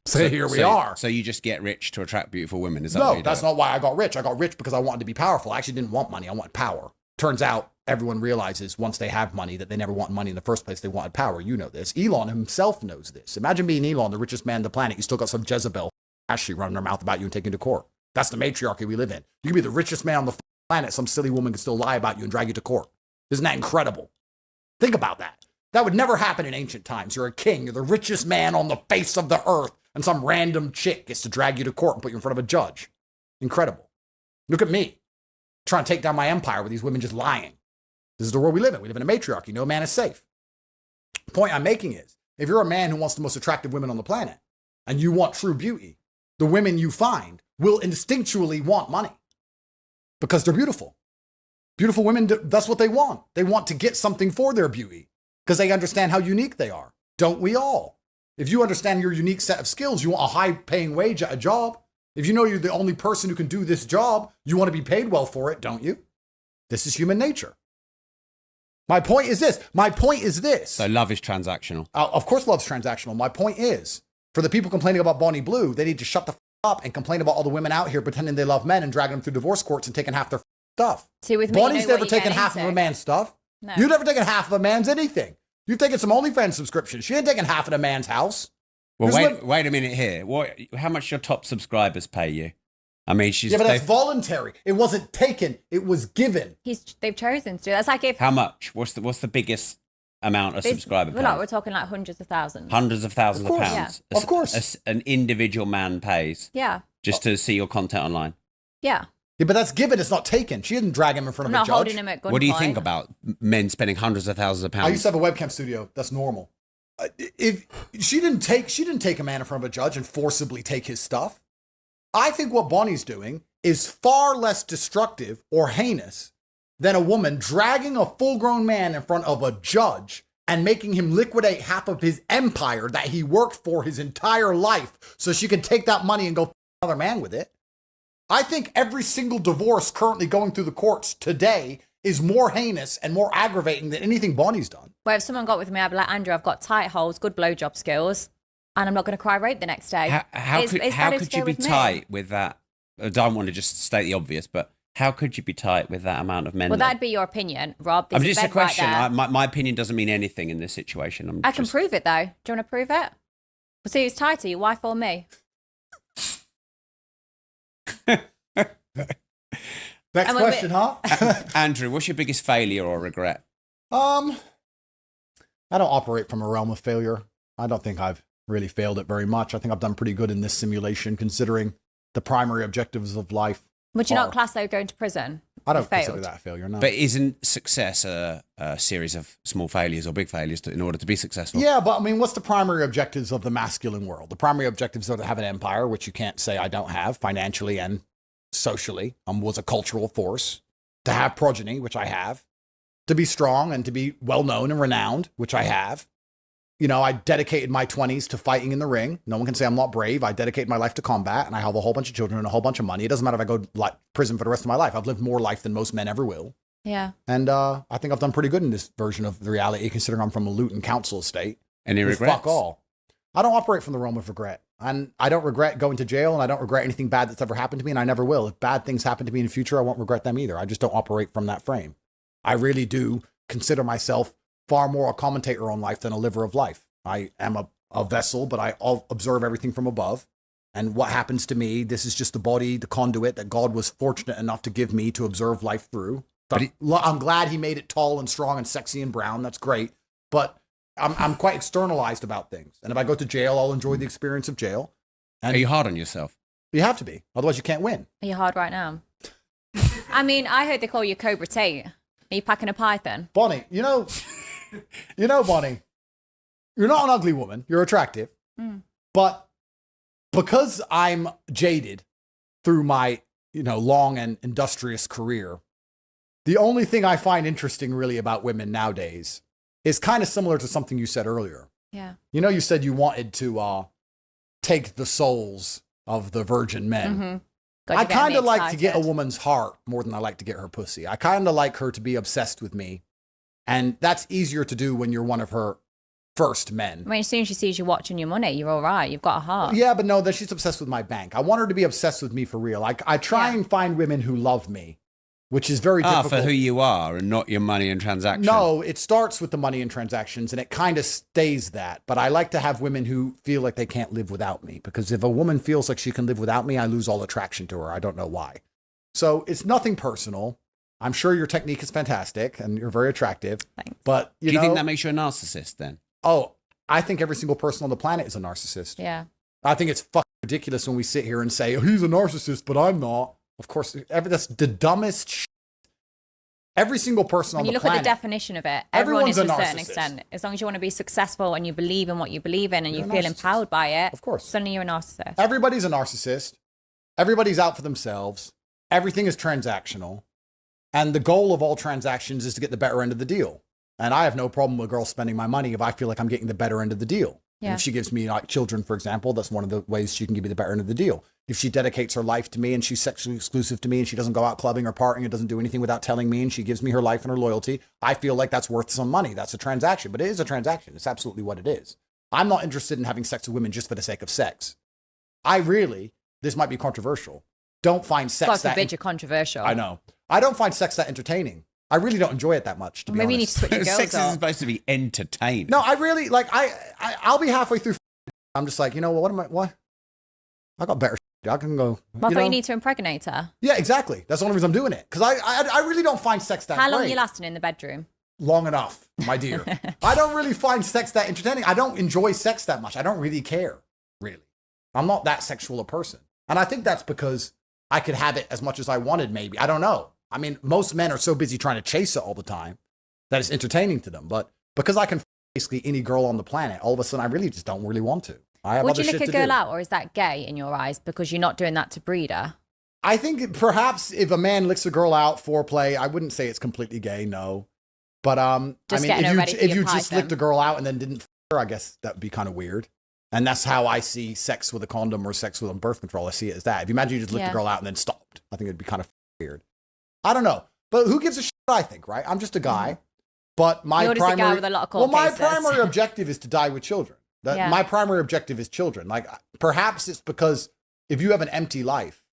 So here we are. So you just get rich to attract beautiful women? Is that what No, you that's do? not why I got rich. I got rich because I wanted to be powerful. I actually didn't want money. I wanted power. Turns out everyone realizes once they have money that they never wanted money in the first place. They wanted power. You know this. Elon himself knows this. Imagine being Elon, the richest man on the planet. You still got some Jezebel Ashley running her mouth about you and taking you to court. That's the matriarchy we live in. You can be the richest man on the planet. Some silly woman can still lie about you and drag you to court. Isn't that incredible? Think about that. That would never happen in ancient times. You're a king. You're the richest man on the face of the earth. And some random chick gets to drag you to court and put you in front of a judge. Incredible. Look at me. Trying to take down my empire with these women just lying. This is the world we live in. We live in a matriarchy. No man is safe. The point I'm making is, if you're a man who wants the most attractive women on the planet, and you want true beauty, the women you find will instinctually want money because they're beautiful. Beautiful women, that's what they want. They want to get something for their beauty because they understand how unique they are. Don't we all? If you understand your unique set of skills, you want a high-paying wage at a job. If you know you're the only person who can do this job, you want to be paid well for it, don't you? This is human nature. My point is this. So love is transactional. Of course love's transactional. My point is, for the people complaining about Bonnie Blue, they need to shut the up and complain about all the women out here pretending they love men and dragging them through divorce courts and taking half their stuff. See, with me, Bonnie's never taken half of a man's stuff. No. You've never taken half of a man's anything. You've taken some OnlyFans subscriptions. She ain't taking half of a man's house. Well, wait a minute here. How much your top subscribers pay you? I mean, but that's voluntary. It wasn't taken. It was given. They've chosen to. That's like if. How much? What's the biggest amount of subscriber pays? We're talking like hundreds of thousands. Hundreds of thousands of pounds. Yeah. Of course. An individual man pays. Yeah. Just to see your content online. Yeah. Yeah, but that's given. It's not taken. She didn't drag him in front of a judge. Not holding him at gunpoint. What do you think about men spending hundreds of thousands of pounds? I used to have a webcam studio. That's normal. If she didn't take a man in front of a judge and forcibly take his stuff. I think what Bonnie's doing is far less destructive or heinous than a woman dragging a full-grown man in front of a judge and making him liquidate half of his empire that he worked for his entire life so she can take that money and go another man with it. I think every single divorce currently going through the courts today is more heinous and more aggravating than anything Bonnie's done. Well, if someone got with me, I'd be like, Andrew, I've got tight holes, good blowjob skills, and I'm not going to cry rape the next day. How could you be tight with that? I don't want to just state the obvious, but how could you be tight with that amount of men? Well, that'd be your opinion, Rob. I'm just a question. My opinion doesn't mean anything in this situation. I can prove it, though. Do you want to prove it? Well, see, who's tighter, your wife or me? Next question, huh? Andrew, what's your biggest failure or regret? I don't operate from a realm of failure. I don't think I've really failed it very much. I think I've done pretty good in this simulation, considering the primary objectives of life. Would you not class though going to prison? I don't consider that a failure, no. But isn't success a series of small failures or big failures in order to be successful? Yeah, but I mean, what's the primary objectives of the masculine world? The primary objectives are to have an empire, which you can't say I don't have, financially and socially. Was a cultural force. To have progeny, which I have. To be strong and to be well-known and renowned, which I have. You know, I dedicated my 20s to fighting in the ring. No one can say I'm not brave. I dedicated my life to combat, and I have a whole bunch of children and a whole bunch of money. It doesn't matter if I go to prison for the rest of my life. I've lived more life than most men ever will. Yeah. And I think I've done pretty good in this version of the reality, considering I'm from a Luton council estate. Any regrets? Fuck all. I don't operate from the realm of regret. And I don't regret going to jail, and I don't regret anything bad that's ever happened to me, and I never will. If bad things happen to me in the future, I won't regret them either. I just don't operate from that frame. I really do consider myself far more a commentator on life than a liver of life. I am a vessel, but I observe everything from above. And what happens to me, this is just the body, the conduit that God was fortunate enough to give me to observe life through. I'm glad he made it tall and strong and sexy and brown. That's great. But I'm quite externalized about things. And if I go to jail, I'll enjoy the experience of jail. And are you hard on yourself? You have to be. Otherwise, you can't win. Are you hard right now? I mean, I heard they call you Cobra Tate. Are you packing a python? Bonnie, Bonnie, you're not an ugly woman. You're attractive. But because I'm jaded through my, long and industrious career, the only thing I find interesting really about women nowadays is kind of similar to something you said earlier. Yeah. You said you wanted to take the souls of the virgin men. Mm-hmm. I kind of like to get a woman's heart more than I like to get her pussy. I kind of like her to be obsessed with me. And that's easier to do when you're one of her first men. I mean, as soon as she sees you watching your money, you're all right. You've got a heart. Yeah, but no, that she's obsessed with my bank. I want her to be obsessed with me for real. I try and find women who love me which is very difficult. For who you are and not your money and transactions. No, it starts with the money and transactions, and it kind of stays that. But I like to have women who feel like they can't live without me, because if a woman feels like she can live without me, I lose all attraction to her. I don't know why. So it's nothing personal. I'm sure your technique is fantastic and you're very attractive. Thanks. But Do you think that makes you a narcissist then? Oh, I think every single person on the planet is a narcissist. Yeah. I think it's fucking ridiculous when we sit here and say, oh, he's a narcissist, but I'm not. Of course, that's the dumbest shit. Every single person on the planet. When you look at the definition of it, everyone is to a certain narcissist. extent. As long as you want to be successful and you believe in what you believe in and you feel empowered by it, of course, suddenly you're a narcissist. Everybody's a narcissist. Everybody's out for themselves. Everything is transactional. And the goal of all transactions is to get the better end of the deal. And I have no problem with a girl spending my money if I feel like I'm getting the better end of the deal. Yeah. And if she gives me like children, for example, that's one of the ways she can give me the better end of the deal. If she dedicates her life to me and she's sexually exclusive to me and she doesn't go out clubbing or partying and doesn't do anything without telling me and she gives me her life and her loyalty, I feel like that's worth some money. That's a transaction, but it is a transaction. It's absolutely what it is. I'm not interested in having sex with women just for the sake of sex. I really, this might be controversial, don't find sex God that... forbid you're controversial. I know. I don't find sex that entertaining. I really don't enjoy it that much, to be Maybe honest. you need to switch your girls Sex up. is supposed to be entertaining. No, I really, like, I'll be halfway through. I'm just like, you know what? I got better shit. I can go. Well, I thought you need to impregnate her. Yeah, exactly. That's the only reason I'm doing it. Because I really don't find sex that How long great. are you lasting in the bedroom? Long enough, my dear. I don't really find sex that entertaining. I don't enjoy sex that much. I don't really care, really. I'm not that sexual a person. And I think that's because I could have it as much as I wanted, maybe. I don't know. I mean, most men are so busy trying to chase it all the time that it's entertaining to them. But because I can basically any girl on the planet, all of a sudden I really just don't really want to. I have Would other you shit lick to a girl do. out, or is that gay in your eyes because you're not doing that to breed her? I think perhaps if a man licks a girl out, foreplay, I wouldn't say it's completely gay, no. But Just I getting her mean, ready for if your you just python. licked a girl out and then didn't f her, I guess that would be kind of weird. And that's how I see sex with a condom or sex with birth control. I see it as that. If you imagine you just licked Yeah. a girl out and then stopped, I think it'd be kind of weird. I don't know. But who gives a shit, I think, right? I'm just a guy. But my You're just a guy primary with a lot of cold my cases. primary objective is to die with children. Yeah. My primary objective is children. Like, perhaps it's because if you have an empty life,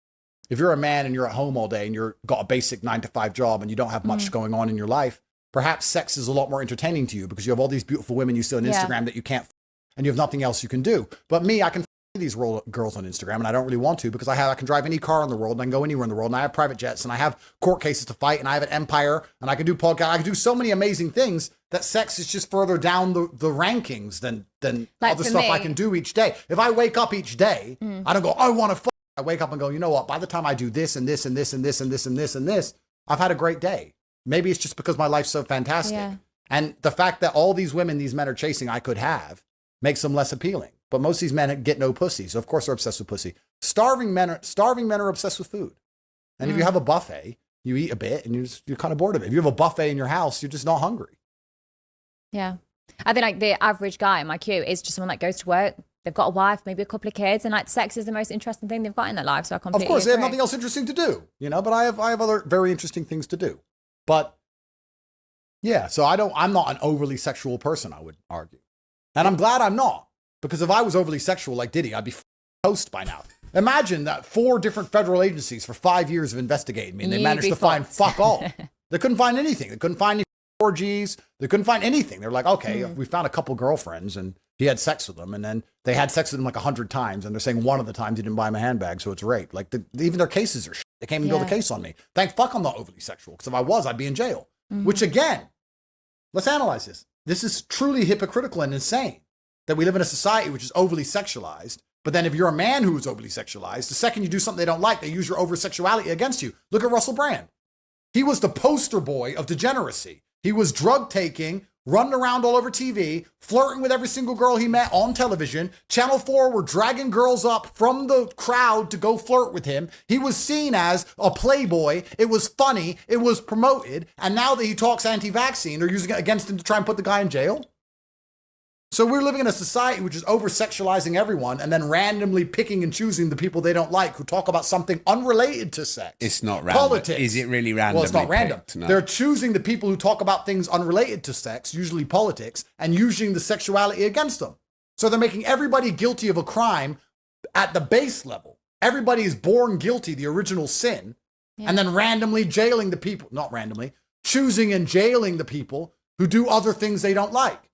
if you're a man and you're at home all day and you're got a basic 9-to-5 job and you don't have much going on in your life, perhaps sex is a lot more entertaining to you because you have all these beautiful women you see on Yeah. Instagram that you can't and you have nothing else you can do. But me, I can these girls on Instagram and I don't really want to because I can drive any car in the world and I can go anywhere in the world and I have private jets and I have court cases to fight and I have an empire and I can do podcasts. I can do so many amazing things that sex is just further down the rankings than Like other for stuff me- I can do each day. If I wake up each day, I don't go, I want to fuck. I wake up and go, you know what? By the time I do this and this and this and this and this and this and this, I've had a great day. Maybe it's just because my life's so fantastic. Yeah. And the fact that all these women these men are chasing I could have makes them less appealing. But most of these men get no pussy. So of course they're obsessed with pussy. Starving men are obsessed with food. And if you have a buffet, you eat a bit and you're kind of bored of it. If you have a buffet in your house, you're just not hungry. Yeah. I think like the average guy in my queue is just someone that goes to work. They've got a wife, maybe a couple of kids, and like sex is the most interesting thing they've got in their life. So I completely Of course, they have agree. nothing else interesting to do, but I have other very interesting things to do. But yeah, so I'm not an overly sexual person, I would argue. And I'm glad I'm not, because if I was overly sexual like Diddy, I'd be toast by now. Imagine that 4 different federal agencies for 5 years of investigating me and they You'd managed be to find fucked. fuck all. They couldn't find anything. They couldn't find any orgies. They couldn't find anything. They're like, okay, we found a couple girlfriends and he had sex with them. And then they had sex with him like 100 times. And they're saying one of the times he didn't buy him a handbag. So it's rape. Like even their cases are shit. They can't even build a case on me. Thank fuck I'm not overly sexual. Because if I was, I'd be in jail. Which again, let's analyze this. This is truly hypocritical and insane that we live in a society which is overly sexualized. But then if you're a man who is overly sexualized, the second you do something they don't like, they use your over-sexuality against you. Look at Russell Brand. He was the poster boy of degeneracy. He was drug taking, running around all over TV, flirting with every single girl he met on television. Channel 4 were dragging girls up from the crowd to go flirt with him. He was seen as a playboy. It was funny. It was promoted. And now that he talks anti-vaccine, they're using it against him to try and put the guy in jail. So we're living in a society which is over-sexualizing everyone and then randomly picking and choosing the people they don't like who talk about something unrelated to sex. It's not random. Politics. Is it really random? Well, it's not random. No. They're choosing the people who talk about things unrelated to sex, usually politics, and using the sexuality against them. So they're making everybody guilty of a crime at the base level. Everybody is born guilty, the original sin. and then randomly jailing the people, not randomly, choosing and jailing the people who do other things they don't like.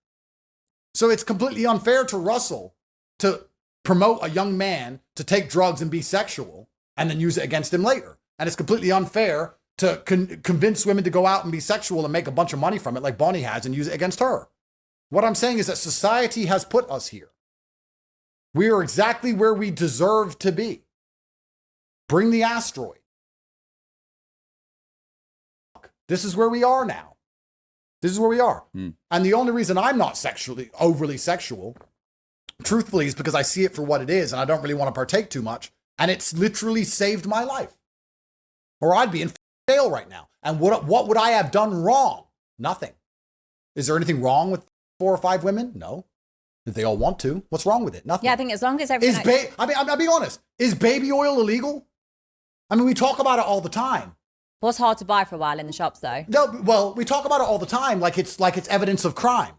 So it's completely unfair to Russell to promote a young man to take drugs and be sexual and then use it against him later. And it's completely unfair to convince women to go out and be sexual and make a bunch of money from it like Bonnie has and use it against her. What I'm saying is that society has put us here. We are exactly where we deserve to be. Bring the asteroid. This is where we are now. This is where we are. And the only reason I'm not overly sexual, truthfully, is because I see it for what it is and I don't really want to partake too much. And it's literally saved my life. Or I'd be in jail right now. And what would I have done wrong? Nothing. Is there anything wrong with 4 or 5 women? No. If they all want to, what's wrong with it? Nothing. Yeah, I think as long as everything... I'm being honest. Is baby oil illegal? I mean, we talk about it all the time. Was hard to buy for a while in the shops, though. No, well, we talk about it all the time like it's evidence of crime.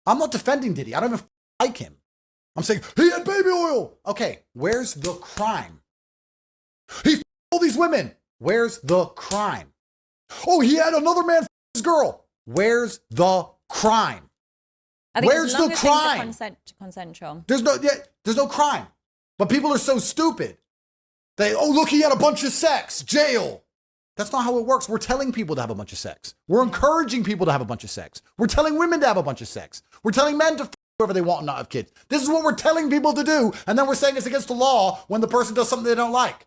I'm not defending Diddy. I don't even like him. I'm saying, he had baby oil. Okay, where's the crime? He f***ed all these women. Where's the crime? Oh, he had another man f*** his girl. Where's the crime? I think Where's as long the as things are crime? Consensual. There's no crime. But people are so stupid. Look, he had a bunch of sex. Jail. That's not how it works. We're telling people to have a bunch of sex. We're encouraging people to have a bunch of sex. We're telling women to have a bunch of sex. We're telling men to whoever they want and not have kids. This is what we're telling people to do. And then we're saying it's against the law when the person does something they don't like.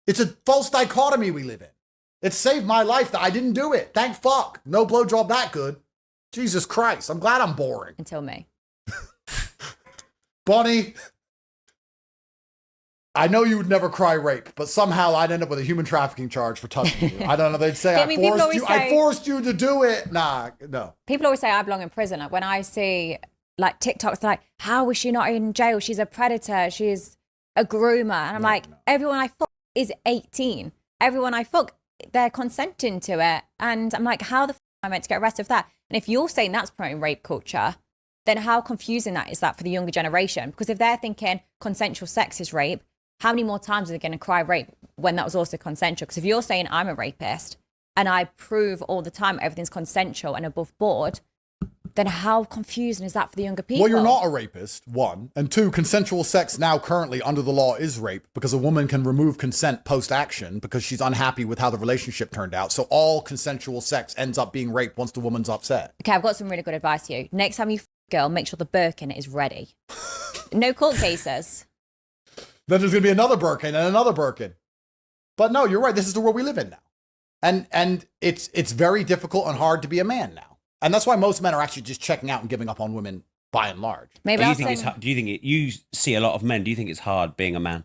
It's a false dichotomy we live in. It saved my life that I didn't do it. Thank fuck. No blowjob that good. Jesus Christ. I'm glad I'm boring. Until me. Bonnie, I know you would never cry rape, but somehow I'd end up with a human trafficking charge for touching you. I don't know. They'd say, I forced you to do it. Nah, no. People always say I belong in prison. Like when I see like TikToks, like, how is she not in jail? She's a predator. She's a groomer. And I'm everyone I fuck is 18. Everyone I fuck, they're consenting to it. And I'm like, how the fuck am I meant to get arrested for that? And if you're saying that's promoting rape culture, then how confusing is that for the younger generation? Because if they're thinking consensual sex is rape, how many more times are they going to cry rape when that was also consensual? Because if you're saying I'm a rapist and I prove all the time everything's consensual and above board, then how confusing is that for the younger people? Well, you're not a rapist, 1. And 2, consensual sex now currently under the law is rape because a woman can remove consent post-action because she's unhappy with how the relationship turned out. So all consensual sex ends up being rape once the woman's upset. Okay, I've got some really good advice for you. Next time you f*** a girl, make sure the Birkin is ready. No court cases. Then there's going to be another Birkin and another Birkin. But no, you're right. This is the world we live in now. And it's very difficult and hard to be a man now. And that's why most men are actually just checking out and giving up on women by and large. Maybe you see a lot of men, do you think it's hard being a man?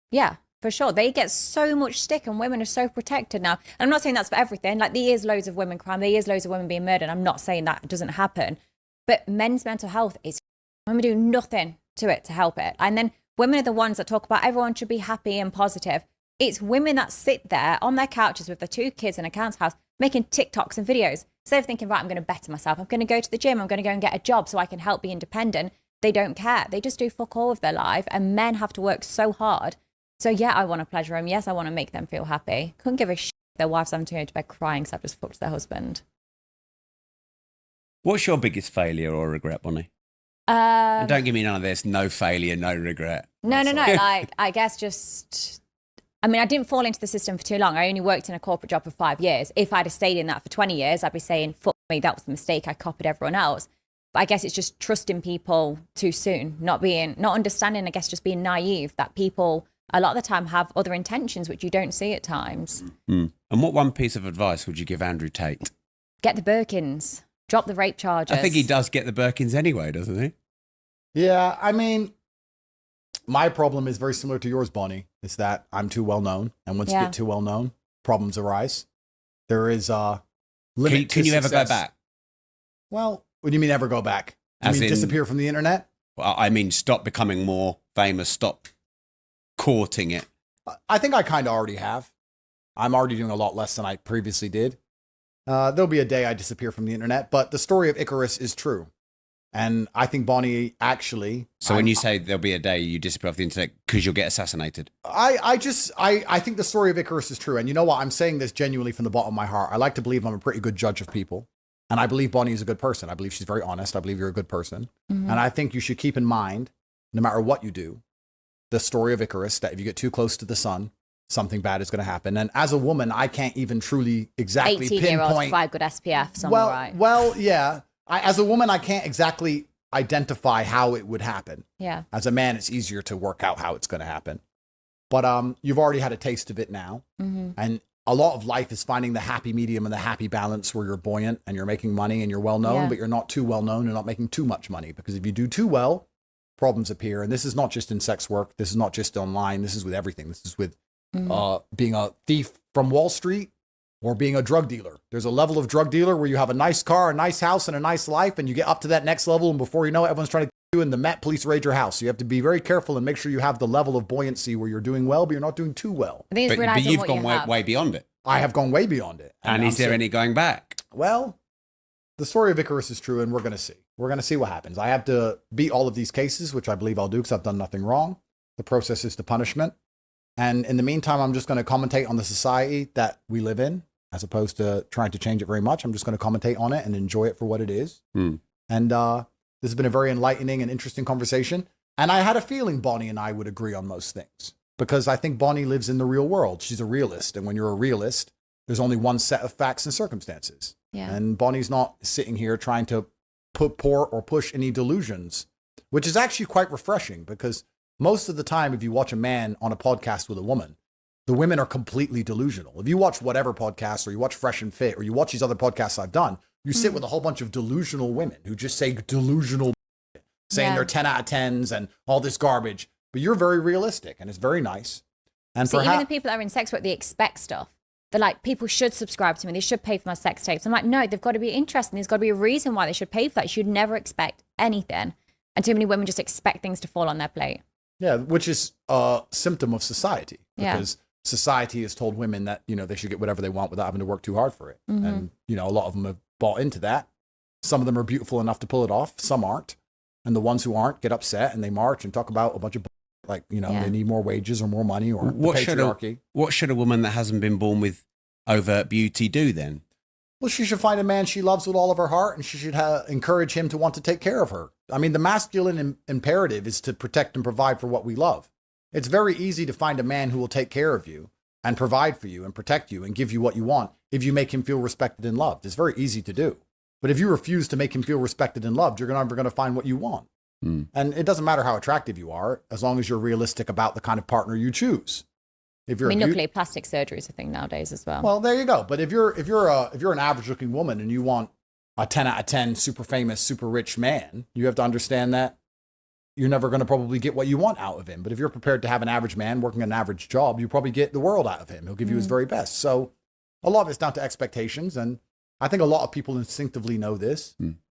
Yeah, for sure. They get so much stick and women are so protected now. And I'm not saying that's for everything. Like there is loads of women crime. There is loads of women being murdered. I'm not saying that doesn't happen. But men's mental health is, women do nothing to it to help it. And then women are the ones that talk about everyone should be happy and positive. It's women that sit there on their couches with their 2 kids in a council house making TikToks and videos. Instead of thinking, right, I'm going to better myself. I'm going to go to the gym. I'm going to go and get a job so I can help be independent. They don't care. They just do fuck all of their life. And men have to work so hard. So yeah, I want to pleasure them. Yes, I want to make them feel happy. Couldn't give a shit if their wives having to go to bed crying because I've just fucked their husband. What's your biggest failure or regret, Bonnie? And don't give me none of this. No failure, no regret. No. Like, I guess just, I mean, I didn't fall into the system for too long. I only worked in a corporate job for 5 years. If I'd have stayed in that for 20 years, I'd be saying, fuck me, that was the mistake. I copied everyone else. But I guess it's just trusting people too soon, not understanding, I guess, just being naive that people a lot of the time have other intentions, which you don't see at times. And what one piece of advice would you give Andrew Tate? Get the Birkins. Drop the rape charges. I think he does get the Birkins anyway, doesn't he? Yeah, I mean, my problem is very similar to yours, Bonnie, is that I'm too well known. And once you get too well known, problems arise. There is a limit Can you ever go back? Well, what do you mean ever go back? Do you mean disappear from the internet? Well, I mean, stop becoming more famous, stop courting it. I think I kind of already have. I'm already doing a lot less than I previously did. There'll be a day I disappear from the internet, but the story of Icarus is true. And I think Bonnie actually. So when you say there'll be a day you disappear off the internet because you'll get assassinated. I think the story of Icarus is true. And you know what? I'm saying this genuinely from the bottom of my heart. I like to believe I'm a pretty good judge of people. And I believe Bonnie is a good person. I believe she's very honest. I believe you're a good person. And I think you should keep in mind, no matter what you do, the story of Icarus, that if you get too close to the sun, something bad is going to happen. And as a woman, I can't even truly exactly 18-year-olds pinpoint. provide good SPF, so I'm all right. Well, yeah. As a woman, I can't exactly identify how it would happen. Yeah. As a man, it's easier to work out how it's going to happen. But you've already had a taste of it now. And a lot of life is finding the happy medium and the happy balance where you're buoyant and you're making money and you're well known, but you're not too well known and not making too much money. Because if you do too well, problems appear. And this is not just in sex work. This is not just online. This is with everything. This is with being a thief from Wall Street or being a drug dealer. There's a level of drug dealer where you have a nice car, a nice house, and a nice life, and you get up to that next level, and before you know it, everyone's trying to you and the Met police raid your house. So you have to be very careful and make sure you have the level of buoyancy where you're doing well, but you're not doing too well. I think it's But realizing you've what gone you way, have. way beyond it. I have gone way beyond it. And I'm is there saying- any going back? Well, the story of Icarus is true, and we're going to see. We're going to see what happens. I have to beat all of these cases, which I believe I'll do because I've done nothing wrong. The process is the punishment. And in the meantime, I'm just going to commentate on the society that we live in, as opposed to trying to change it very much. I'm just going to commentate on it and enjoy it for what it is. And this has been a very enlightening and interesting conversation. And I had a feeling Bonnie and I would agree on most things because I think Bonnie lives in the real world. She's a realist. And when you're a realist, there's only one set of facts and circumstances. Yeah. And Bonnie's not sitting here trying to pour or push any delusions, which is actually quite refreshing because most of the time, if you watch a man on a podcast with a woman, the women are completely delusional. If you watch whatever podcast or you watch Fresh and Fit or you watch these other podcasts I've done, you sit with a whole bunch of delusional women who just say delusional, saying they're 10 out of 10s and all this garbage. But you're very realistic and it's very nice. And So even the people that are in sex work, they expect stuff. They're like, people should subscribe to me. They should pay for my sex tapes. I'm like, no, they've got to be interested. There's got to be a reason why they should pay for that. You should never expect anything. And too many women just expect things to fall on their plate. Yeah, which is a symptom of society because Yeah. society has told women that, you know, they should get whatever they want without having to work too hard for it. And, you know, a lot of them have bought into that. Some of them are beautiful enough to pull it off. Some aren't. And the ones who aren't get upset and they march and talk about a bunch of, like, you know, they need more wages or more money or What the should patriarchy. what should a woman that hasn't been born with overt beauty do then? Well, she should find a man she loves with all of her heart and she should encourage him to want to take care of her. I mean, the masculine imperative is to protect and provide for what we love. It's very easy to find a man who will take care of you and provide for you and protect you and give you what you want if you make him feel respected and loved. It's very easy to do. But if you refuse to make him feel respected and loved, you're never going to find what you want. And it doesn't matter how attractive you are, as long as you're realistic about the kind of partner you choose. If you're luckily, plastic surgery is a thing nowadays as well. Well, there you go. But if you're an average looking woman and you want a 10 out of 10 super famous, super rich man, you have to understand that you're never going to probably get what you want out of him. But if you're prepared to have an average man working an average job, you probably get the world out of him. He'll give you his very best. So a lot of it's down to expectations. And I think a lot of people instinctively know this,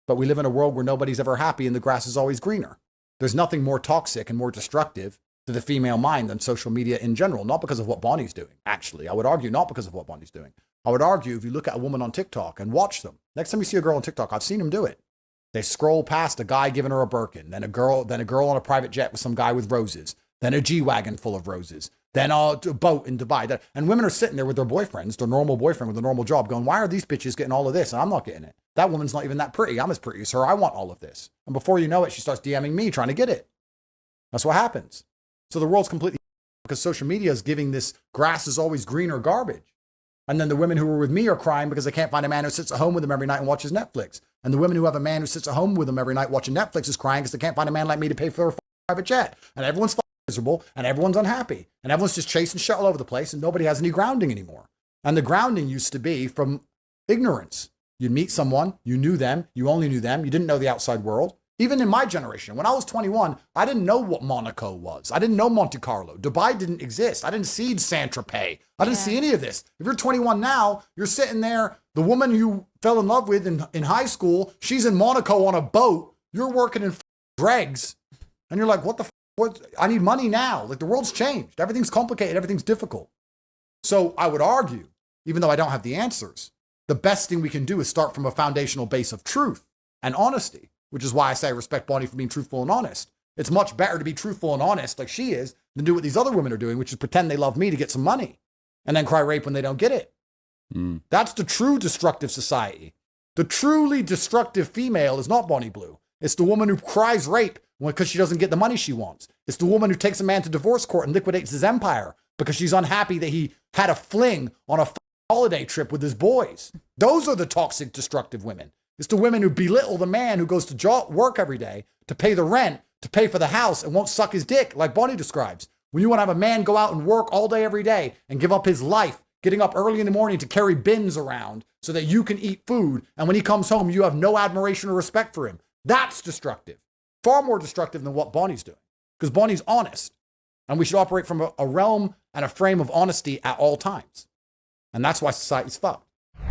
but we live in a world where nobody's ever happy and the grass is always greener. There's nothing more toxic and more destructive to the female mind than social media in general, not because of what Bonnie's doing. Actually, I would argue not because of what Bonnie's doing. I would argue if you look at a woman on TikTok and watch them, next time you see a girl on TikTok, I've seen them do it. They scroll past a guy giving her a Birkin, then a girl on a private jet with some guy with roses, then a G-Wagon full of roses, then a boat in Dubai. And women are sitting there with their boyfriends, their normal boyfriend with a normal job going, why are these bitches getting all of this? And I'm not getting it. That woman's not even that pretty. I'm as pretty as her. I want all of this. And before you know it, she starts DMing me trying to get it. That's what happens. So the world's completely because social media is giving this grass is always greener garbage. And then the women who are with me are crying because they can't find a man who sits at home with them every night and watches Netflix. And the women who have a man who sits at home with them every night watching Netflix is crying because they can't find a man like me to pay for their private jet. And everyone's miserable and everyone's unhappy. And everyone's just chasing shit all over the place and nobody has any grounding anymore. And the grounding used to be from ignorance. You'd meet someone, you knew them, you only knew them, you didn't know the outside world. Even in my generation, when I was 21, I didn't know what Monaco was. I didn't know Monte Carlo. Dubai didn't exist. I didn't see Saint-Tropez. I didn't see any of this. If you're 21 now, you're sitting there, the woman you fell in love with in high school, she's in Monaco on a boat. You're working in dregs. And you're like, what? I need money now. Like the world's changed. Everything's complicated. Everything's difficult. So I would argue, even though I don't have the answers, the best thing we can do is start from a foundational base of truth and honesty. which is why I say I respect Bonnie for being truthful and honest. It's much better to be truthful and honest like she is than do what these other women are doing, which is pretend they love me to get some money and then cry rape when they don't get it. That's the true destructive society. The truly destructive female is not Bonnie Blue. It's the woman who cries rape because she doesn't get the money she wants. It's the woman who takes a man to divorce court and liquidates his empire because she's unhappy that he had a fling on a holiday trip with his boys. Those are the toxic, destructive women. It's the women who belittle the man who goes to work every day to pay the rent, to pay for the house, and won't suck his dick, like Bonnie describes. When you want to have a man go out and work all day every day and give up his life, getting up early in the morning to carry bins around so that you can eat food, and when he comes home, you have no admiration or respect for him. That's destructive. Far more destructive than what Bonnie's doing. Because Bonnie's honest. And we should operate from a realm and a frame of honesty at all times. And that's why society's fucked.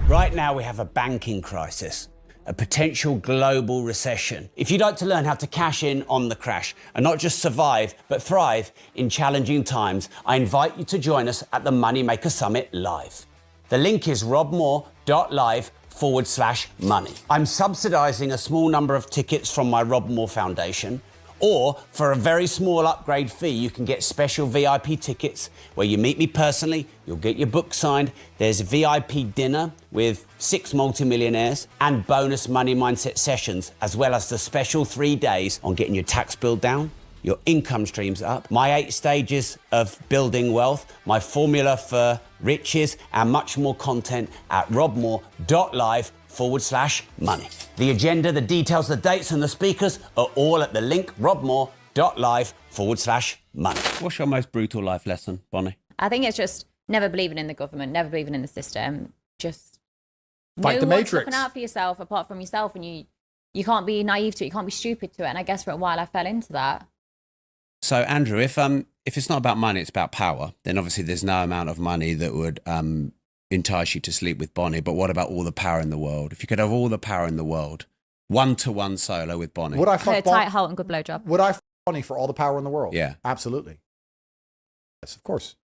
Right now we have a banking crisis, a potential global recession. If you'd like to learn how to cash in on the crash and not just survive, but thrive in challenging times, I invite you to join us at the Moneymaker Summit Live. The link is robmoore.live/money. I'm subsidizing a small number of tickets from my Rob Moore Foundation, or for a very small upgrade fee, you can get special VIP tickets where you meet me personally, you'll get your book signed, there's a VIP dinner with 6 multimillionaires and bonus money mindset sessions, as well as the special 3 days on getting your tax bill down, your income streams up, my 8 stages of building wealth, my formula for riches, and much more content at robmoore.live/money. The agenda, the details, the dates, and the speakers are all at the link robmoore.live/money. What's your most brutal life lesson, Bonnie? I think it's just never believing in the government, never believing in the system. Just Fight no the one's Matrix. looking out for yourself apart from yourself, and you can't be naive to it. You can't be stupid to it. And I guess for a while I fell into that. So, Andrew, if it's not about money, it's about power, then obviously there's no amount of money that would entice you to sleep with Bonnie. But what about all the power in the world? If you could have all the power in the world, 1-to-1 solo with Bonnie. Would I A fuck tight halt and good blowjob. Would I fuck Bonnie for all the power in the world? Yeah. Absolutely. Yes, of course.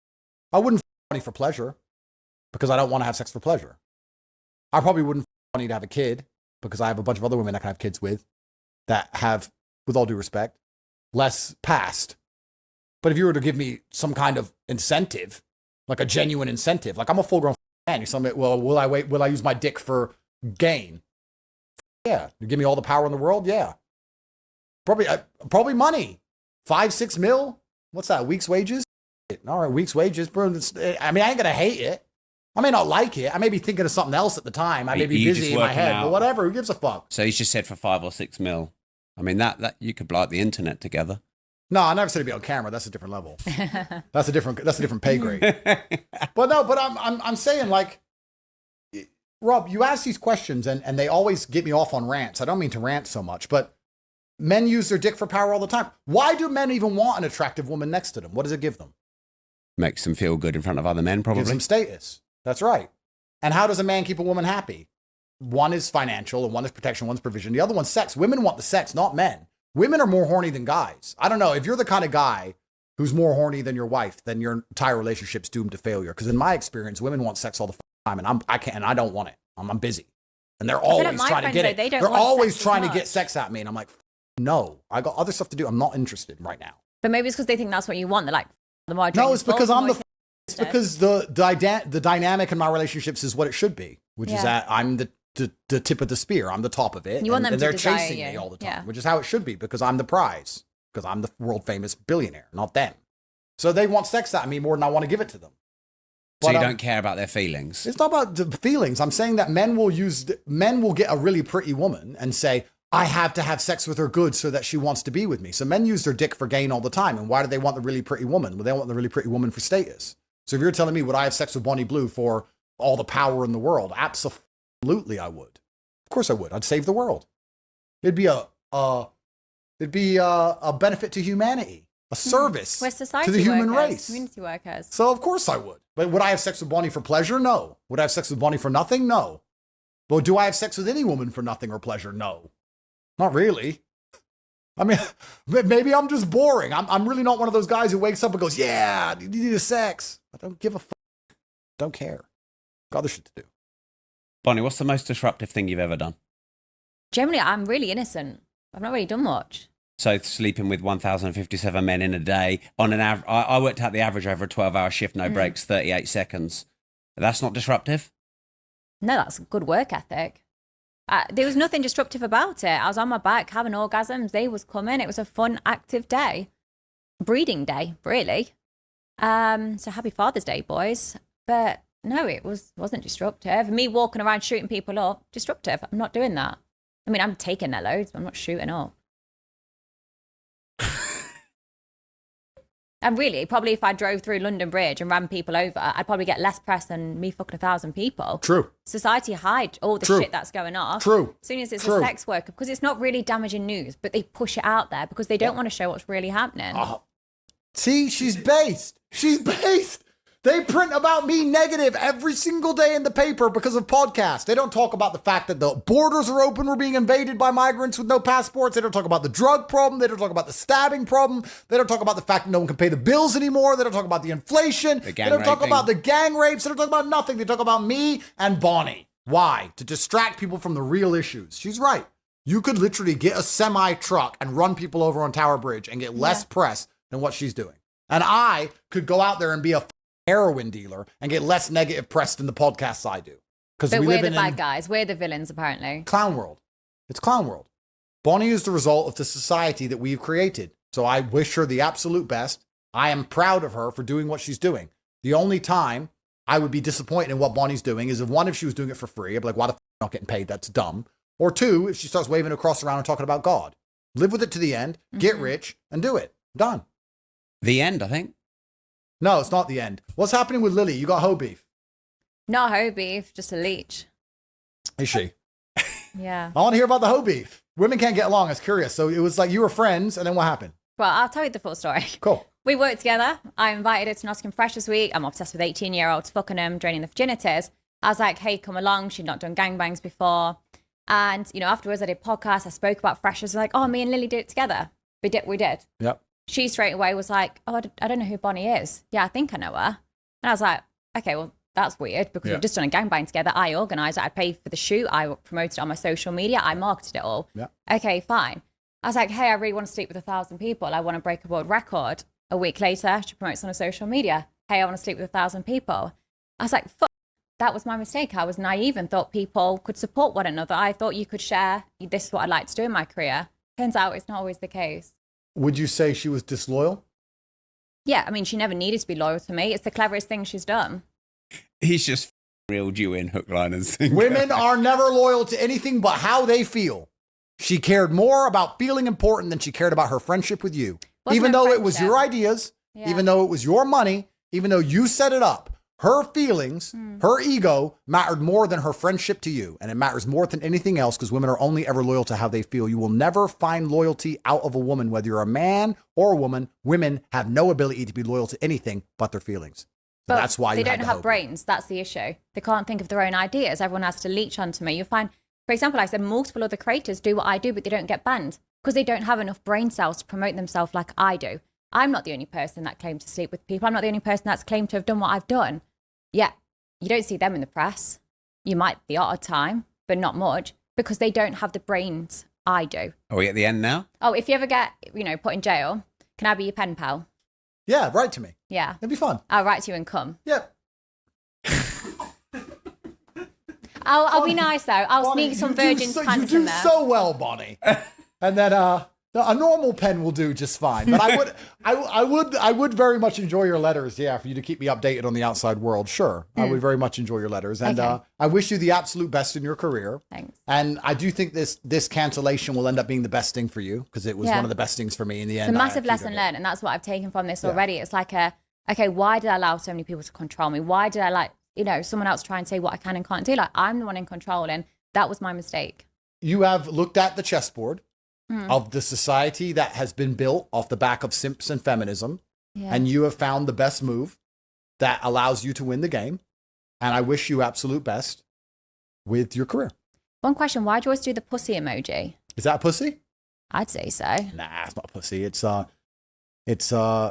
I wouldn't fuck Bonnie for pleasure because I don't want to have sex for pleasure. I probably wouldn't fuck Bonnie to have a kid because I have a bunch of other women I can have kids with that have, with all due respect, less past. But if you were to give me some kind of incentive, like a genuine incentive, like I'm a full-grown man, you're something, well, will I use my dick for gain? Yeah. You give me all the power in the world? Yeah. Probably money. 5-6 mil? What's that? Week's wages? All right, week's wages. Bro, I mean, I ain't gonna hate it. I may not like it. I may be thinking of something else at the time. I may be You busy just in my working head, out. but whatever. Who gives a fuck? So he's just said for 5 or 6 mil. I mean, that you could blow up the internet together. No, I never said it'd be on camera. That's a different level. That's a different pay grade. But no, but I'm saying, like, Rob, you ask these questions and they always get me off on rants. I don't mean to rant so much, but men use their dick for power all the time. Why do men even want an attractive woman next to them? What does it give them? Makes them feel good in front of other men, probably. Gives them status. That's right. And how does a man keep a woman happy? One is financial and one is protection, one's provision. The other one's sex. Women want the sex, not men. Women are more horny than guys. I don't know. If you're the kind of guy who's more horny than your wife, then your entire relationship's doomed to failure. Because in my experience, women want sex all the time, and I don't want it. I'm busy, and they're always my trying to friends, get though, it. they don't They're want always sex as trying to much. get sex at me, and I'm like, no, I got other stuff to do. I'm not interested right now. But maybe it's because they think that's what you want. They're like, the more I drink No, this it's because bottle, I'm the the. more It's because the dynamic in my relationships is what it should be, which is Yeah. that I'm the tip of the spear. I'm the top of it. You want them and to they're desire chasing you. me all the time, Yeah. which is how it should be because I'm the prize, because I'm the world famous billionaire, not them. So they want sex out of me more than I want to give it to them. So But, you don't care about their feelings. It's not about the feelings. I'm saying that men will get a really pretty woman and say, I have to have sex with her good so that she wants to be with me. So men use their dick for gain all the time. And why do they want the really pretty woman? Well, they want the really pretty woman for status. So if you're telling me, would I have sex with Bonnie Blue for all the power in the world? Absolutely, I would. Of course I would. I'd save the world. It'd be a benefit to humanity, a service We're society to the human workers, race. community workers. So of course I would. But would I have sex with Bonnie for pleasure? No. Would I have sex with Bonnie for nothing? No. But do I have sex with any woman for nothing or pleasure? No. Not really. I mean, maybe I'm just boring. I'm really not one of those guys who wakes up and goes, yeah, you need a sex. I don't give a fuck. Don't care. Got other shit to do. Bonnie, what's the most disruptive thing you've ever done? Generally, I'm really innocent. I've not really done much. So sleeping with 1,057 men in a day on an average, I worked out the average over a 12-hour shift, no breaks, 38 seconds. That's not disruptive? No, that's good work ethic. There was nothing disruptive about it. I was on my back having orgasms. Day was coming. It was a fun, active day. Breeding day, really. So happy Father's Day, boys. But no, it wasn't disruptive. Me walking around shooting people up, disruptive. I'm not doing that. I mean, I'm taking their loads, but I'm not shooting up. And really, probably if I drove through London Bridge and ran people over, I'd probably get less press than me fucking 1,000 people. True. Society hide all the shit that's going off. True. As soon as it's a sex worker, because it's not really damaging news, but they push it out there because they don't want to show what's really happening. See, she's based. She's based. They print about me negative every single day in the paper because of podcasts. They don't talk about the fact that the borders are open. We're being invaded by migrants with no passports. They don't talk about the drug problem. They don't talk about the stabbing problem. They don't talk about the fact that no one can pay the bills anymore. They don't talk about the inflation. They don't talk about the gang rapes. They don't talk about nothing. They talk about me and Bonnie. Why? To distract people from the real issues. She's right. You could literally get a semi truck and run people over on Tower Bridge and get less press than what she's doing. And I could go out there and be a heroin dealer and get less negative press than the podcasts I do. But we're the bad guys. We're the villains, apparently. Clown world. It's clown world. Bonnie is the result of the society that we've created. So I wish her the absolute best. I am proud of her for doing what she's doing. The only time I would be disappointed in what Bonnie's doing is if she was doing it for free. I'd be like, why the f*** not getting paid? That's dumb. Or two, if she starts waving across around and talking about God. Live with it to the end, get rich, and do it. Done. The end, I think. No, it's not the end. What's happening with Lily? You got hoe beef. Not hoe beef, just a leech. Is she? Yeah. I want to hear about the hoe beef. Women can't get along. I was curious. So it was like you were friends, and then what happened? Well, I'll tell you the full story. Cool. We worked together. I invited her to Nottingham Fresh this week. I'm obsessed with 18-year-olds, fucking them, draining the virginities. I was like, hey, come along. She'd not done gangbangs before. And, afterwards I did podcasts. I spoke about Freshers. Like, oh, me and Lily did it together. We did. Yep. She straight away was like, oh, I don't know who Bonnie is. Yeah, I think I know her. And I was like, okay, well, that's weird because we've just done a gangbang together. I organised it. I paid for the shoot. I promoted it on my social media. I marketed it all. Yeah. Okay, fine. I was like, hey, I really want to sleep with 1,000 people. I want to break a world record. A week later, she promotes on her social media. Hey, I want to sleep with 1,000 people. I was like, fuck, that was my mistake. I was naive and thought people could support one another. I thought you could share, this is what I'd like to do in my career. Turns out it's not always the case. Would you say she was disloyal? Yeah, I mean, she never needed to be loyal to me. It's the cleverest thing she's done. He's just reeled you in hook, line, and sinker. Women are never loyal to anything but how they feel. She cared more about feeling important than she cared about her friendship with you. Even though it was your ideas, even though it was your money, even though you set it up, her feelings, her ego mattered more than her friendship to you. And it matters more than anything else because women are only ever loyal to how they feel. You will never find loyalty out of a woman, whether you're a man or a woman. Women have no ability to be loyal to anything but their feelings. But that's why they don't have brains. That's the issue. They can't think of their own ideas. Everyone has to leech onto me. You'll find, for example, I said multiple other creators do what I do, but they don't get banned because they don't have enough brain cells to promote themselves like I do. I'm not the only person that claimed to sleep with people. I'm not the only person that's claimed to have done what I've done. Yeah, you don't see them in the press. You might the odd time, but not much because they don't have the brains I do. Are we at the end now? Oh, if you ever get, put in jail, can I be your pen pal? Yeah, write to me. Yeah. It'd be fun. I'll write to you and come. Yeah. I'll be nice though. I'll Bonnie, sneak some virgin's pants in in there. You do so well, Bonnie. And then a normal pen will do just fine. But I would very much enjoy your letters. Yeah, for you to keep me updated on the outside world. Sure, I would very much enjoy your letters, and I wish you the absolute best in your career. Thanks. And I do think this cancellation will end up being the best thing for you because it was one of the best things for me in the end. It's a massive lesson learned, and that's what I've taken from this already. It's like okay, why did I allow so many people to control me? Why did I someone else try and say what I can and can't do? Like, I'm the one in control, and that was my mistake. You have looked at the chessboard of the society that has been built off the back of simps and feminism, and you have found the best move that allows you to win the game. And I wish you absolute best with your career. One question, why do you always do the pussy emoji? Is that a pussy? I'd say so. Nah, it's not a pussy. It's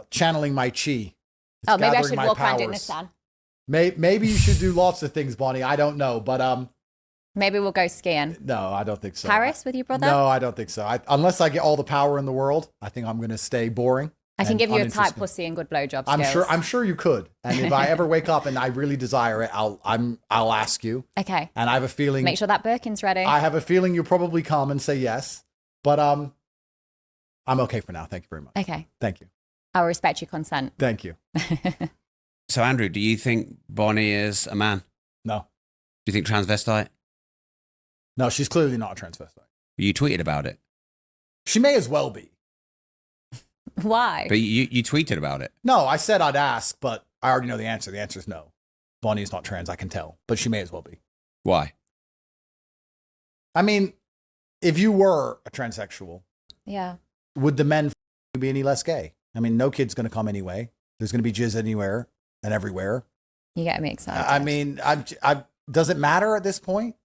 channeling my chi. Maybe I should walk around doing this, Dan. Maybe you should do lots of things, Bonnie. I don't know. But Maybe we'll go skiing. No, I don't think so. Paris with your brother? No, I don't think so. Unless I get all the power in the world, I think I'm going to stay boring. I can give you a tight uninteresting. pussy and good blowjob skills. I'm sure you could. And if I ever wake up and I really desire it, I'll ask you. Okay. And I have a feeling. Make sure that Birkin's ready. I have a feeling you'll probably come and say yes. But I'm okay for now. Thank you very much. Okay. Thank you. I'll respect your consent. Thank you. So, Andrew, do you think Bonnie is a man? No. Do you think transvestite? No, she's clearly not a transvestite. You tweeted about it. She may as well be. Why? But you tweeted about it. No, I said I'd ask, but I already know the answer. The answer is no. Bonnie is not trans, I can tell. But she may as well be. Why? I mean, if you were a transsexual, Yeah. would the men be any less gay? I mean, no kid's going to come anyway. There's going to be jizz anywhere and everywhere. You get me excited. I mean, does it matter at this point?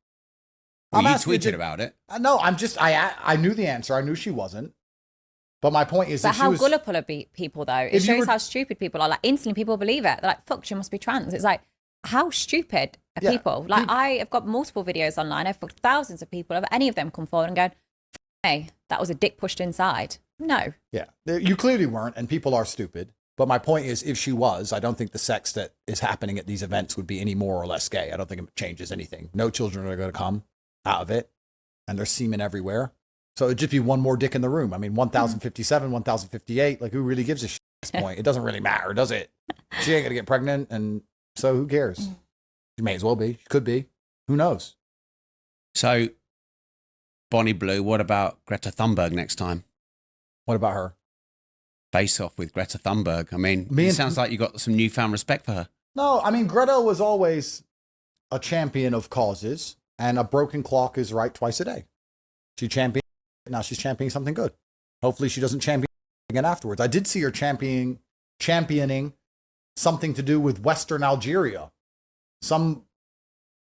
Well, you asking tweeted about it. No, I knew the answer. I knew she wasn't. But my point is, but how gullible are people, though? It shows how stupid people are. Like, instantly people believe it. They're like, fuck, she must be trans. It's like, how stupid are people? Like, I have got multiple videos online. I've fucked thousands of people. Have any of them come forward and go, hey, that was a dick pushed inside? No. Yeah, you clearly weren't, and people are stupid. But my point is, if she was, I don't think the sex that is happening at these events would be any more or less gay. I don't think it changes anything. No children are going to come out of it, and there's semen everywhere. So it'd just be one more dick in the room. I mean, 1,057, 1,058, like who really gives a shit at this point? It doesn't really matter, does it? She ain't going to get pregnant, and so who cares? She may as well be. She could be. Who knows? So, Bonnie Blue, what about Greta Thunberg next time? What about her? Face off with Greta Thunberg. I mean, it sounds like you got some newfound respect for her. No, I mean, Greta was always a champion of causes, and a broken clock is right twice a day. She championed, now she's championing something good. Hopefully she doesn't champion again afterwards. I did see her championing something to do with Western Algeria, some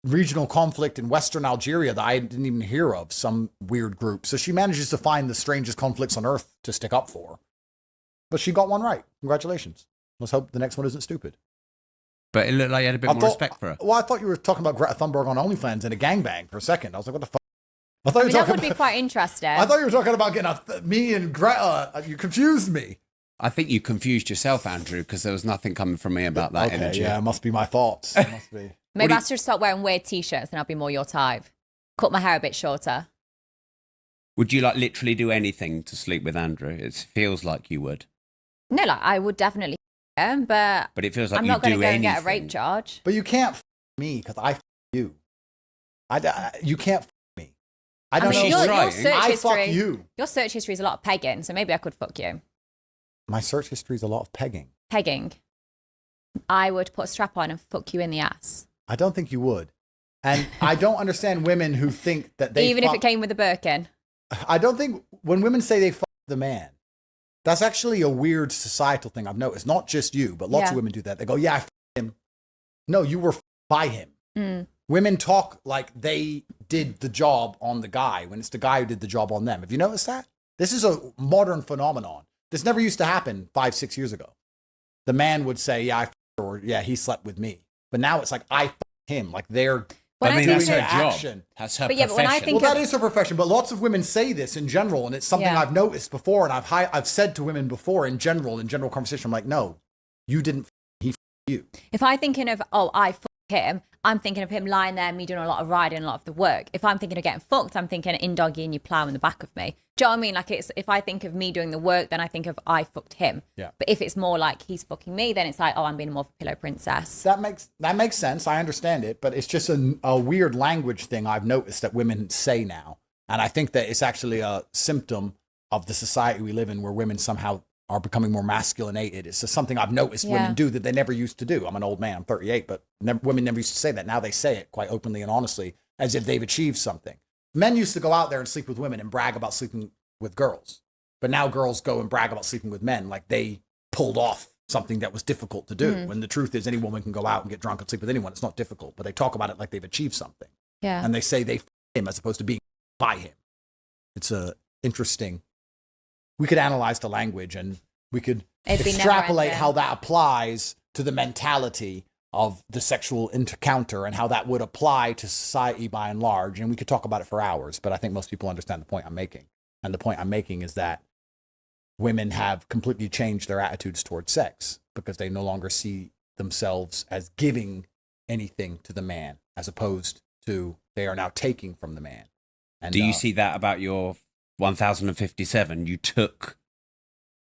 regional conflict in Western Algeria that I didn't even hear of, some weird group. So she manages to find the strangest conflicts on earth to stick up for. But she got one right. Congratulations. Let's hope the next one isn't stupid. But it looked like you had a bit more respect for her. Well, I thought you were talking about Greta Thunberg on OnlyFans and a gangbang for a second. I was like, what the fuck? That would be quite interesting. I thought you were talking about getting me and Greta. You confused me. I think you confused yourself, Andrew, because there was nothing coming from me about that energy. Yeah, it must be my thoughts. It must be. Maybe I should start wearing weird t-shirts and I'll be more your type. Cut my hair a bit shorter. Would you like literally do anything to sleep with Andrew? It feels like you would. No, like I would definitely, but it feels like I'm not going to go and get a rape charge. But you can't me because I you. You can't me. I don't know. Your search I history, fuck you. Your search history is a lot of pegging, so maybe I could fuck you. My search history is a lot of pegging. Pegging. I would put a strap on and fuck you in the ass. I don't think you would. And I don't understand women who think that they even if it came with a Birkin. I don't think when women say they fuck the man, that's actually a weird societal thing I've noticed. Not just you, but lots of women do that. They go, yeah, I fucked him. No, you were by him. Mm. Women talk like they did the job on the guy when it's the guy who did the job on them. Have you noticed that? This is a modern phenomenon. This never used to happen 5-6 years ago. The man would say, yeah, I fucked her, or yeah, he slept with me. But now it's like, I fucked him. Like they're that's her action. job. That's her but yeah, profession. but when I think that is her profession. But lots of women say this in general, and it's something I've noticed before, and I've said to women before in general conversation. I'm like, no, you didn't. He you. If I'm thinking of I fucked him, I'm thinking of him lying there, me doing a lot of riding, a lot of the work. If I'm thinking of getting fucked, I'm thinking in doggy and you plow in the back of me. Do you know what I mean? Like if I think of me doing the work, then I think of I fucked him. Yeah. But if it's more like he's fucking me, then it's like, oh, I'm being more of a pillow princess. That makes sense. I understand it, but it's just a weird language thing I've noticed that women say now, and I think that it's actually a symptom of the society we live in, where women somehow are becoming more masculinated. It's just something I've noticed women do that they never used to do. I'm an old man. I'm 38, but women never used to say that. Now they say it quite openly and honestly, as if they've achieved something. Men used to go out there and sleep with women and brag about sleeping with girls. But now girls go and brag about sleeping with men like they pulled off something that was difficult to do. Mm. When the truth is any woman can go out and get drunk and sleep with anyone. It's not difficult, but they talk about it like they've achieved something. Yeah. And they say they him as opposed to being by him. It's interesting. We could analyze the language and we could extrapolate how that applies to the mentality of the sexual encounter and how that would apply to society by and large. And we could talk about it for hours, but I think most people understand the point I'm making. And the point I'm making is that women have completely changed their attitudes towards sex because they no longer see themselves as giving anything to the man, as opposed to they are now taking from the man. And do you see that about your 1057? You took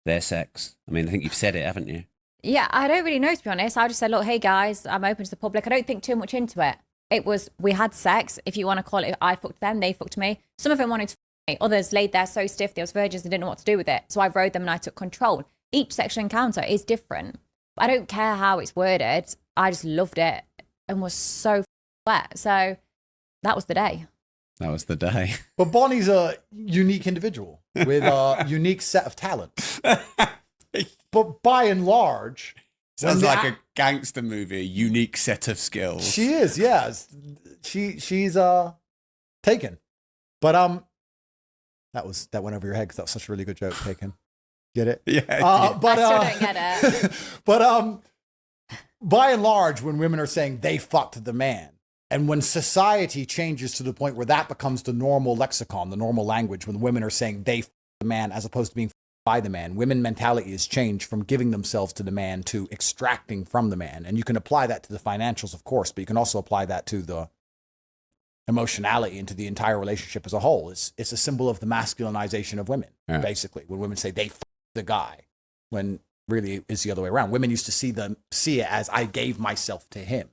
their sex. I mean, I think you've said it, haven't you? Yeah, I don't really know, to be honest. I just said, look, hey guys, I'm open to the public. I don't think too much into it. It was, we had sex. If you want to call it, I fucked them, they fucked me. Some of them wanted to fuck me. Others laid there so stiff, they was virgins, they didn't know what to do with it. So I rode them and I took control. Each sexual encounter is different. I don't care how it's worded. I just loved it and was so wet. So that was the day. That was the day. But Bonnie's a unique individual with a unique set of talents. But by and large, sounds like a gangster movie, a unique set of skills. She is, yeah. She's Taken. But that went over your head because that was such a really good joke, Taken. Get it? Yeah. But I still don't get it. But by and large, when women are saying they fucked the man, and when society changes to the point where that becomes the normal lexicon, the normal language, when women are saying they fucked the man as opposed to being by the man, women mentality has changed from giving themselves to the man to extracting from the man. And you can apply that to the financials, of course, but you can also apply that to the emotionality and to the entire relationship as a whole. It's a symbol of the masculinization of women, basically, when women say they fucked the guy, when really it's the other way around. Women used to see it as I gave myself to him.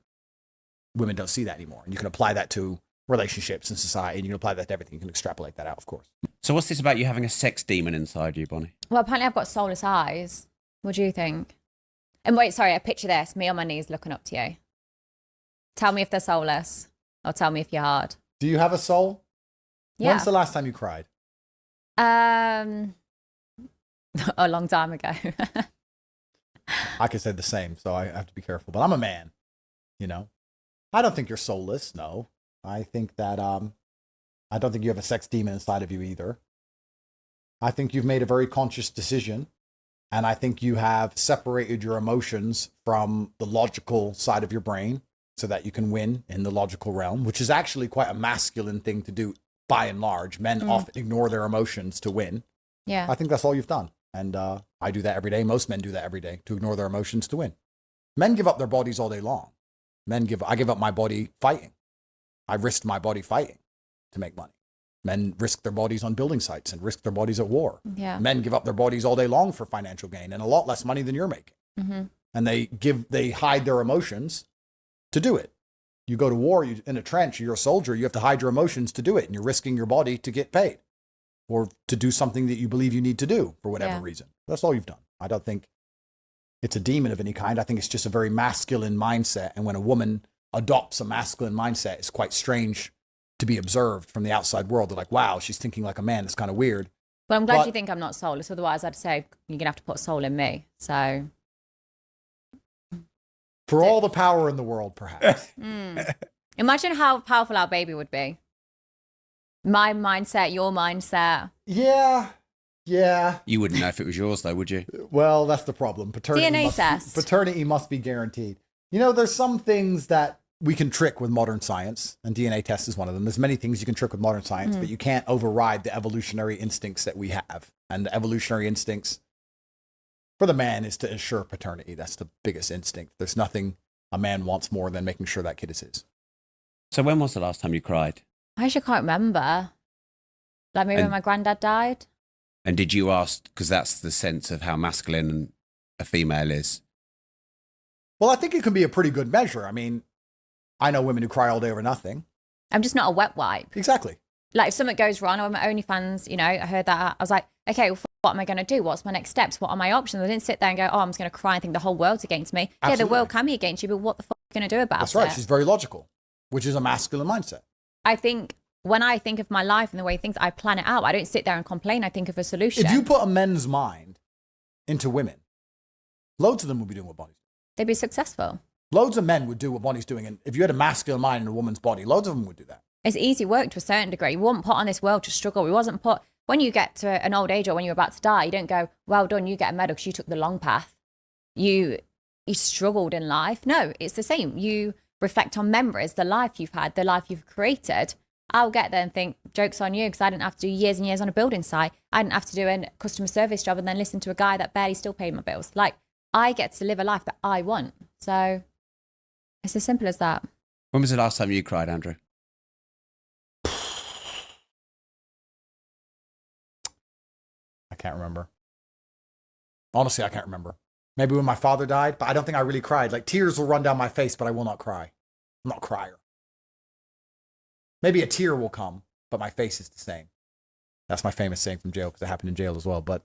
Women don't see that anymore. And you can apply that to relationships and society, and you can apply that to everything. You can extrapolate that out, of course. So what's this about you having a sex demon inside you, Bonnie? Well, apparently I've got soulless eyes. What do you think? And wait, sorry, I picture this, me on my knees looking up to you. Tell me if they're soulless, or tell me if you're hard. Do you have a soul? Yeah. When's the last time you cried? A long time ago. I could say the same, so I have to be careful. But I'm a man, you know. I don't think you're soulless, no. I think that I don't think you have a sex demon inside of you either. I think you've made a very conscious decision, and I think you have separated your emotions from the logical side of your brain so that you can win in the logical realm, which is actually quite a masculine thing to do by and large. Men often ignore their emotions to win. Yeah. I think that's all you've done. And I do that every day. Most men do that every day, to ignore their emotions to win. Men give up their bodies all day long. I give up my body fighting. I risked my body fighting to make money. Men risk their bodies on building sites and risk their bodies at war. Yeah. Men give up their bodies all day long for financial gain and a lot less money than you're making. Mm-hmm. And they hide their emotions to do it. You go to war, in a trench, you're a soldier, you have to hide your emotions to do it, and you're risking your body to get paid or to do something that you believe you need to do for whatever reason. That's all you've done. I don't think it's a demon of any kind. I think it's just a very masculine mindset. And when a woman adopts a masculine mindset, it's quite strange to be observed from the outside world. They're like, wow, she's thinking like a man. It's kind of weird. Well, I'm glad you think I'm not soulless. Otherwise, I'd say you're going to have to put soul in me. So, for all the power in the world, perhaps. Imagine how powerful our baby would be. My mindset, your mindset. Yeah. You wouldn't know if it was yours, though, would you? Well, that's the problem. Paternity must be guaranteed. You know, there's some things that we can trick with modern science, and DNA test is one of them. There's many things you can trick with modern science, but you can't override the evolutionary instincts that we have. And the evolutionary instincts for the man is to ensure paternity. That's the biggest instinct. There's nothing a man wants more than making sure that kid is his. So when was the last time you cried? I actually can't remember. Like maybe when my granddad died. And did you ask, because that's the sense of how masculine a female is? Well, I think it can be a pretty good measure. I mean, I know women who cry all day over nothing. I'm just not a wet wipe. Exactly. Like if something goes wrong, or my OnlyFans, I heard that. I was like, okay, well, what am I going to do? What's my next steps? What are my options? I didn't sit there and go, oh, I'm just going to cry and think the whole world's against me. Absolutely. Yeah, the world can be against you, but what the fuck are you going to do about it? That's right. She's very logical, which is a masculine mindset. I think when I think of my life and the way things, I plan it out. I don't sit there and complain. I think of a solution. If you put a men's mind into women, loads of them would be doing what Bonnie's doing. They'd be successful. Loads of men would do what Bonnie's doing. And if you had a masculine mind in a woman's body, loads of them would do that. It's easy work to a certain degree. You weren't put on this world to struggle. We wasn't put, when you get to an old age or when you're about to die, you don't go, well done, you get a medal because you took the long path. You you struggled in life. No, it's the same. You reflect on memories, the life you've had, the life you've created. I'll get there and think, joke's on you, because I didn't have to do years and years on a building site. I didn't have to do a customer service job and then listen to a guy that barely still paid my bills. Like, I get to live a life that I want. So it's as simple as that. When was the last time you cried, Andrew? I can't remember. Honestly, I can't remember. Maybe when my father died, but I don't think I really cried. Like, tears will run down my face, but I will not cry. I'm not a crier. Maybe a tear will come, but my face is the same. That's my famous saying from jail, because it happened in jail as well. But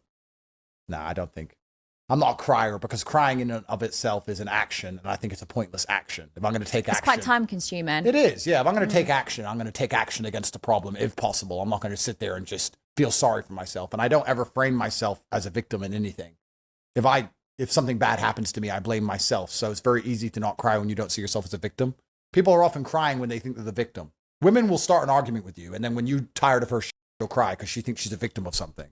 no, I don't think. I'm not a crier, because crying in and of itself is an action, and I think it's a pointless action. If I'm going to take action. It's quite time consuming. It is, yeah. If I'm going to take action, I'm going to take action against the problem, if possible. I'm not going to sit there and just feel sorry for myself. And I don't ever frame myself as a victim in anything. If something bad happens to me, I blame myself. So it's very easy to not cry when you don't see yourself as a victim. People are often crying when they think they're the victim. Women will start an argument with you, and then when you're tired of her, she'll cry because she thinks she's a victim of something,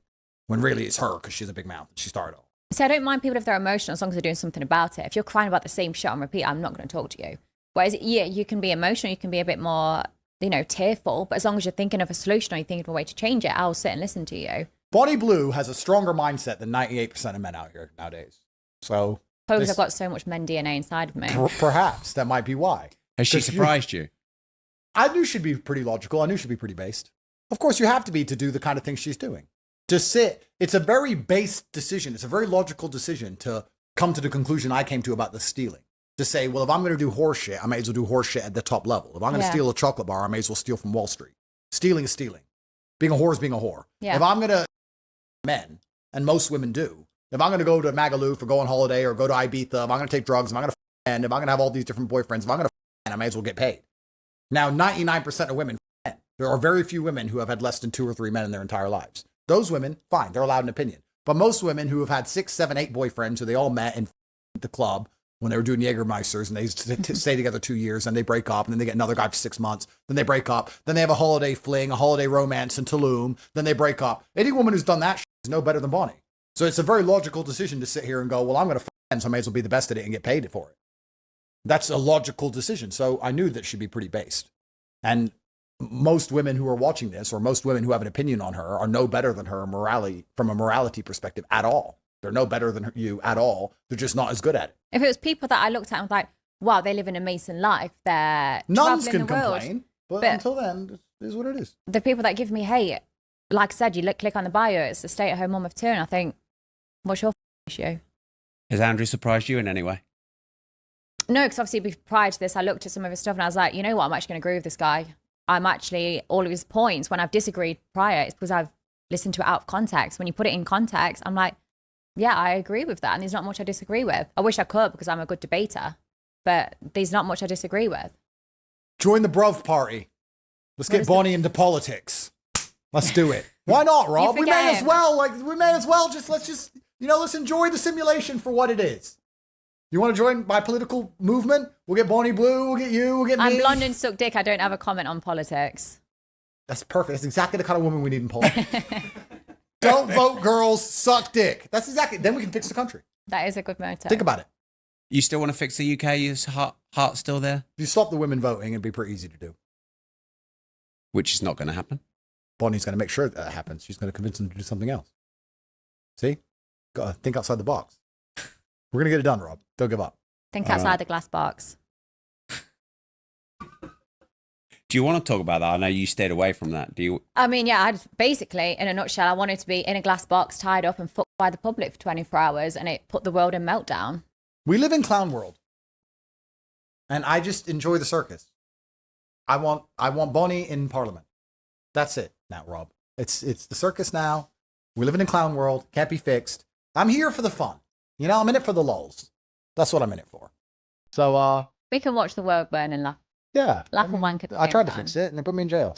when really it's her because she's a big mouth and she started all. So I don't mind people if they're emotional as long as they're doing something about it. If you're crying about the same shit on repeat, I'm not going to talk to you. Whereas, yeah, you can be emotional, you can be a bit more, tearful, but as long as you're thinking of a solution or you're thinking of a way to change it, I'll sit and listen to you. Bonnie Blue has a stronger mindset than 98% of men out here nowadays. So Probably I've got so much men DNA inside of me. Perhaps that might be why. Has she surprised you? I knew she'd be pretty logical. I knew she'd be pretty based. Of course, you have to be to do the kind of thing she's doing. To sit, it's a very based decision. It's a very logical decision to come to the conclusion I came to about the stealing. To say, well, if I'm going to do horse shit, I may as well do horse shit at the top level. If I'm going to steal a chocolate bar, I may as well steal from Wall Street. Stealing is stealing. Being a whore is being a whore. Yeah. If I'm going to men, and most women do, if I'm going to go to Magaluf or go on holiday or go to Ibiza, if I'm going to take drugs, if I'm going to and if I'm going to have all these different boyfriends, if I'm going to I may as well get paid. Now, 99% of women, there are very few women who have had less than 2 or 3 men in their entire lives. Those women, fine, they're allowed an opinion. But most women who have had 6, 7, 8 boyfriends who they all met in the club when they were doing Jägermeisters and they stay together 2 years and they break up and then they get another guy for 6 months, then they break up, then they have a holiday fling, a holiday romance in Tulum, then they break up. Any woman who's done that is no better than Bonnie. So it's a very logical decision to sit here and go, well, I'm going to f***, so I may as well be the best at it and get paid for it. That's a logical decision. So I knew that she'd be pretty based. And most women who are watching this, or most women who have an opinion on her, are no better than her from a morality perspective at all. They're no better than you at all. They're just not as good at it. If it was people that I looked at and was like, wow, they live an amazing life. They're Nuns can traveling the world. complain, but until then, it is what it is. The people that give me hate, like I said, you click on the bio, it's a stay-at-home mum of 2, and I think, what's your issue? Has Andrew surprised you in any way? No, because obviously prior to this, I looked at some of his stuff and I was like, you know what, I'm actually going to agree with this guy. I'm actually, all of his points, when I've disagreed prior, it's because I've listened to it out of context. When you put it in context, I'm like, yeah, I agree with that. And there's not much I disagree with. I wish I could because I'm a good debater, but there's not much I disagree with. Join the bruv party. Let's get Bonnie into politics. Let's do it. Why not, Rob? We may as well, let's enjoy the simulation for what it is. You want to join my political movement? We'll get Bonnie Blue, we'll get you, we'll get me. I'm blonde and suck dick. I don't have a comment on politics. That's perfect. That's exactly the kind of woman we need in politics. Don't vote, girls. Suck dick. That's exactly. Then we can fix the country. That is a good motto. Think about it. You still want to fix the UK? Is heart still there? If you stop the women voting, it'd be pretty easy to do. Which is not going to happen. Bonnie's going to make sure that happens. She's going to convince them to do something else. See? Got to think outside the box. We're going to get it done, Rob. Don't give up. Think outside the glass box. Do you want to talk about that? I know you stayed away from that. Do you? I mean, yeah, basically, in a nutshell, I wanted to be in a glass box, tied up and fucked by the public for 24 hours, and it put the world in meltdown. We live in clown world. And I just enjoy the circus. I want Bonnie in Parliament. That's it now, Rob. It's the circus now. We live in a clown world. Can't be fixed. I'm here for the fun. You know, I'm in it for the lulz. That's what I'm in it for. So, we can watch the world burn and laugh. Yeah. Laugh and wank at the I same tried to time. fix it and they put me in jail.